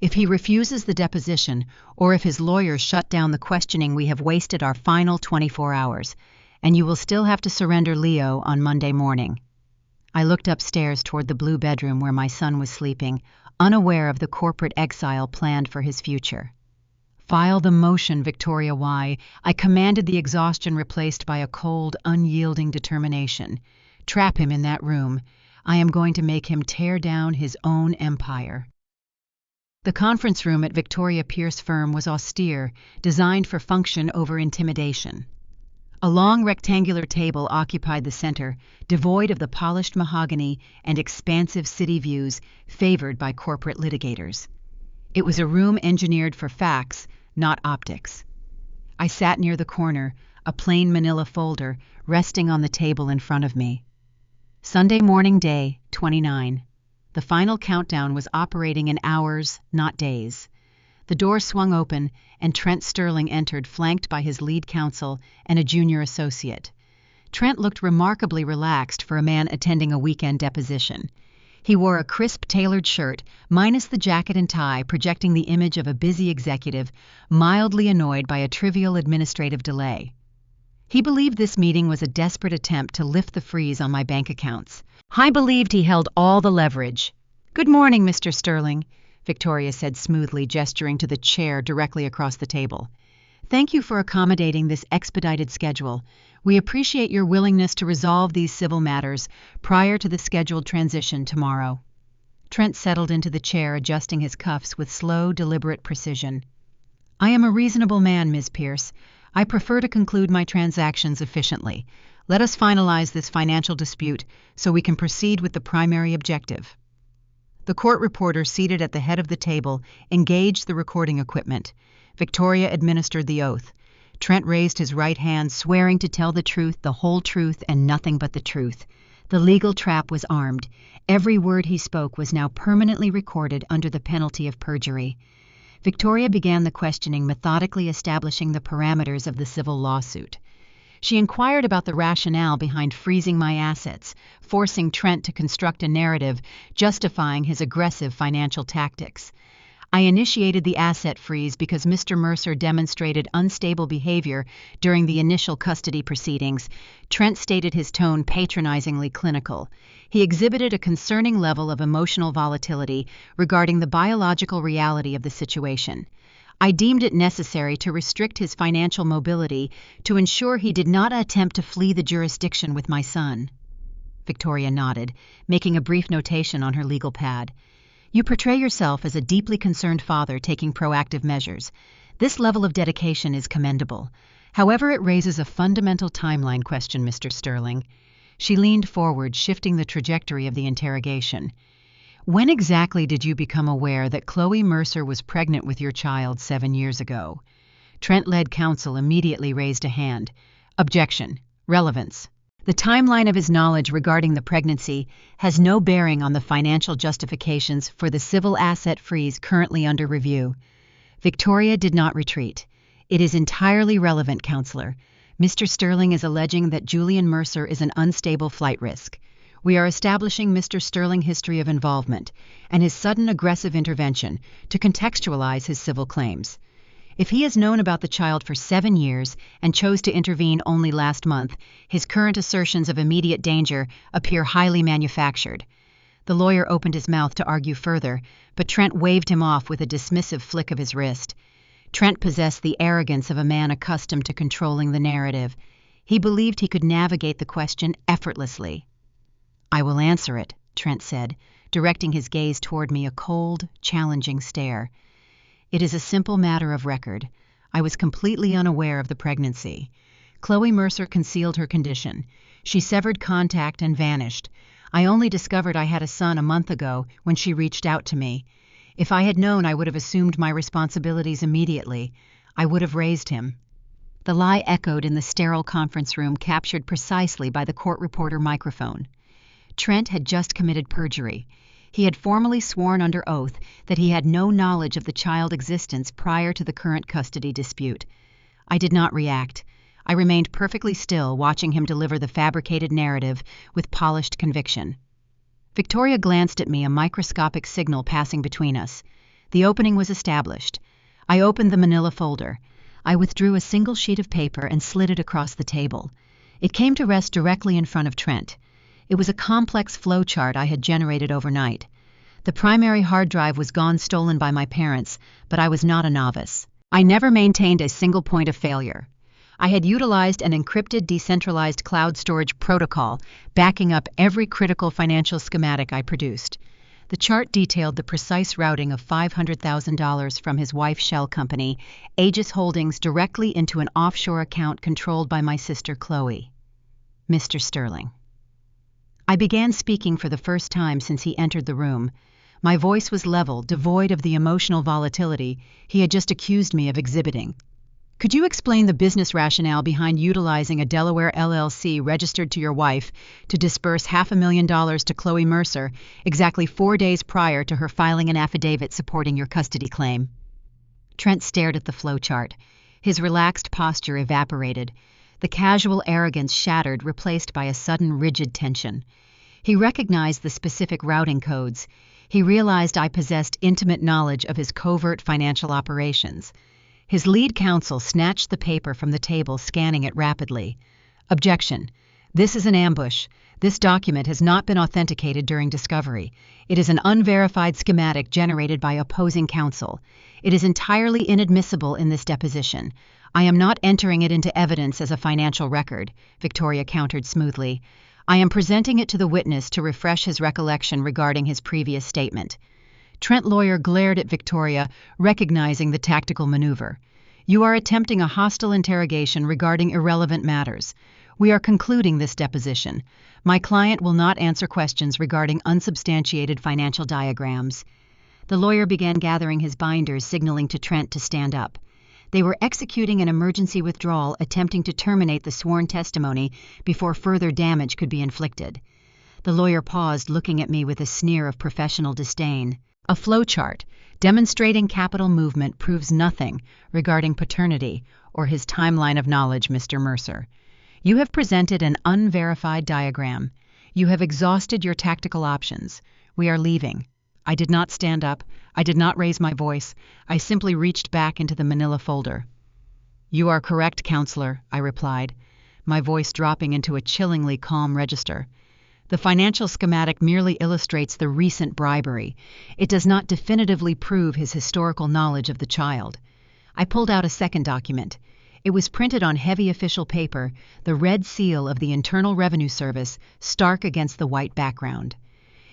If he refuses the deposition, or if his lawyers shut down the questioning, we have wasted our final 24 hours, and you will still have to surrender Leo on Monday morning. I looked upstairs toward the blue bedroom where my son was sleeping, unaware of the corporate exile planned for his future. File the motion, Victoria Y. I commanded, the exhaustion replaced by a cold, unyielding determination. Trap him in that room. I am going to make him tear down his own empire. The conference room at Victoria Pierce firm was austere, designed for function over intimidation. A long rectangular table occupied the center, devoid of the polished mahogany and expansive city views favored by corporate litigators. It was a room engineered for facts, not optics. I sat near the corner, a plain manila folder resting on the table in front of me. Sunday morning, day 29. The final countdown was operating in hours, not days. The door swung open, and Trent Sterling entered, flanked by his lead counsel and a junior associate. Trent looked remarkably relaxed for a man attending a weekend deposition. He wore a crisp, tailored shirt, minus the jacket and tie, projecting the image of a busy executive, mildly annoyed by a trivial administrative delay. He believed this meeting was a desperate attempt to lift the freeze on my bank accounts. I believed he held all the leverage. "Good morning, Mr. Sterling," Victoria said smoothly, gesturing to the chair directly across the table. "Thank you for accommodating this expedited schedule. We appreciate your willingness to resolve these civil matters prior to the scheduled transition tomorrow." Trent settled into the chair, adjusting his cuffs with slow, deliberate precision. "I am a reasonable man, Ms. Pierce. I prefer to conclude my transactions efficiently. Let us finalize this financial dispute so we can proceed with the primary objective." The court reporter seated at the head of the table engaged the recording equipment. Victoria administered the oath. Trent raised his right hand, swearing to tell the truth, the whole truth, and nothing but the truth. The legal trap was armed. Every word he spoke was now permanently recorded under the penalty of perjury. Victoria began the questioning, methodically establishing the parameters of the civil lawsuit. She inquired about the rationale behind freezing my assets, forcing Trent to construct a narrative justifying his aggressive financial tactics. I initiated the asset freeze because Mr. Mercer demonstrated unstable behavior during the initial custody proceedings. Trent stated his tone patronizingly clinical. He exhibited a concerning level of emotional volatility regarding the biological reality of the situation. I deemed it necessary to restrict his financial mobility to ensure he did not attempt to flee the jurisdiction with my son. Victoria nodded, making a brief notation on her legal pad. "You portray yourself as a deeply concerned father taking proactive measures. This level of dedication is commendable. However, it raises a fundamental timeline question, Mr. Sterling." She leaned forward, shifting the trajectory of the interrogation. "When exactly did you become aware that Chloe Mercer was pregnant with your child 7 years ago?" Trent-led counsel immediately raised a hand. "Objection. Relevance. The timeline of his knowledge regarding the pregnancy has no bearing on the financial justifications for the civil asset freeze currently under review." Victoria did not retreat. "It is entirely relevant, counselor. Mr. Sterling is alleging that Julian Mercer is an unstable flight risk. We are establishing Mr. Sterling's history of involvement and his sudden aggressive intervention to contextualize his civil claims. If he has known about the child for 7 years and chose to intervene only last month, his current assertions of immediate danger appear highly manufactured. The lawyer opened his mouth to argue further, but Trent waved him off with a dismissive flick of his wrist. Trent possessed the arrogance of a man accustomed to controlling the narrative. He believed he could navigate the question effortlessly. "I will answer it," Trent said, directing his gaze toward me, a cold, challenging stare. "It is a simple matter of record. I was completely unaware of the pregnancy. Chloe Mercer concealed her condition. She severed contact and vanished. I only discovered I had a son a month ago when she reached out to me. If I had known, I would have assumed my responsibilities immediately. I would have raised him." The lie echoed in the sterile conference room, captured precisely by the court reporter microphone. Trent had just committed perjury. He had formally sworn under oath that he had no knowledge of the child's existence prior to the current custody dispute. I did not react. I remained perfectly still, watching him deliver the fabricated narrative with polished conviction. Victoria glanced at me, a microscopic signal passing between us. The opening was established. I opened the manila folder. I withdrew a single sheet of paper and slid it across the table. It came to rest directly in front of Trent. It was a complex flowchart I had generated overnight. The primary hard drive was gone, stolen by my parents, but I was not a novice. I never maintained a single point of failure. I had utilized an encrypted, decentralized cloud storage protocol, backing up every critical financial schematic I produced. The chart detailed the precise routing of $500,000 from his wife's shell company, Aegis Holdings, directly into an offshore account controlled by my sister Chloe. "Mr. Sterling." I began speaking for the first time since he entered the room. My voice was level, devoid of the emotional volatility he had just accused me of exhibiting. "Could you explain the business rationale behind utilizing a Delaware LLC registered to your wife to disburse $500,000 to Chloe Mercer exactly 4 days prior to her filing an affidavit supporting your custody claim?" Trent stared at the flowchart. His relaxed posture evaporated. The casual arrogance shattered, replaced by a sudden rigid tension. He recognized the specific routing codes. He realized I possessed intimate knowledge of his covert financial operations. His lead counsel snatched the paper from the table, scanning it rapidly. "Objection. This is an ambush. This document has not been authenticated during discovery. It is an unverified schematic generated by opposing counsel. It is entirely inadmissible in this deposition. I am not entering it into evidence as a financial record," Victoria countered smoothly. "I am presenting it to the witness to refresh his recollection regarding his previous statement." Trent lawyer glared at Victoria, recognizing the tactical maneuver. "You are attempting a hostile interrogation regarding irrelevant matters. We are concluding this deposition. My client will not answer questions regarding unsubstantiated financial diagrams." The lawyer began gathering his binders, signaling to Trent to stand up. They were executing an emergency withdrawal, attempting to terminate the sworn testimony before further damage could be inflicted. The lawyer paused, looking at me with a sneer of professional disdain. "A flowchart demonstrating capital movement proves nothing regarding paternity or his timeline of knowledge, Mr. Mercer. You have presented an unverified diagram. You have exhausted your tactical options. We are leaving." I did not stand up. I did not raise my voice. I simply reached back into the manila folder. "You are correct, counselor," I replied, my voice dropping into a chillingly calm register. "The financial schematic merely illustrates the recent bribery. It does not definitively prove his historical knowledge of the child." I pulled out a second document. It was printed on heavy official paper, the red seal of the Internal Revenue Service stark against the white background.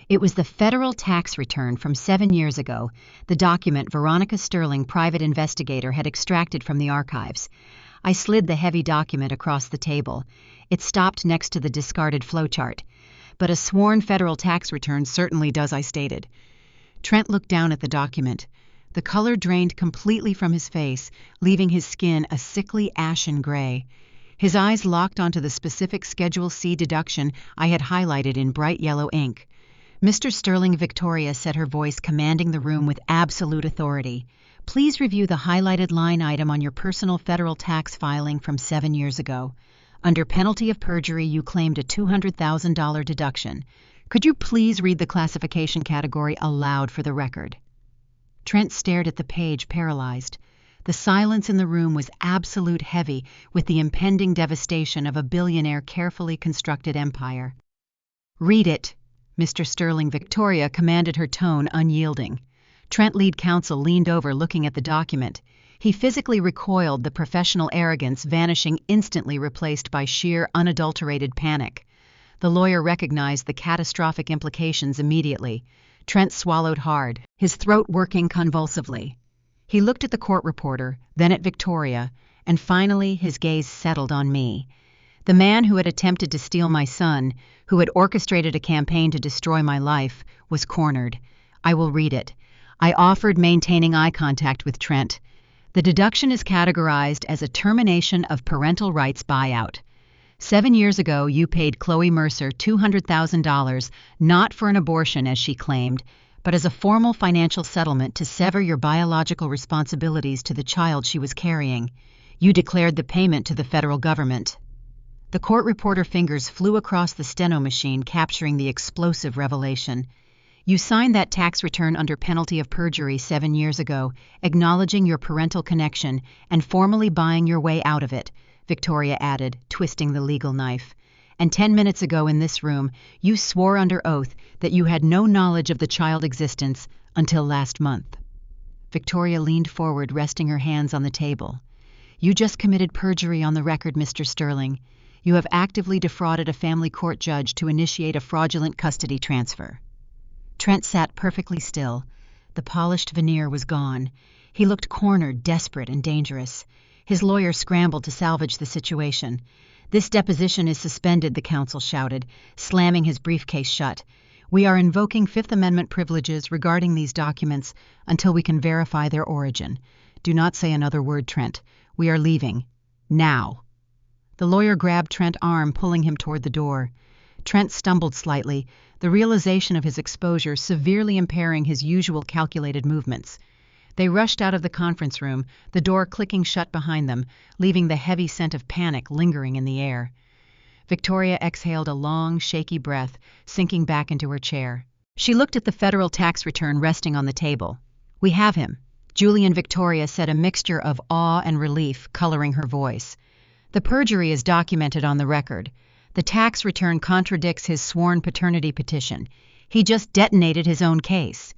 It was the federal tax return from 7 years ago, the document Veronica Sterling, private investigator, had extracted from the archives. I slid the heavy document across the table. It stopped next to the discarded flowchart. "But a sworn federal tax return certainly does," I stated. Trent looked down at the document. The color drained completely from his face, leaving his skin a sickly ashen gray. His eyes locked onto the specific Schedule C deduction I had highlighted in bright yellow ink. "Mr. Sterling," Victoria said, her voice commanding the room with absolute authority, "please review the highlighted line item on your personal federal tax filing from 7 years ago. Under penalty of perjury, you claimed a $200,000 deduction. Could you please read the classification category aloud for the record?" Trent stared at the page, paralyzed. The silence in the room was absolute heavy with the impending devastation of a billionaire carefully constructed empire. "Read it," Mr. Sterling. Victoria commanded, her tone unyielding. Trent, lead counsel, leaned over looking at the document. He physically recoiled, the professional arrogance vanishing instantly, replaced by sheer, unadulterated panic. The lawyer recognized the catastrophic implications immediately. Trent swallowed hard, his throat working convulsively. He looked at the court reporter, then at Victoria, and finally his gaze settled on me. The man who had attempted to steal my son, who had orchestrated a campaign to destroy my life, was cornered. "I will read it." I offered, maintaining eye contact with Trent. "The deduction is categorized as a termination of parental rights buyout. 7 years ago, you paid Chloe Mercer $200,000, not for an abortion as she claimed, but as a formal financial settlement to sever your biological responsibilities to the child she was carrying. You declared the payment to the federal government." The court reporter fingers flew across the steno machine, capturing the explosive revelation. "You signed that tax return under penalty of perjury 7 years ago, acknowledging your parental connection and formally buying your way out of it," Victoria added, twisting the legal knife. "And 10 minutes ago in this room, you swore under oath that you had no knowledge of the child's existence until last month." Victoria leaned forward, resting her hands on the table. "You just committed perjury on the record, Mr. Sterling. You have actively defrauded a family court judge to initiate a fraudulent custody transfer." Trent sat perfectly still. The polished veneer was gone. He looked cornered, desperate, and dangerous. His lawyer scrambled to salvage the situation. "This deposition is suspended," the counsel shouted, slamming his briefcase shut. "We are invoking Fifth Amendment privileges regarding these documents until we can verify their origin. Do not say another word, Trent. We are leaving. Now." The lawyer grabbed Trent's arm, pulling him toward the door. Trent stumbled slightly, the realization of his exposure severely impairing his usual calculated movements. They rushed out of the conference room, the door clicking shut behind them, leaving the heavy scent of panic lingering in the air. Victoria exhaled a long, shaky breath, sinking back into her chair. She looked at the federal tax return resting on the table. "We have him," Julian. Victoria said, a mixture of awe and relief coloring her voice. "The perjury is documented on the record. The tax return contradicts his sworn paternity petition. He just detonated his own case."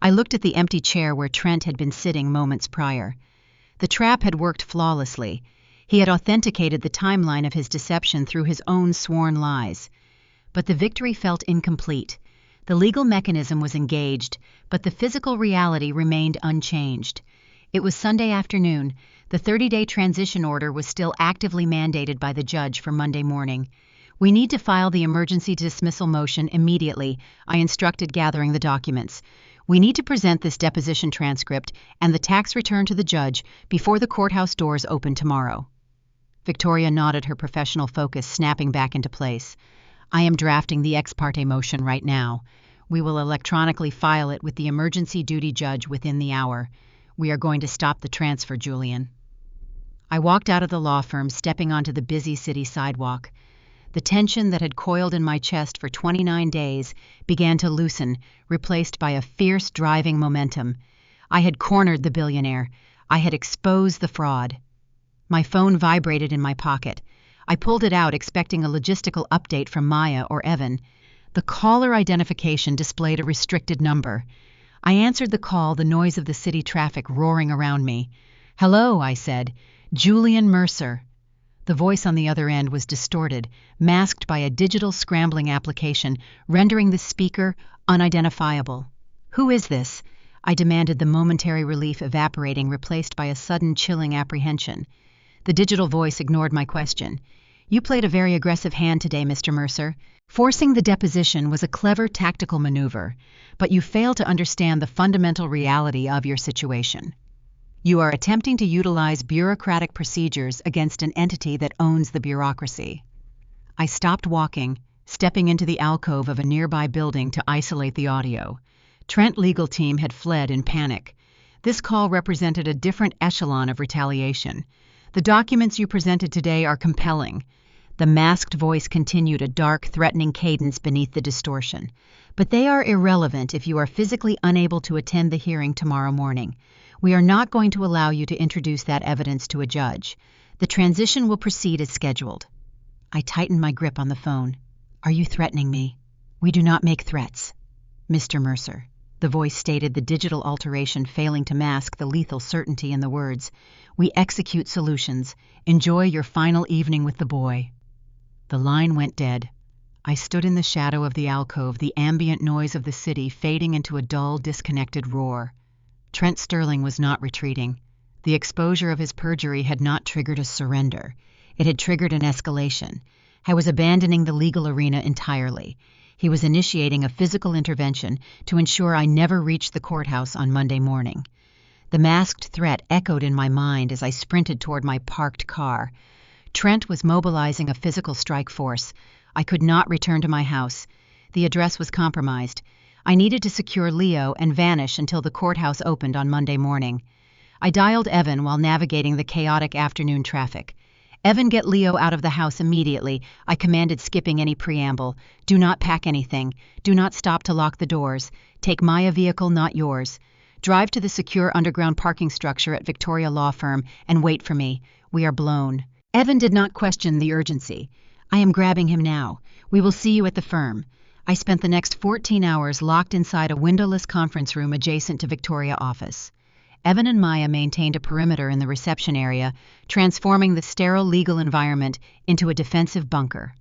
I looked at the empty chair where Trent had been sitting moments prior. The trap had worked flawlessly. He had authenticated the timeline of his deception through his own sworn lies. But the victory felt incomplete. The legal mechanism was engaged, but the physical reality remained unchanged. It was Sunday afternoon. The 30-day transition order was still actively mandated by the judge for Monday morning. "We need to file the emergency dismissal motion immediately," I instructed, gathering the documents. "We need to present this deposition transcript and the tax return to the judge before the courthouse doors open tomorrow." Victoria nodded, her professional focus snapping back into place. "I am drafting the ex parte motion right now. We will electronically file it with the emergency duty judge within the hour. We are going to stop the transfer, Julian." I walked out of the law firm, stepping onto the busy city sidewalk. The tension that had coiled in my chest for 29 days began to loosen, replaced by a fierce, driving momentum. I had cornered the billionaire. I had exposed the fraud. My phone vibrated in my pocket. I pulled it out, expecting a logistical update from Maya or Evan. The caller identification displayed a restricted number. I answered the call, the noise of the city traffic roaring around me. "Hello," I said. "Julian Mercer." The voice on the other end was distorted, masked by a digital scrambling application, rendering the speaker unidentifiable. "Who is this?" I demanded, the momentary relief evaporating, replaced by a sudden chilling apprehension. The digital voice ignored my question. "You played a very aggressive hand today, Mr. Mercer. Forcing the deposition was a clever tactical maneuver, but you fail to understand the fundamental reality of your situation. You are attempting to utilize bureaucratic procedures against an entity that owns the bureaucracy." I stopped walking, stepping into the alcove of a nearby building to isolate the audio. Trent's legal team had fled in panic. This call represented a different echelon of retaliation. "The documents you presented today are compelling." The masked voice continued, a dark, threatening cadence beneath the distortion. "But they are irrelevant if you are physically unable to attend the hearing tomorrow morning. We are not going to allow you to introduce that evidence to a judge. The transition will proceed as scheduled." I tightened my grip on the phone. "Are you threatening me?" "We do not make threats, Mr. Mercer." The voice stated, the digital alteration failing to mask the lethal certainty in the words. "We execute solutions. Enjoy your final evening with the boy." The line went dead. I stood in the shadow of the alcove, the ambient noise of the city fading into a dull, disconnected roar. Trent Sterling was not retreating. The exposure of his perjury had not triggered a surrender. It had triggered an escalation. I was abandoning the legal arena entirely. He was initiating a physical intervention to ensure I never reached the courthouse on Monday morning. The masked threat echoed in my mind as I sprinted toward my parked car. Trent was mobilizing a physical strike force. I could not return to my house. The address was compromised. I needed to secure Leo and vanish until the courthouse opened on Monday morning. I dialed Evan while navigating the chaotic afternoon traffic. "Evan, get Leo out of the house immediately," I commanded, skipping any preamble. "Do not pack anything. Do not stop to lock the doors. Take my vehicle, not yours. Drive to the secure underground parking structure at Victoria Law Firm and wait for me. We are blown." Evan did not question the urgency. "I am grabbing him now. We will see you at the firm." I spent the next 14 hours locked inside a windowless conference room adjacent to Victoria office. Evan and Maya maintained a perimeter in the reception area, transforming the sterile legal environment into a defensive bunker.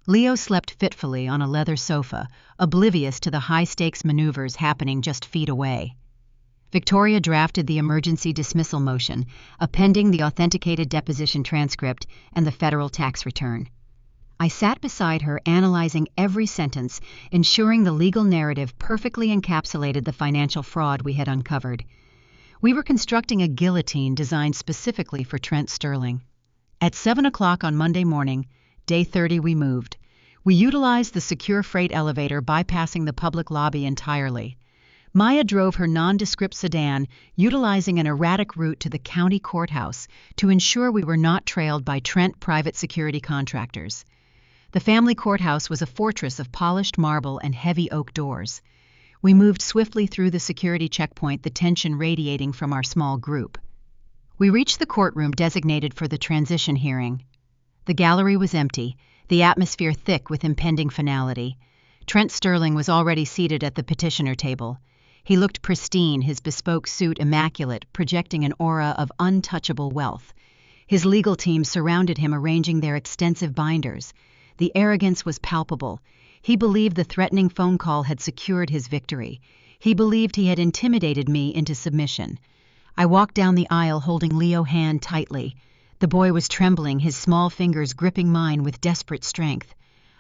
Leo slept fitfully on a leather sofa, oblivious to the high-stakes maneuvers happening just feet away. Victoria drafted the emergency dismissal motion, appending the authenticated deposition transcript and the federal tax return. I sat beside her, analyzing every sentence, ensuring the legal narrative perfectly encapsulated the financial fraud we had uncovered. We were constructing a guillotine designed specifically for Trent Sterling. At 7 o'clock on Monday morning, day 30, we moved. We utilized the secure freight elevator, bypassing the public lobby entirely. Maya drove her nondescript sedan, utilizing an erratic route to the county courthouse to ensure we were not trailed by Trent private security contractors. The family courthouse was a fortress of polished marble and heavy oak doors. We moved swiftly through the security checkpoint, the tension radiating from our small group. We reached the courtroom designated for the transition hearing. The gallery was empty, the atmosphere thick with impending finality. Trent Sterling was already seated at the petitioner table. He looked pristine, his bespoke suit immaculate, projecting an aura of untouchable wealth. His legal team surrounded him, arranging their extensive binders. The arrogance was palpable. He believed the threatening phone call had secured his victory. He believed he had intimidated me into submission. I walked down the aisle, holding Leo's hand tightly. The boy was trembling, his small fingers gripping mine with desperate strength.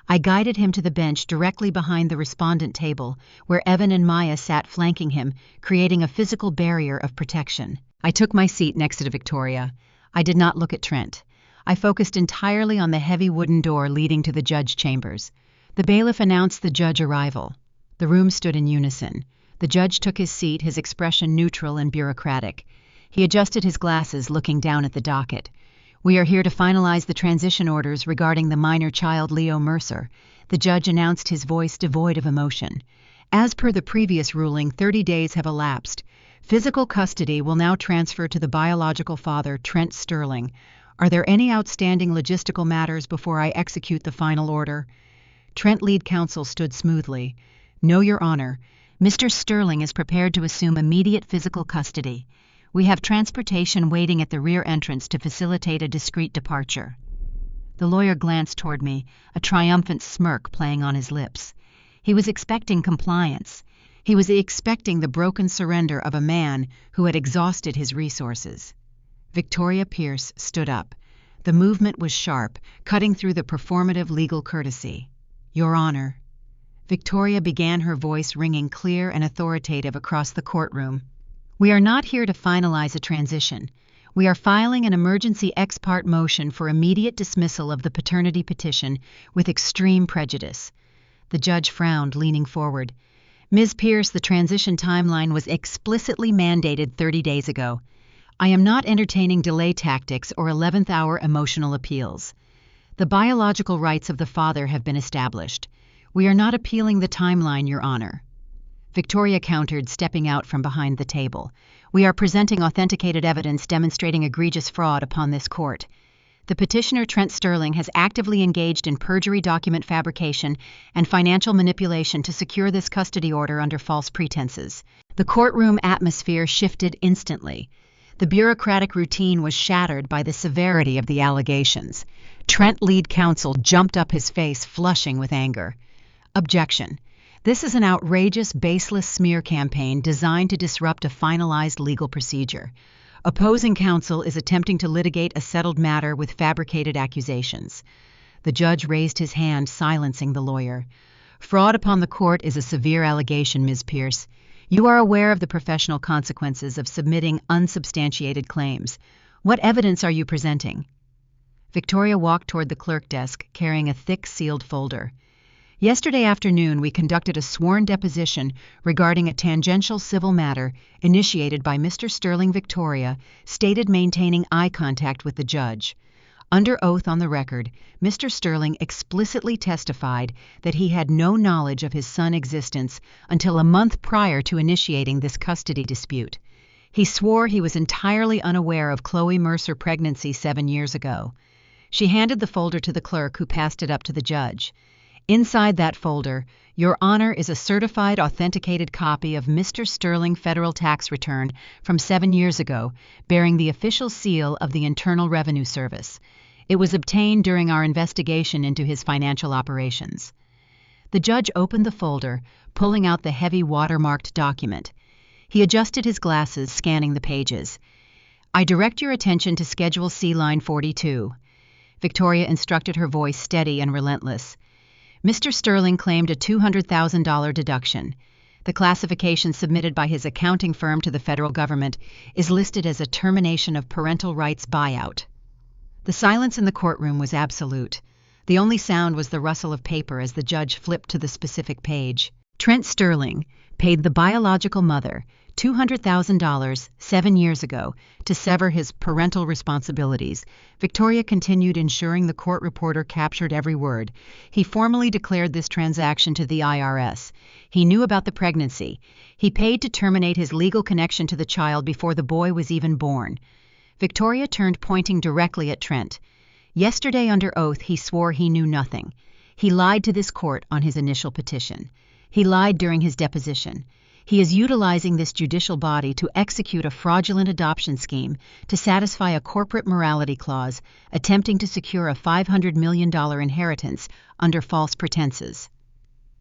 I guided him to the bench directly behind the respondent table, where Evan and Maya sat flanking him, creating a physical barrier of protection. I took my seat next to Victoria. I did not look at Trent. I focused entirely on the heavy wooden door leading to the judge chambers. The bailiff announced the judge arrival. The room stood in unison. The judge took his seat, his expression neutral and bureaucratic. He adjusted his glasses, looking down at the docket. "We are here to finalize the transition orders regarding the minor child Leo Mercer," the judge announced, his voice devoid of emotion. "As per the previous ruling, 30 days have elapsed. Physical custody will now transfer to the biological father, Trent Sterling. Are there any outstanding logistical matters before I execute the final order?" Trent lead counsel stood smoothly. "No, Your Honor. Mr. Sterling is prepared to assume immediate physical custody. We have transportation waiting at the rear entrance to facilitate a discreet departure." The lawyer glanced toward me, a triumphant smirk playing on his lips. He was expecting compliance. He was expecting the broken surrender of a man who had exhausted his resources. Victoria Pierce stood up. The movement was sharp, cutting through the performative legal courtesy. "Your Honor." Victoria began, her voice ringing clear and authoritative across the courtroom. "We are not here to finalize a transition. We are filing an emergency ex parte motion for immediate dismissal of the paternity petition with extreme prejudice." The judge frowned, leaning forward. "Ms. Pierce, the transition timeline was explicitly mandated 30 days ago. I am not entertaining delay tactics or 11th-hour emotional appeals. The biological rights of the father have been established. We are not appealing the timeline, Your Honor." Victoria countered, stepping out from behind the table. "We are presenting authenticated evidence demonstrating egregious fraud upon this court. The petitioner Trent Sterling has actively engaged in perjury, document fabrication, and financial manipulation to secure this custody order under false pretenses." The courtroom atmosphere shifted instantly. The bureaucratic routine was shattered by the severity of the allegations. Trent lead counsel jumped up, his face flushing with anger. "Objection. This is an outrageous, baseless smear campaign designed to disrupt a finalized legal procedure. Opposing counsel is attempting to litigate a settled matter with fabricated accusations." The judge raised his hand, silencing the lawyer. "Fraud upon the court is a severe allegation, Ms. Pierce. You are aware of the professional consequences of submitting unsubstantiated claims. What evidence are you presenting?" Victoria walked toward the clerk desk, carrying a thick, sealed folder. "Yesterday afternoon, we conducted a sworn deposition regarding a tangential civil matter initiated by Mr. Sterling Victoria, stated maintaining eye contact with the judge. Under oath on the record, Mr. Sterling explicitly testified that he had no knowledge of his son's existence until a month prior to initiating this custody dispute. He swore he was entirely unaware of Chloe Mercer's pregnancy 7 years ago." She handed the folder to the clerk, who passed it up to the judge. "Inside that folder, Your Honor, is a certified, authenticated copy of Mr. Sterling's federal tax return from 7 years ago, bearing the official seal of the Internal Revenue Service. It was obtained during our investigation into his financial operations." The judge opened the folder, pulling out the heavy watermarked document. He adjusted his glasses, scanning the pages. "I direct your attention to Schedule C, line 42. Victoria instructed, her voice steady and relentless. "Mr. Sterling claimed a $200,000 deduction. The classification submitted by his accounting firm to the federal government is listed as a termination of parental rights buyout." The silence in the courtroom was absolute. The only sound was the rustle of paper as the judge flipped to the specific page. "Trent Sterling paid the biological mother $200,000 7 years ago to sever his parental responsibilities." Victoria continued, ensuring the court reporter captured every word. "He formally declared this transaction to the IRS. He knew about the pregnancy. He paid to terminate his legal connection to the child before the boy was even born." Victoria turned, pointing directly at Trent. "Yesterday, under oath, he swore he knew nothing. He lied to this court on his initial petition. He lied during his deposition. He is utilizing this judicial body to execute a fraudulent adoption scheme to satisfy a corporate morality clause, attempting to secure a $500 million inheritance under false pretenses."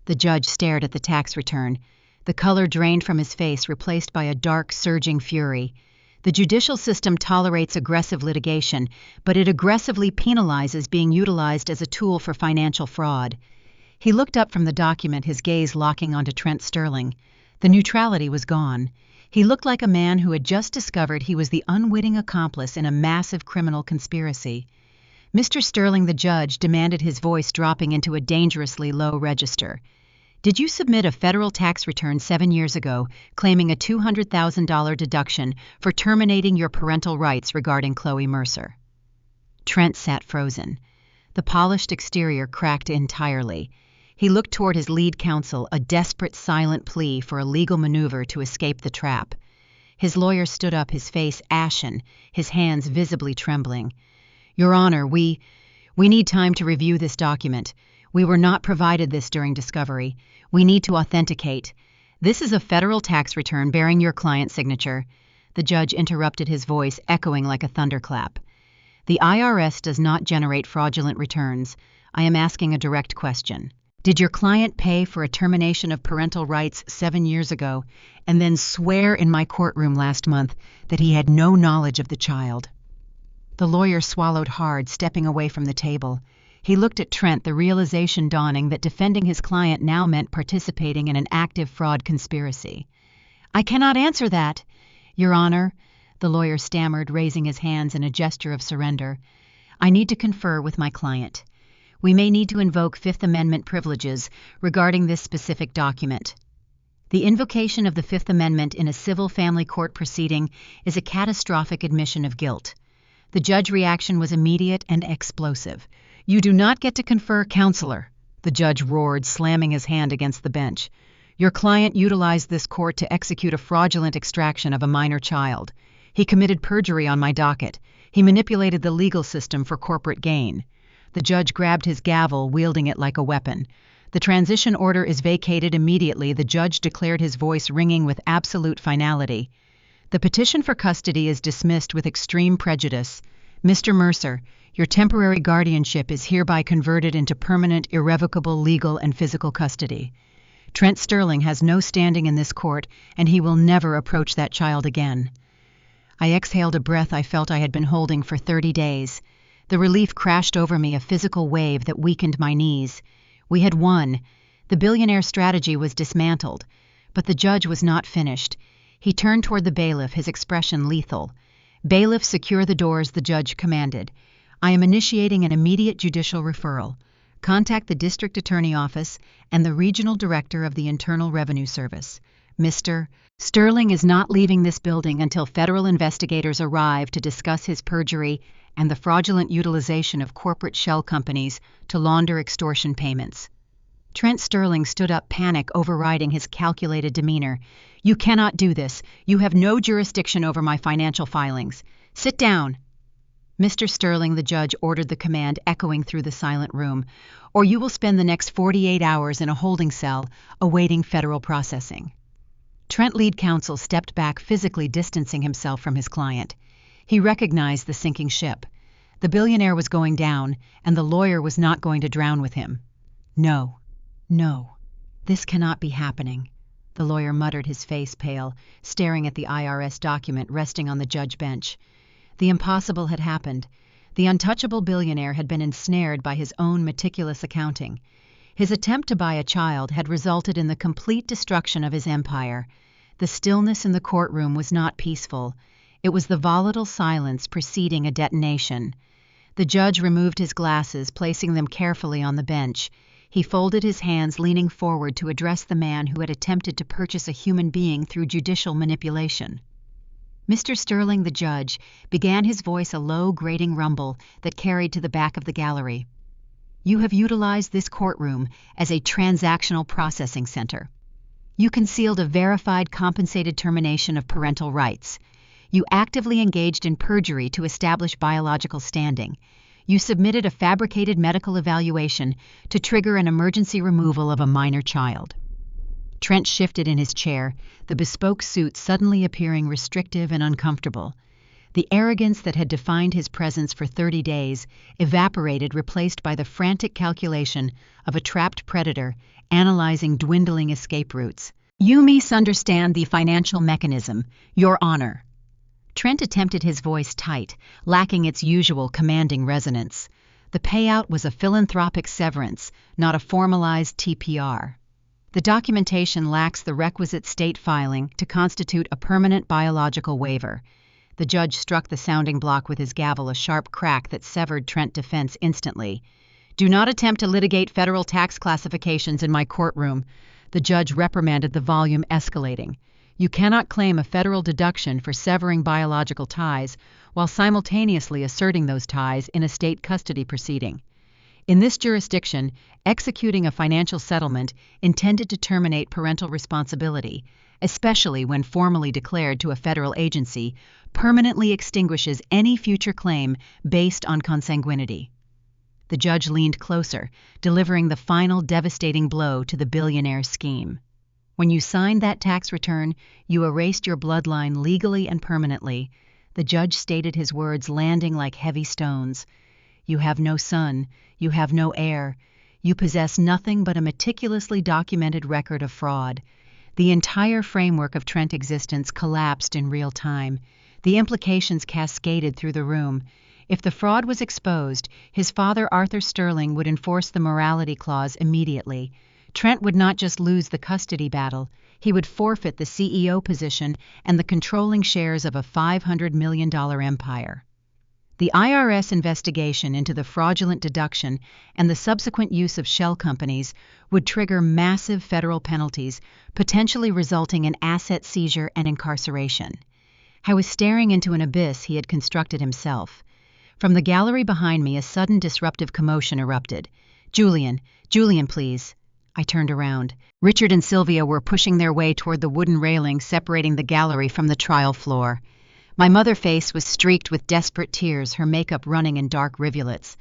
The judge stared at the tax return. The color drained from his face, replaced by a dark, surging fury. The judicial system tolerates aggressive litigation, but it aggressively penalizes being utilized as a tool for financial fraud. He looked up from the document, his gaze locking onto Trent Sterling. The neutrality was gone. He looked like a man who had just discovered he was the unwitting accomplice in a massive criminal conspiracy. "Mr. Sterling," the judge demanded, his voice dropping into a dangerously low register, "did you submit a federal tax return 7 years ago claiming a $200,000 deduction for terminating your parental rights regarding Chloe Mercer?" Trent sat frozen. The polished exterior cracked entirely. He looked toward his lead counsel, a desperate, silent plea for a legal maneuver to escape the trap. His lawyer stood up, his face ashen, his hands visibly trembling. "Your Honor, we need time to review this document. We were not provided this during discovery. We need to authenticate. This is a federal tax return bearing your client's signature." The judge interrupted, his voice echoing like a thunderclap. "The IRS does not generate fraudulent returns. I am asking a direct question. Did your client pay for a termination of parental rights 7 years ago and then swear in my courtroom last month that he had no knowledge of the child?" The lawyer swallowed hard, stepping away from the table. He looked at Trent, the realization dawning that defending his client now meant participating in an active fraud conspiracy. "I cannot answer that, Your Honor," the lawyer stammered, raising his hands in a gesture of surrender. "I need to confer with my client. We may need to invoke Fifth Amendment privileges regarding this specific document." The invocation of the Fifth Amendment in a civil family court proceeding is a catastrophic admission of guilt. The judge's reaction was immediate and explosive. "You do not get to confer, counselor," the judge roared, slamming his hand against the bench. Your client utilized this court to execute a fraudulent extraction of a minor child. He committed perjury on my docket. He manipulated the legal system for corporate gain. The judge grabbed his gavel, wielding it like a weapon. The transition order is vacated immediately, the judge declared, his voice ringing with absolute finality. The petition for custody is dismissed with extreme prejudice. Mr. Mercer, your temporary guardianship is hereby converted into permanent, irrevocable legal and physical custody. Trent Sterling has no standing in this court, and he will never approach that child again. I exhaled a breath I felt I had been holding for 30 days. The relief crashed over me, a physical wave that weakened my knees. We had won. The billionaire strategy was dismantled. But the judge was not finished. He turned toward the bailiff, his expression lethal. "Bailiff, secure the doors," the judge commanded. "I am initiating an immediate judicial referral. Contact the district attorney office and the regional director of the Internal Revenue Service. Mr. Sterling is not leaving this building until federal investigators arrive to discuss his perjury and the fraudulent utilization of corporate shell companies to launder extortion payments." Trent Sterling stood up, panic overriding his calculated demeanor. "You cannot do this. You have no jurisdiction over my financial filings. Sit down." "Mr. Sterling," the judge ordered, the command echoing through the silent room, "or you will spend the next 48 hours in a holding cell awaiting federal processing." Trent lead counsel stepped back, physically distancing himself from his client. He recognized the sinking ship. The billionaire was going down, and the lawyer was not going to drown with him. "No, no, this cannot be happening," the lawyer muttered, his face pale, staring at the IRS document resting on the judge bench. The impossible had happened. The untouchable billionaire had been ensnared by his own meticulous accounting. His attempt to buy a child had resulted in the complete destruction of his empire. The stillness in the courtroom was not peaceful. It was the volatile silence preceding a detonation. The judge removed his glasses, placing them carefully on the bench. He folded his hands, leaning forward to address the man who had attempted to purchase a human being through judicial manipulation. "Mr. Sterling," the judge began, his voice a low, grating rumble that carried to the back of the gallery. "You have utilized this courtroom as a transactional processing center. You concealed a verified, compensated termination of parental rights. You actively engaged in perjury to establish biological standing. You submitted a fabricated medical evaluation to trigger an emergency removal of a minor child." Trent shifted in his chair, the bespoke suit suddenly appearing restrictive and uncomfortable. The arrogance that had defined his presence for 30 days evaporated, replaced by the frantic calculation of a trapped predator analyzing dwindling escape routes. "You misunderstand the financial mechanism, Your Honor." Trent attempted his voice tight, lacking its usual commanding resonance. The payout was a philanthropic severance, not a formalized TPR. The documentation lacks the requisite state filing to constitute a permanent biological waiver. The judge struck the sounding block with his gavel, a sharp crack that severed Trent's defense instantly. "Do not attempt to litigate federal tax classifications in my courtroom." The judge reprimanded, the volume escalating. "You cannot claim a federal deduction for severing biological ties while simultaneously asserting those ties in a state custody proceeding. In this jurisdiction, executing a financial settlement intended to terminate parental responsibility, especially when formally declared to a federal agency, permanently extinguishes any future claim based on consanguinity." The judge leaned closer, delivering the final devastating blow to the billionaire scheme. "When you signed that tax return, you erased your bloodline legally and permanently," the judge stated, his words landing like heavy stones. "You have no son, you have no heir, you possess nothing but a meticulously documented record of fraud." The entire framework of Trent's existence collapsed in real time. The implications cascaded through the room. If the fraud was exposed, his father Arthur Sterling would enforce the morality clause immediately. Trent would not just lose the custody battle, he would forfeit the CEO position and the controlling shares of a $500 million empire. The IRS investigation into the fraudulent deduction and the subsequent use of shell companies would trigger massive federal penalties, potentially resulting in asset seizure and incarceration. I was staring into an abyss he had constructed himself. From the gallery behind me, a sudden disruptive commotion erupted. Julian, please." I turned around. Richard and Sylvia were pushing their way toward the wooden railing separating the gallery from the trial floor. My mother's face was streaked with desperate tears, her makeup running in dark rivulets.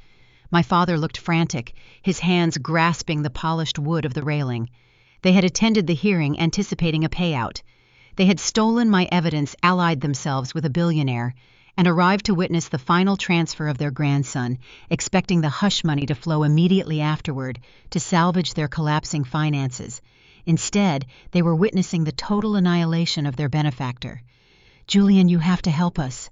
My father looked frantic, his hands grasping the polished wood of the railing. They had attended the hearing anticipating a payout. They had stolen my evidence, allied themselves with a billionaire, and arrived to witness the final transfer of their grandson, expecting the hush money to flow immediately afterward to salvage their collapsing finances. Instead, they were witnessing the total annihilation of their benefactor. "Julian, you have to help us."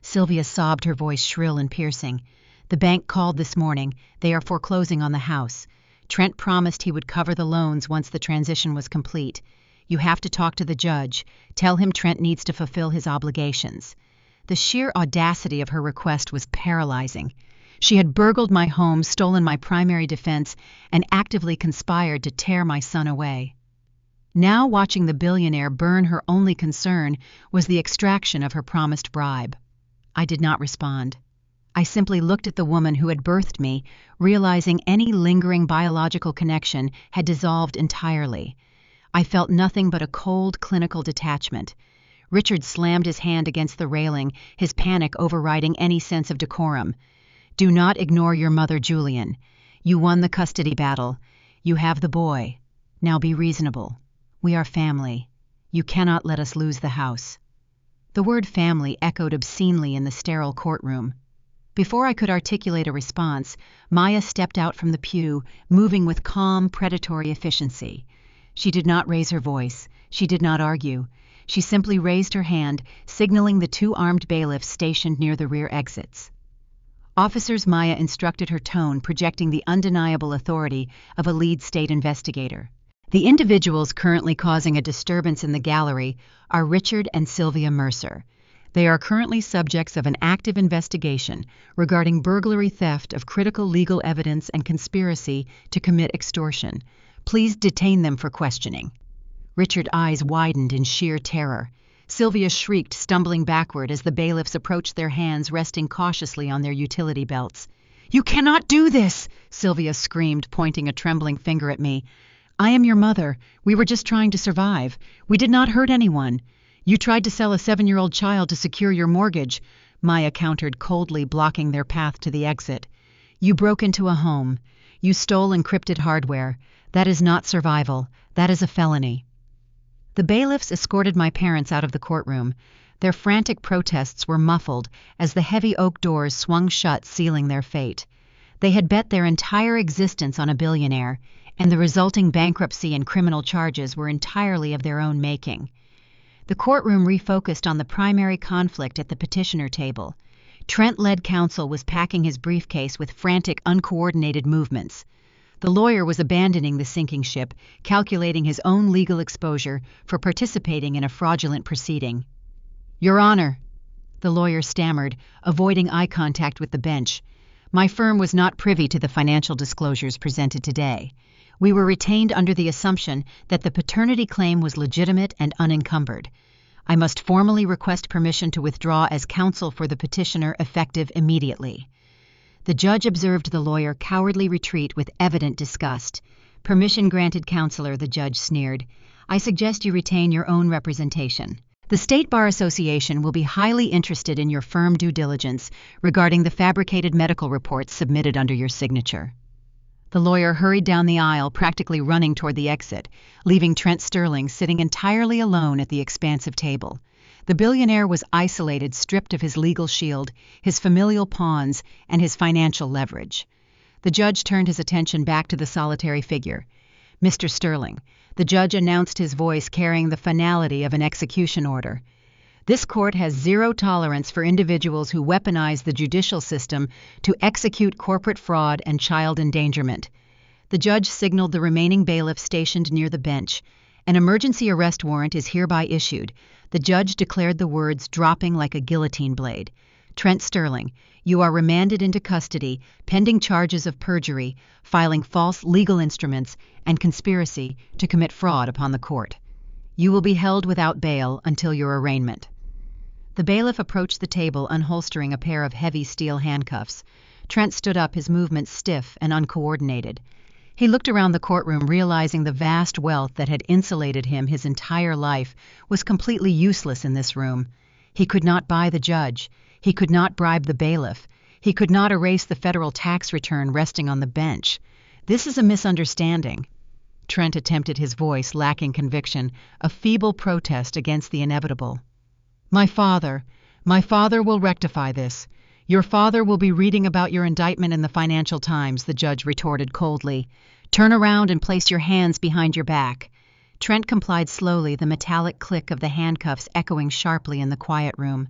Sylvia sobbed, her voice shrill and piercing. "The bank called this morning. They are foreclosing on the house. Trent promised he would cover the loans once the transition was complete. You have to talk to the judge. Tell him Trent needs to fulfill his obligations." The sheer audacity of her request was paralyzing. She had burgled my home, stolen my primary defense, and actively conspired to tear my son away. Now, watching the billionaire burn, her only concern was the extraction of her promised bribe. I did not respond. I simply looked at the woman who had birthed me, realizing any lingering biological connection had dissolved entirely. I felt nothing but a cold, clinical detachment. Richard slammed his hand against the railing, his panic overriding any sense of decorum. "Do not ignore your mother, Julian. You won the custody battle. You have the boy. Now be reasonable. We are family. You cannot let us lose the house." The word family echoed obscenely in the sterile courtroom. Before I could articulate a response, Maya stepped out from the pew, moving with calm, predatory efficiency. She did not raise her voice. She did not argue. She simply raised her hand, signaling the two armed bailiffs stationed near the rear exits. "Officers," Maya instructed, her tone projecting the undeniable authority of a lead state investigator. "The individuals currently causing a disturbance in the gallery are Richard and Sylvia Mercer. They are currently subjects of an active investigation regarding burglary, theft of critical legal evidence, and conspiracy to commit extortion. Please detain them for questioning." Richard's eyes widened in sheer terror. Sylvia shrieked, stumbling backward as the bailiffs approached, their hands resting cautiously on their utility belts. "You cannot do this!" Sylvia screamed, pointing a trembling finger at me. "I am your mother. We were just trying to survive. We did not hurt anyone. You tried to sell a 7-year-old child to secure your mortgage," Maya countered coldly, blocking their path to the exit. "You broke into a home. You stole encrypted hardware. That is not survival. That is a felony." The bailiffs escorted my parents out of the courtroom. Their frantic protests were muffled as the heavy oak doors swung shut, sealing their fate. They had bet their entire existence on a billionaire, and the resulting bankruptcy and criminal charges were entirely of their own making. The courtroom refocused on the primary conflict at the petitioner table. Trent-led counsel was packing his briefcase with frantic, uncoordinated movements. The lawyer was abandoning the sinking ship, calculating his own legal exposure for participating in a fraudulent proceeding. "Your Honor," the lawyer stammered, avoiding eye contact with the bench. "My firm was not privy to the financial disclosures presented today. We were retained under the assumption that the paternity claim was legitimate and unencumbered. I must formally request permission to withdraw as counsel for the petitioner, effective immediately." The judge observed the lawyer cowardly retreat with evident disgust. "Permission granted, counselor," the judge sneered. "I suggest you retain your own representation. The State Bar Association will be highly interested in your firm due diligence regarding the fabricated medical reports submitted under your signature." The lawyer hurried down the aisle, practically running toward the exit, leaving Trent Sterling sitting entirely alone at the expansive table. The billionaire was isolated, stripped of his legal shield, his familial pawns, and his financial leverage. The judge turned his attention back to the solitary figure. "Mr. Sterling," the judge announced, his voice carrying the finality of an execution order. "This court has zero tolerance for individuals who weaponize the judicial system to execute corporate fraud and child endangerment." The judge signaled the remaining bailiff stationed near the bench. "An emergency arrest warrant is hereby issued." The judge declared, the words dropping like a guillotine blade. "Trent Sterling, you are remanded into custody, pending charges of perjury, filing false legal instruments, and conspiracy to commit fraud upon the court. You will be held without bail until your arraignment." The bailiff approached the table, unholstering a pair of heavy steel handcuffs. Trent stood up, his movements stiff and uncoordinated. He looked around the courtroom, realizing the vast wealth that had insulated him his entire life was completely useless in this room. He could not buy the judge. He could not bribe the bailiff. He could not erase the federal tax return resting on the bench. This is a misunderstanding. Trent attempted, his voice lacking conviction, a feeble protest against the inevitable. My father will rectify this. Your father will be reading about your indictment in the Financial Times, the judge retorted coldly. Turn around and place your hands behind your back. Trent complied slowly, the metallic click of the handcuffs echoing sharply in the quiet room.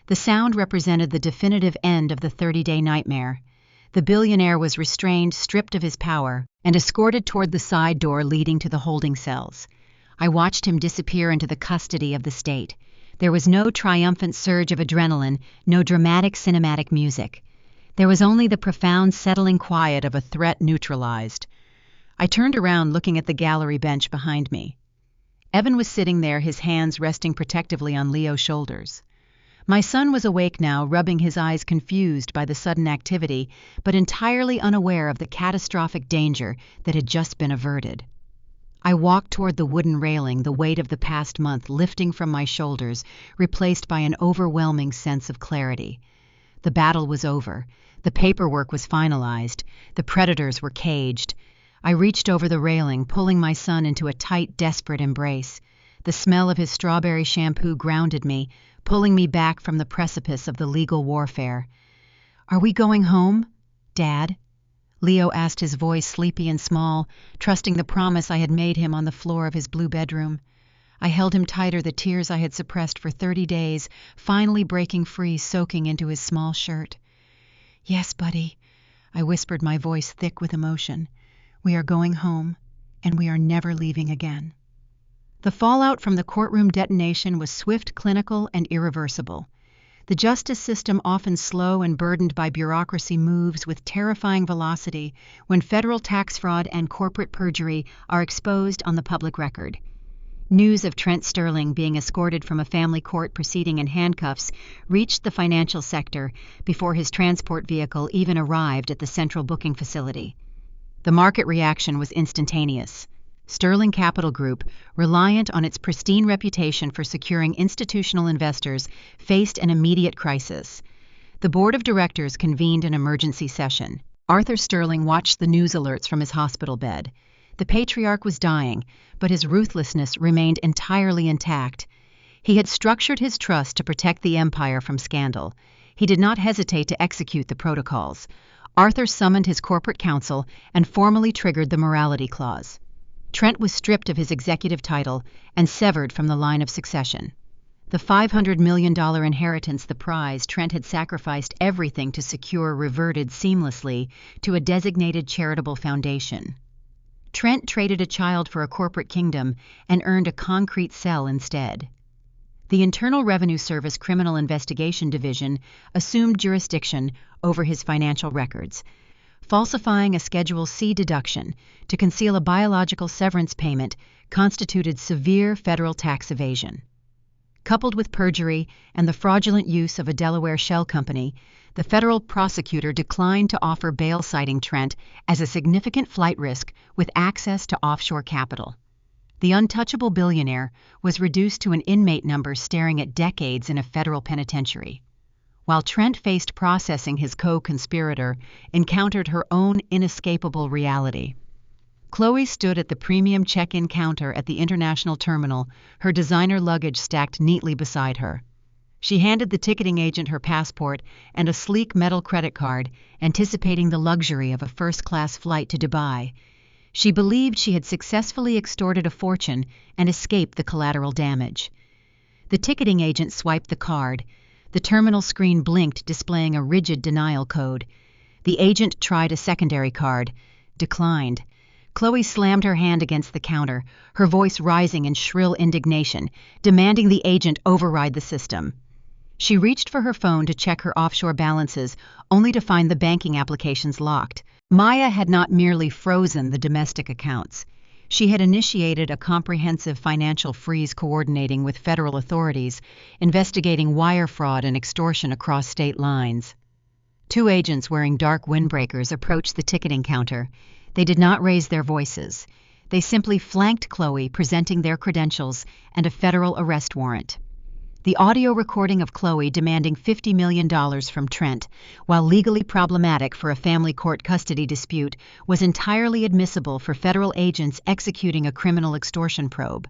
The sound represented the definitive end of the 30-day nightmare. The billionaire was restrained, stripped of his power, and escorted toward the side door leading to the holding cells. I watched him disappear into the custody of the state. There was no triumphant surge of adrenaline, no dramatic cinematic music. There was only the profound, settling quiet of a threat neutralized. I turned around, looking at the gallery bench behind me. Evan was sitting there, his hands resting protectively on Leo's shoulders. My son was awake now, rubbing his eyes, confused by the sudden activity, but entirely unaware of the catastrophic danger that had just been averted. I walked toward the wooden railing, the weight of the past month lifting from my shoulders, replaced by an overwhelming sense of clarity. The battle was over. The paperwork was finalized. The predators were caged. I reached over the railing, pulling my son into a tight, desperate embrace. The smell of his strawberry shampoo grounded me, pulling me back from the precipice of the legal warfare. Are we going home, Dad? Leo asked, his voice sleepy and small, trusting the promise I had made him on the floor of his blue bedroom. I held him tighter, the tears I had suppressed for 30 days, finally breaking free, soaking into his small shirt. Yes, buddy, I whispered, my voice thick with emotion. We are going home, and we are never leaving again. The fallout from the courtroom detonation was swift, clinical, and irreversible. The justice system, often slow and burdened by bureaucracy, moves with terrifying velocity when federal tax fraud and corporate perjury are exposed on the public record. News of Trent Sterling being escorted from a family court proceeding in handcuffs reached the financial sector before his transport vehicle even arrived at the central booking facility. The market reaction was instantaneous. Sterling Capital Group, reliant on its pristine reputation for securing institutional investors, faced an immediate crisis. The board of directors convened an emergency session. Arthur Sterling watched the news alerts from his hospital bed. The patriarch was dying, but his ruthlessness remained entirely intact. He had structured his trust to protect the empire from scandal. He did not hesitate to execute the protocols. Arthur summoned his corporate counsel and formally triggered the morality clause. Trent was stripped of his executive title and severed from the line of succession. The $500 million inheritance, the prize Trent had sacrificed everything to secure, reverted seamlessly to a designated charitable foundation. Trent traded a child for a corporate kingdom and earned a concrete cell instead. The Internal Revenue Service Criminal Investigation Division assumed jurisdiction over his financial records, falsifying a Schedule C deduction to conceal a biological severance payment constituted severe federal tax evasion. Coupled with perjury and the fraudulent use of a Delaware shell company, the federal prosecutor declined to offer bail, citing Trent as a significant flight risk with access to offshore capital. The untouchable billionaire was reduced to an inmate number staring at decades in a federal penitentiary. While Trent faced processing, his co-conspirator encountered her own inescapable reality. Chloe stood at the premium check-in counter at the international terminal, her designer luggage stacked neatly beside her. She handed the ticketing agent her passport and a sleek metal credit card, anticipating the luxury of a first-class flight to Dubai. She believed she had successfully extorted a fortune and escaped the collateral damage. The ticketing agent swiped the card. The terminal screen blinked, displaying a rigid denial code. The agent tried a secondary card. Declined. Chloe slammed her hand against the counter, her voice rising in shrill indignation, demanding the agent override the system. She reached for her phone to check her offshore balances, only to find the banking applications locked. Maya had not merely frozen the domestic accounts. She had initiated a comprehensive financial freeze, coordinating with federal authorities, investigating wire fraud and extortion across state lines. Two agents wearing dark windbreakers approached the ticketing counter. They did not raise their voices. They simply flanked Chloe, presenting their credentials and a federal arrest warrant. The audio recording of Chloe demanding $50 million from Trent, while legally problematic for a family court custody dispute, was entirely admissible for federal agents executing a criminal extortion probe.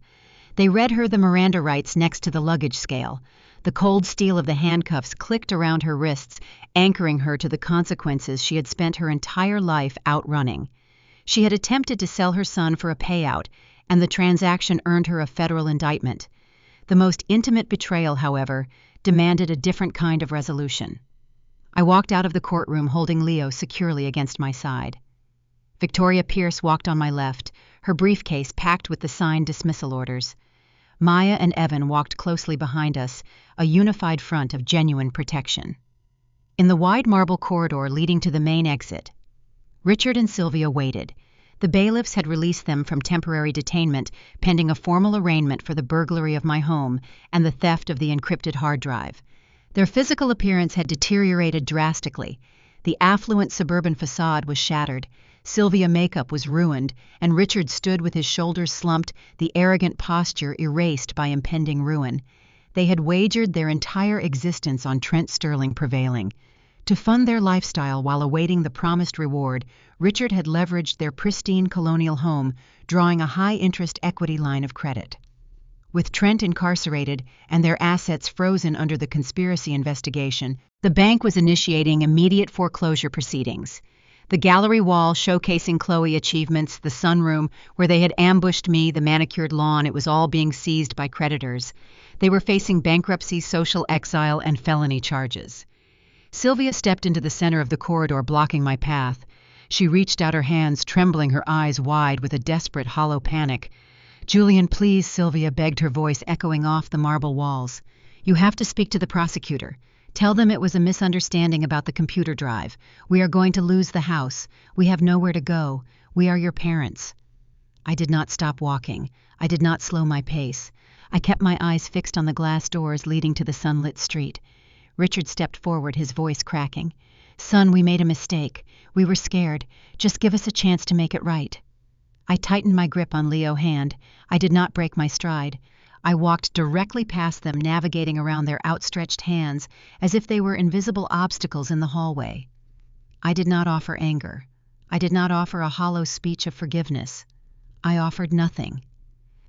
They read her the Miranda rights next to the luggage scale. The cold steel of the handcuffs clicked around her wrists, anchoring her to the consequences she had spent her entire life outrunning. She had attempted to sell her son for a payout, and the transaction earned her a federal indictment. The most intimate betrayal, however, demanded a different kind of resolution. I walked out of the courtroom holding Leo securely against my side. Victoria Pierce walked on my left, her briefcase packed with the signed dismissal orders. Maya and Evan walked closely behind us, a unified front of genuine protection. In the wide marble corridor leading to the main exit, Richard and Sylvia waited. The bailiffs had released them from temporary detainment, pending a formal arraignment for the burglary of my home and the theft of the encrypted hard drive. Their physical appearance had deteriorated drastically. The affluent suburban facade was shattered, Sylvia's makeup was ruined, and Richard stood with his shoulders slumped, the arrogant posture erased by impending ruin. They had wagered their entire existence on Trent Sterling prevailing. To fund their lifestyle while awaiting the promised reward, Richard had leveraged their pristine colonial home, drawing a high-interest equity line of credit. With Trent incarcerated and their assets frozen under the conspiracy investigation, the bank was initiating immediate foreclosure proceedings. The gallery wall showcasing Chloe achievements, the sunroom where they had ambushed me, the manicured lawn, it was all being seized by creditors. They were facing bankruptcy, social exile, and felony charges. Sylvia stepped into the center of the corridor, blocking my path. She reached out her hands, trembling, her eyes wide with a desperate, hollow panic. "Julian, please," Sylvia begged, her voice echoing off the marble walls. "You have to speak to the prosecutor. Tell them it was a misunderstanding about the computer drive. We are going to lose the house. We have nowhere to go. We are your parents." I did not stop walking. I did not slow my pace. I kept my eyes fixed on the glass doors leading to the sunlit street. Richard stepped forward, his voice cracking. "Son, we made a mistake. We were scared. Just give us a chance to make it right." I tightened my grip on Leo's hand. I did not break my stride. I walked directly past them, navigating around their outstretched hands as if they were invisible obstacles in the hallway. I did not offer anger. I did not offer a hollow speech of forgiveness. I offered nothing.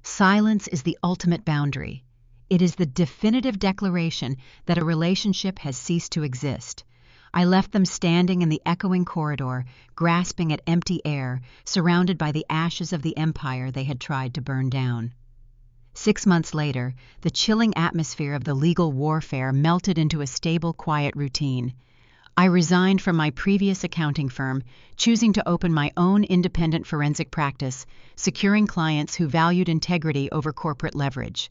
Silence is the ultimate boundary. It is the definitive declaration that a relationship has ceased to exist. I left them standing in the echoing corridor, grasping at empty air, surrounded by the ashes of the empire they had tried to burn down. 6 months later, the chilling atmosphere of the legal warfare melted into a stable, quiet routine. I resigned from my previous accounting firm, choosing to open my own independent forensic practice, securing clients who valued integrity over corporate leverage.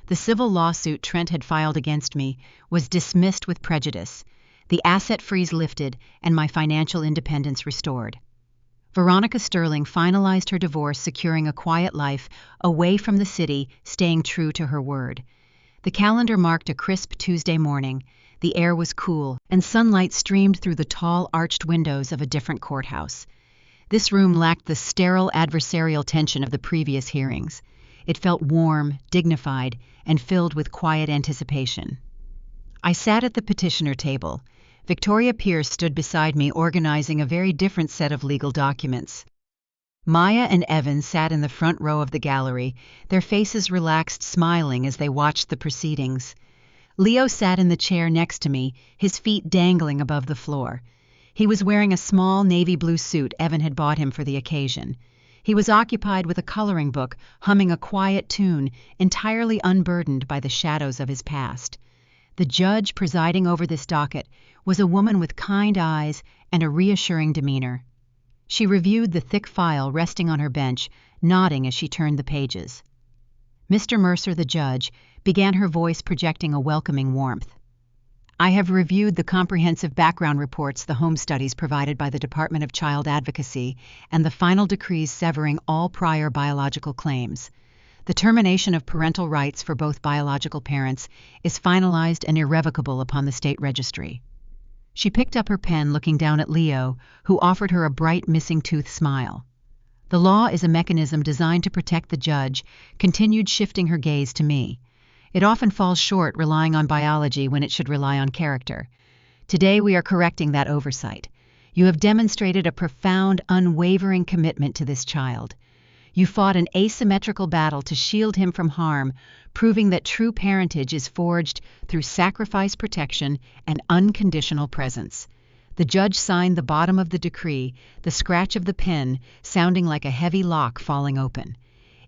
The civil lawsuit Trent had filed against me was dismissed with prejudice, the asset freeze lifted, and my financial independence restored. Veronica Sterling finalized her divorce, securing a quiet life away from the city, staying true to her word. The calendar marked a crisp Tuesday morning. The air was cool, and sunlight streamed through the tall, arched windows of a different courthouse. This room lacked the sterile adversarial tension of the previous hearings. It felt warm, dignified, and filled with quiet anticipation. I sat at the petitioner table. Victoria Pierce stood beside me, organizing a very different set of legal documents. Maya and Evan sat in the front row of the gallery, their faces relaxed, smiling as they watched the proceedings. Leo sat in the chair next to me, his feet dangling above the floor. He was wearing a small navy blue suit Evan had bought him for the occasion. He was occupied with a coloring book, humming a quiet tune, entirely unburdened by the shadows of his past. The judge presiding over this docket was a woman with kind eyes and a reassuring demeanor. She reviewed the thick file resting on her bench, nodding as she turned the pages. Mr. Mercer, the judge, began, her voice projecting a welcoming warmth. "I have reviewed the comprehensive background reports, the home studies provided by the Department of Child Advocacy, and the final decrees severing all prior biological claims. The termination of parental rights for both biological parents is finalized and irrevocable upon the state registry." She picked up her pen, looking down at Leo, who offered her a bright missing tooth smile. The law is a mechanism designed to protect the judge, continued, shifting her gaze to me. It often falls short, relying on biology when it should rely on character. Today we are correcting that oversight. You have demonstrated a profound, unwavering commitment to this child. You fought an asymmetrical battle to shield him from harm, proving that true parentage is forged through sacrifice, protection, and unconditional presence. The judge signed the bottom of the decree, the scratch of the pen sounding like a heavy lock falling open.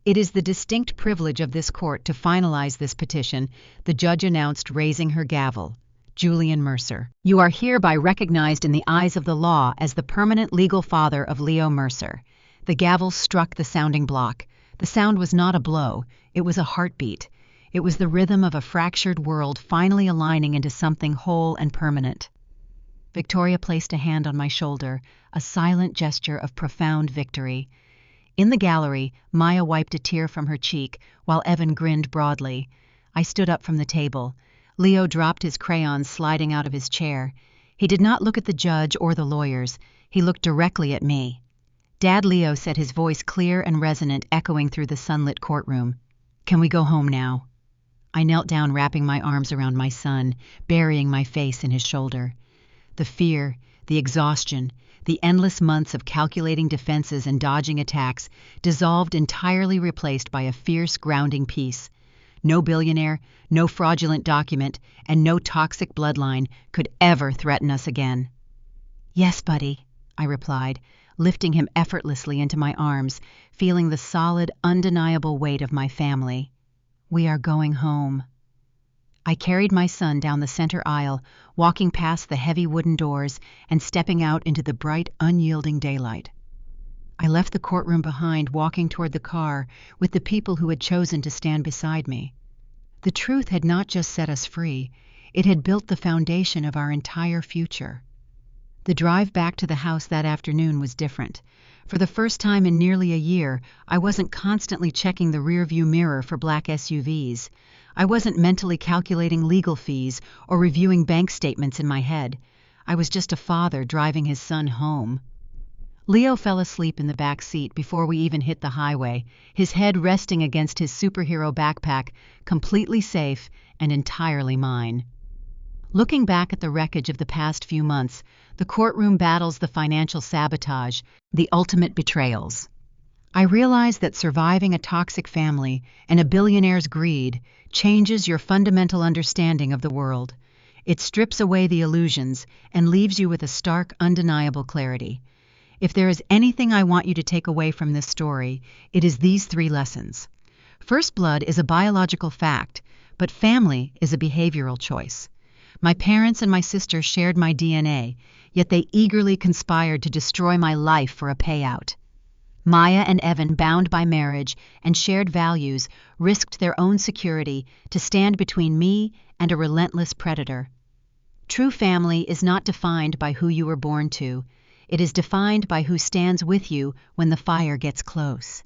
It is the distinct privilege of this court to finalize this petition, the judge announced, raising her gavel. Julian Mercer, you are hereby recognized in the eyes of the law as the permanent legal father of Leo Mercer. The gavel struck the sounding block. The sound was not a blow, it was a heartbeat. It was the rhythm of a fractured world finally aligning into something whole and permanent. Victoria placed a hand on my shoulder, a silent gesture of profound victory. In the gallery, Maya wiped a tear from her cheek, while Evan grinned broadly. I stood up from the table. Leo dropped his crayons, sliding out of his chair. He did not look at the judge or the lawyers. He looked directly at me. "Dad," Leo said, his voice clear and resonant, echoing through the sunlit courtroom. "Can we go home now?" I knelt down, wrapping my arms around my son, burying my face in his shoulder. The fear, the exhaustion, the endless months of calculating defenses and dodging attacks dissolved, entirely replaced by a fierce, grounding peace. No billionaire, no fraudulent document, and no toxic bloodline could ever threaten us again. "Yes, buddy," I replied, lifting him effortlessly into my arms, feeling the solid, undeniable weight of my family. "We are going home." I carried my son down the center aisle, walking past the heavy wooden doors and stepping out into the bright, unyielding daylight. I left the courtroom behind, walking toward the car with the people who had chosen to stand beside me. The truth had not just set us free, it had built the foundation of our entire future. The drive back to the house that afternoon was different. For the first time in nearly a year, I wasn't constantly checking the rearview mirror for black SUVs. I wasn't mentally calculating legal fees or reviewing bank statements in my head. I was just a father driving his son home. Leo fell asleep in the back seat before we even hit the highway, his head resting against his superhero backpack, completely safe and entirely mine. Looking back at the wreckage of the past few months, the courtroom battles, the financial sabotage, the ultimate betrayals, I realized that surviving a toxic family and a billionaire's greed changes your fundamental understanding of the world. It strips away the illusions and leaves you with a stark, undeniable clarity. If there is anything I want you to take away from this story, it is these 3 lessons. First blood is a biological fact, but family is a behavioral choice. My parents and my sister shared my DNA, yet they eagerly conspired to destroy my life for a payout. Maya and Evan, bound by marriage and shared values, risked their own security to stand between me and a relentless predator. True family is not defined by who you were born to. It is defined by who stands with you when the fire gets close.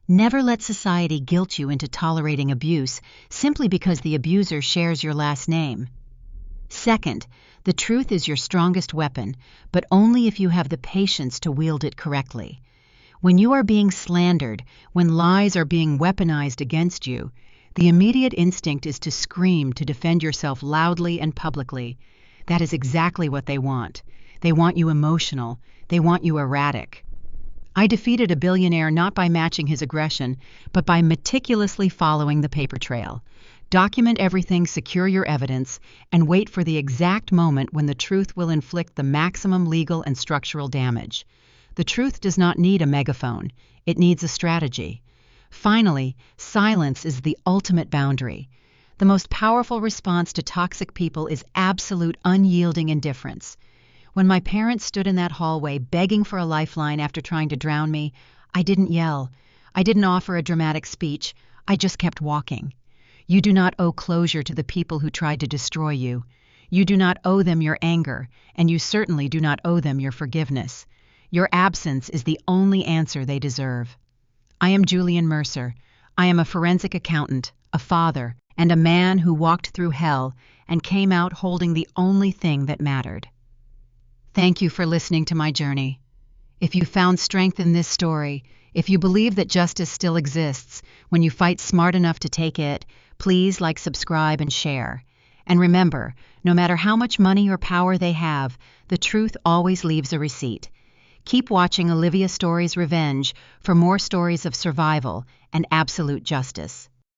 Never let society guilt you into tolerating abuse simply because the abuser shares your last name. Second, the truth is your strongest weapon, but only if you have the patience to wield it correctly. When you are being slandered, when lies are being weaponized against you, the immediate instinct is to scream, to defend yourself loudly and publicly. That is exactly what they want. They want you emotional. They want you erratic. I defeated a billionaire not by matching his aggression, but by meticulously following the paper trail. Document everything, secure your evidence, and wait for the exact moment when the truth will inflict the maximum legal and structural damage. The truth does not need a megaphone. It needs a strategy. Finally, silence is the ultimate boundary. The most powerful response to toxic people is absolute, unyielding indifference. When my parents stood in that hallway begging for a lifeline after trying to drown me, I didn't yell. I didn't offer a dramatic speech. I just kept walking. You do not owe closure to the people who tried to destroy you. You do not owe them your anger, and you certainly do not owe them your forgiveness. Your absence is the only answer they deserve. I am Julian Mercer. I am a forensic accountant, a father, and a man who walked through hell and came out holding the only thing that mattered. Thank you for listening to my journey. If you found strength in this story, if you believe that justice still exists when you fight smart enough to take it, please like, subscribe, and share. And remember, no matter how much money or power they have, the truth always leaves a receipt. Keep watching Olivia Stories Revenge for more stories of survival and absolute justice.